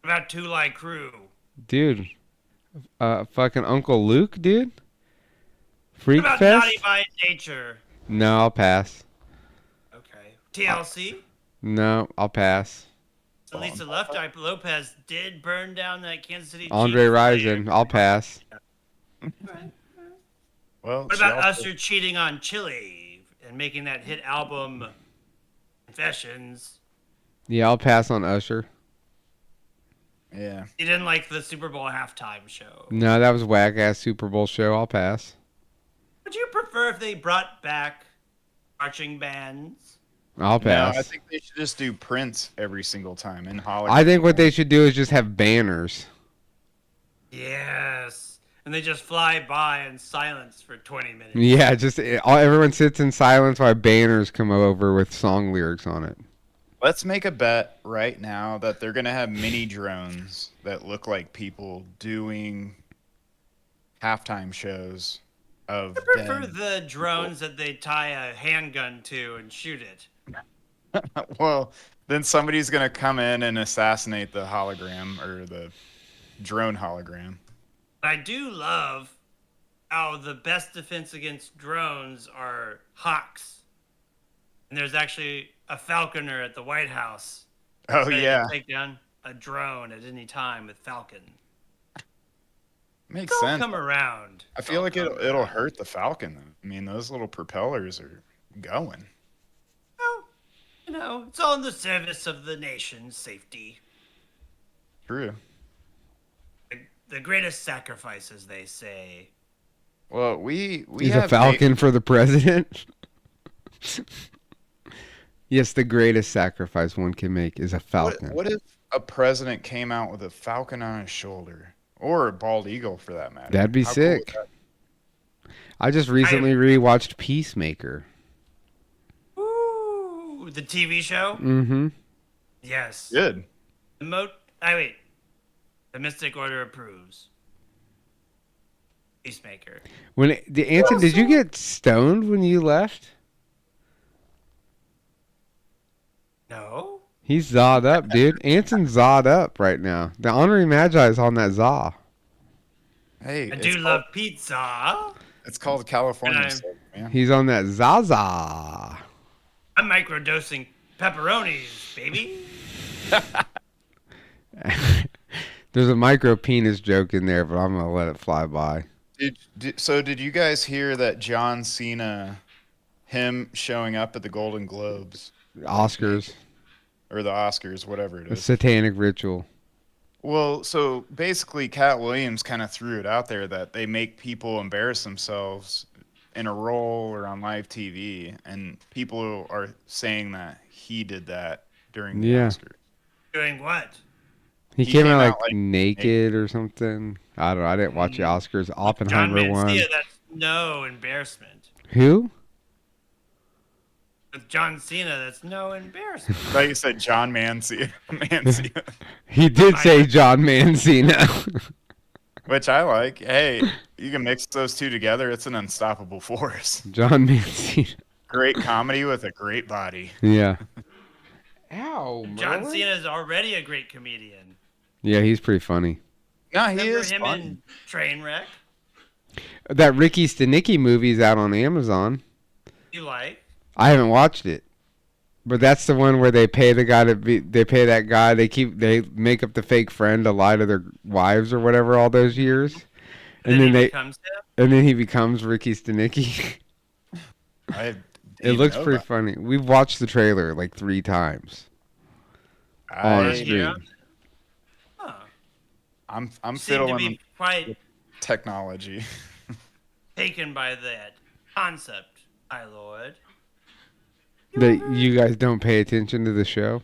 What about Two Light Crew? Dude, fucking Uncle Luke, dude. Freak What about Fest? Naughty by Nature? No, I'll pass. Okay. TLC? No, I'll pass. So Lisa Lopez did burn down that Kansas City Andre Chiefs Rison, I'll pass. Well, what about Usher cheating on Chili and making that hit album Confessions? Yeah, I'll pass on Usher. Yeah. He didn't like the Super Bowl halftime show. No, that was a whack ass Super Bowl show. I'll pass. Would you prefer if they brought back marching bands? I'll pass. No, I think they should just do Prince every single time in hologram. I think what they should do is just have banners. Yes. And they just fly by in silence for 20 minutes. Yeah, just everyone sits in silence while banners come over with song lyrics on it. Let's make a bet right now that they're going to have mini drones that look like people doing halftime shows of I prefer the drones that they tie a handgun to and shoot it. Well, then somebody's going to come in and assassinate the hologram or the drone hologram. I do love how the best defense against drones are hawks. And there's actually a falconer at the White House. Oh, ready to yeah. take down a drone at any time with Falcon. Makes It's all sense. come around. I feel like it'll hurt the Falcon, though. I mean, those little propellers are going. You know, it's all in the service of the nation's safety. True. The greatest sacrifice, as they say. Well, we Is have a falcon for the president? Yes, the greatest sacrifice one can make is a falcon. What if a president came out with a falcon on his shoulder? Or a bald eagle, for that matter. That'd be How sick. Cool would that be? I just recently rewatched Peacemaker. Ooh, the TV show? Mm-hmm. Yes. Good. The Mystic Order approves. Peacemaker. Anson, did you get stoned when you left? No. He's zawed up, dude. Anson's zawed up right now. The honorary magi is on that zaw. Hey, I do love pizza. It's called California And soap, man. He's on that zaza. I'm microdosing pepperonis, baby. There's a micro penis joke in there, but I'm gonna let it fly by. Did you guys hear that John Cena, him showing up at the Golden Globes, Oscars, or the Oscars, whatever it a is? satanic ritual. Well, so basically, Cat Williams kind of threw it out there that they make people embarrass themselves in a role or on live TV, and people are saying that he did that during the Oscars. Doing what? He came out like naked or something. I don't know. I didn't watch the Oscars. John Oppenheimer won. Mencia, that's no embarrassment. Who? With John Cena, that's no embarrassment. I thought you said John Mancina. Mancina. He did say John Mancina. Which I like. Hey, you can mix those two together. It's an unstoppable force. John Mancina. Great comedy with a great body. Yeah. Ow, John Cena is already a great comedian. Yeah, he's pretty funny. No, he Remember is him funny. in Trainwreck? That Ricky Stenicki movie's out on Amazon. You like? I haven't watched it, but that's the one where they pay the guy they pay that guy. They make up the fake friend to lie to their wives or whatever all those years, and then he becomes Ricky Stenicki. It looks pretty funny. We've watched the trailer like 3 times on screen. I'm Seem to fiddling be quite technology. taken by that concept, my lord. That you guys don't pay attention to the show.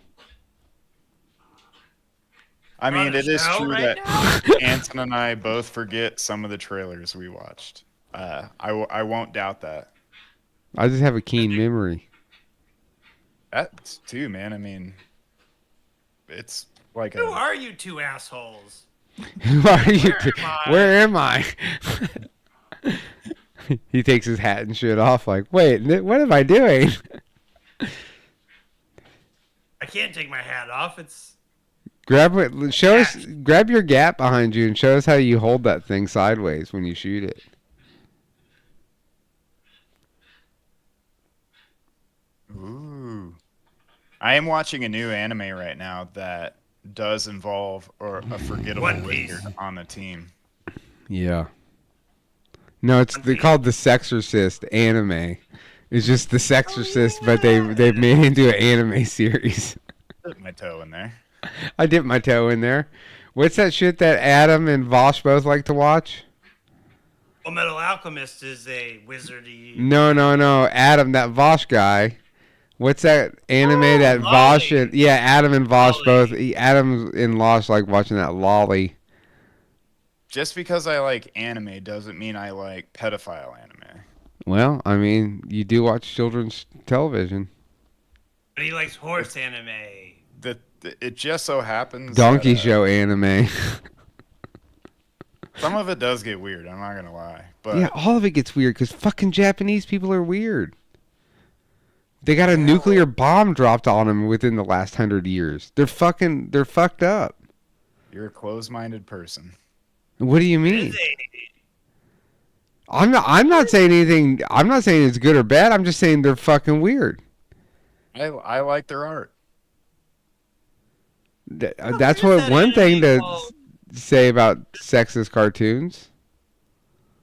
I mean, it is true right that Anson and I both forget some of the trailers we watched. I won't doubt that. I just have a keen memory. That's too, man. I mean, it's like Who are you two assholes? Who are you? Where am I? He takes his hat and shit off. Like, wait, what am I doing? I can't take my hat off. It's Grab your gap behind you and show us how you hold that thing sideways when you shoot it. Ooh. I am watching a new anime right now that does involve a forgettable leader on the team. Yeah. No, they're called the Sexorcist anime. It's just the Sexorcist, but they've made it into an anime series. Dip my toe in there. I dipped my toe in there. What's that shit that Adam and Vosh both like to watch? Full Metal Alchemist is a wizardy. No. Adam, that Vosh guy. What's that anime that Vosh and Adam and Vosh both. Adam and Vosh like watching that Lolly. Just because I like anime doesn't mean I like pedophile anime. Well, I mean, you do watch children's television. But he likes horse anime. It just so happens. Donkey show anime. Some of it does get weird. I'm not gonna lie. But yeah, all of it gets weird because fucking Japanese people are weird. They got a nuclear bomb dropped on them within the last 100 years. They're fucked up. You're a closed-minded person. What do you mean? I'm not saying anything. I'm not saying it's good or bad. I'm just saying they're fucking weird. I like their art. That's one thing to say about sexist cartoons.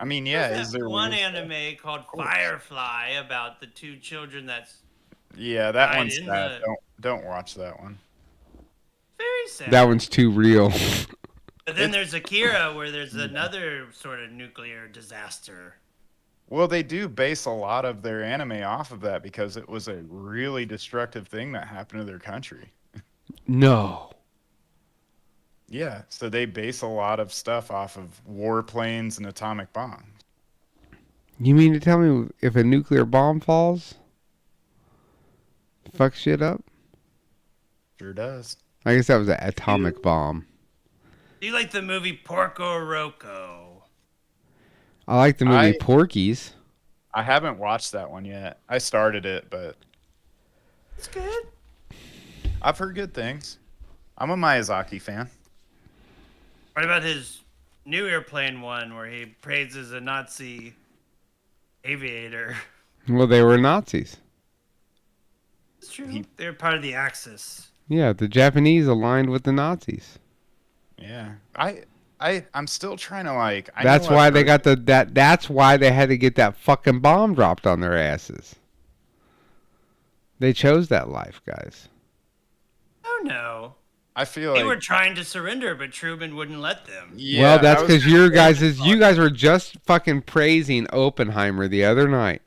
I mean, yeah. There's that one anime called Firefly about the 2 children that's. Yeah, that one's sad. Don't watch that one. Very sad. That one's too real. But then there's Akira, where there's another sort of nuclear disaster. Well, they do base a lot of their anime off of that because it was a really destructive thing that happened to their country. No. Yeah, so they base a lot of stuff off of warplanes and atomic bombs. You mean to tell me if a nuclear bomb falls, fuck shit up? Sure does. I guess that was an atomic bomb. Do you like the movie Porco Roco? I like the movie Porky's. I haven't watched that one yet. I started it, but it's good. I've heard good things. I'm a Miyazaki fan. What about his new airplane one where he praises a Nazi aviator? Well, they were Nazis. It's true. They're part of the Axis. Yeah, the Japanese aligned with the Nazis. Yeah, I'm still trying to like. That's why they got That's why they had to get that fucking bomb dropped on their asses. They chose that life, guys. Oh no. I feel they like were trying to surrender, but Truman wouldn't let them. Yeah, well, that's because you guys were just fucking praising Oppenheimer the other night.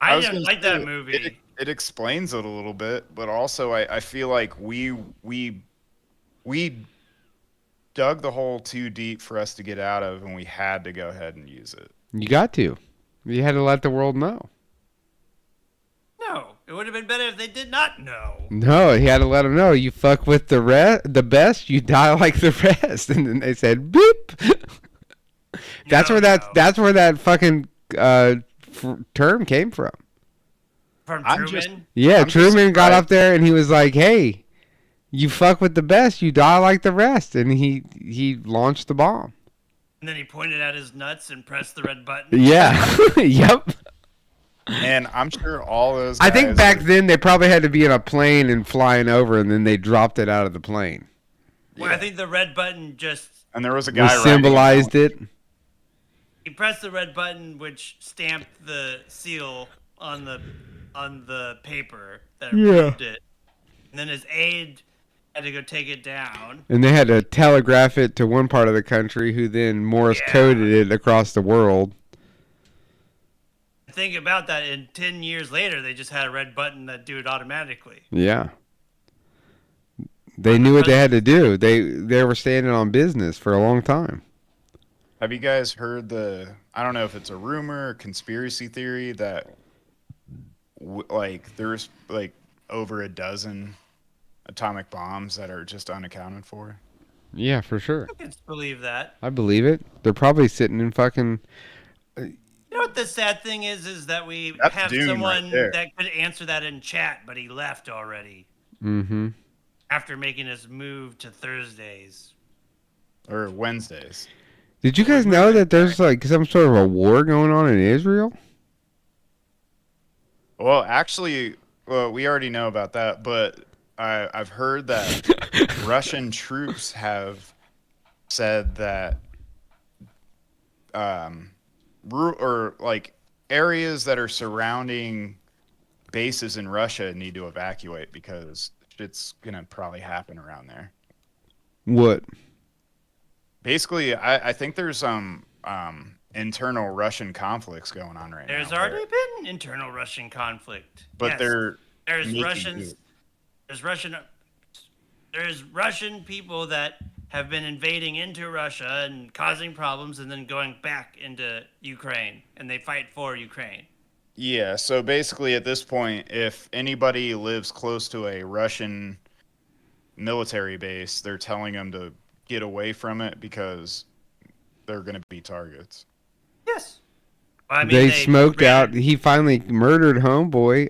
I didn't like that movie. It explains it a little bit, but also I feel like we dug the hole too deep for us to get out of, and we had to go ahead and use it. You got to. You had to let the world know. No, it would have been better if they did not know. No, he had to let them know. You fuck with the best, you die like the rest. And then they said, beep. That's where that fucking term came from. From Truman? Truman got up there and he was like, hey, You fuck with the best, you die like the rest. And he launched the bomb. And then he pointed at his nuts and pressed the red button. Yeah. Yep. And I'm sure all those guys I think back then they probably had to be in a plane and flying over, and then they dropped it out of the plane. Well, I think the red button just... And there was a guy symbolized it. He pressed the red button, which stamped the seal on the paper that approved it. And then his aide had to go take it down. And they had to telegraph it to one part of the country, who then Morse coded it across the world. Think about that. In 10 years later, they just had a red button that do it automatically. Yeah. They knew what they had to do. They were standing on business for a long time. Have you guys heard I don't know if it's a rumor or conspiracy theory that there's like over a dozen atomic bombs that are just unaccounted for? Yeah, for sure. I can believe that. I believe it. They're probably sitting in fucking... You know what the sad thing is that we have someone that could answer that in chat, but he left already. Mm-hmm. After making his move to Thursdays. Or Wednesdays. Did you guys know that there's like some sort of a war going on in Israel? Well, actually, we already know about that, but I've heard that Russian troops have said that areas that are surrounding bases in Russia need to evacuate because shit's gonna probably happen around there. What? Basically, I think there's some internal Russian conflicts going on right now. There's already been internal Russian conflict. But there's Russians. There's Russian people that have been invading into Russia and causing problems and then going back into Ukraine, and they fight for Ukraine. Yeah, so basically at this point, if anybody lives close to a Russian military base, they're telling them to get away from it because they're going to be targets. Yes. Well, I mean, they smoked out. He finally murdered homeboy,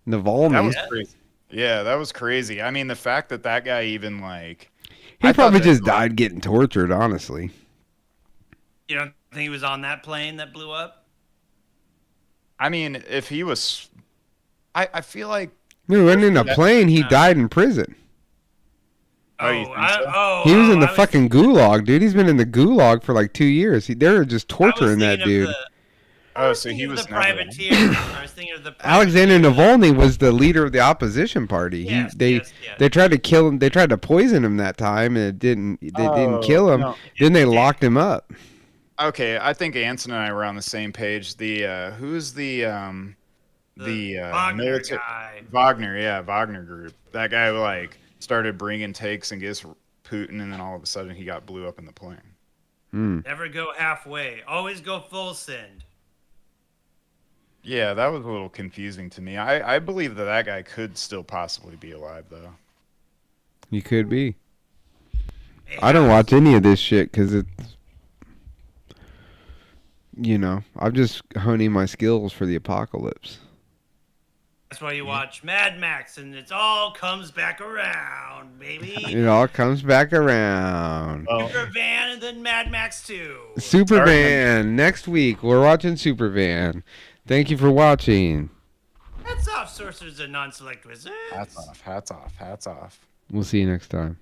Navalny. That was crazy. Yeah, that was crazy. I mean, the fact that guy even he probably just died getting tortured, honestly. You don't think he was on that plane that blew up? I mean, if he was... I feel like... No, he wasn't in a plane. He died in prison. Oh, you think so? He was in the fucking gulag, dude. He's been in the gulag for like 2 years. They were just torturing that dude. So he was the privateer. I was thinking of the Alexander Navalny was the leader of the opposition party. Yes, They tried to kill him. They tried to poison him that time, and it didn't. They didn't kill him. No. Then they locked him up. Okay, I think Anson and I were on the same page. Who's the Wagner military guy. Wagner group. That guy started bringing takes against Putin, and then all of a sudden he got blew up in the plane. Never go halfway. Always go full send. Yeah, that was a little confusing to me. I believe that guy could still possibly be alive, though. He could be. I don't watch any of this shit because it's... I'm just honing my skills for the apocalypse. That's why you watch Mad Max, and it all comes back around, baby. It all comes back around. Supervan and then Mad Max 2. Supervan. Next week, we're watching Supervan. Thank you for watching. Hats off, sorcerers and non-select wizards. Hats off. We'll see you next time.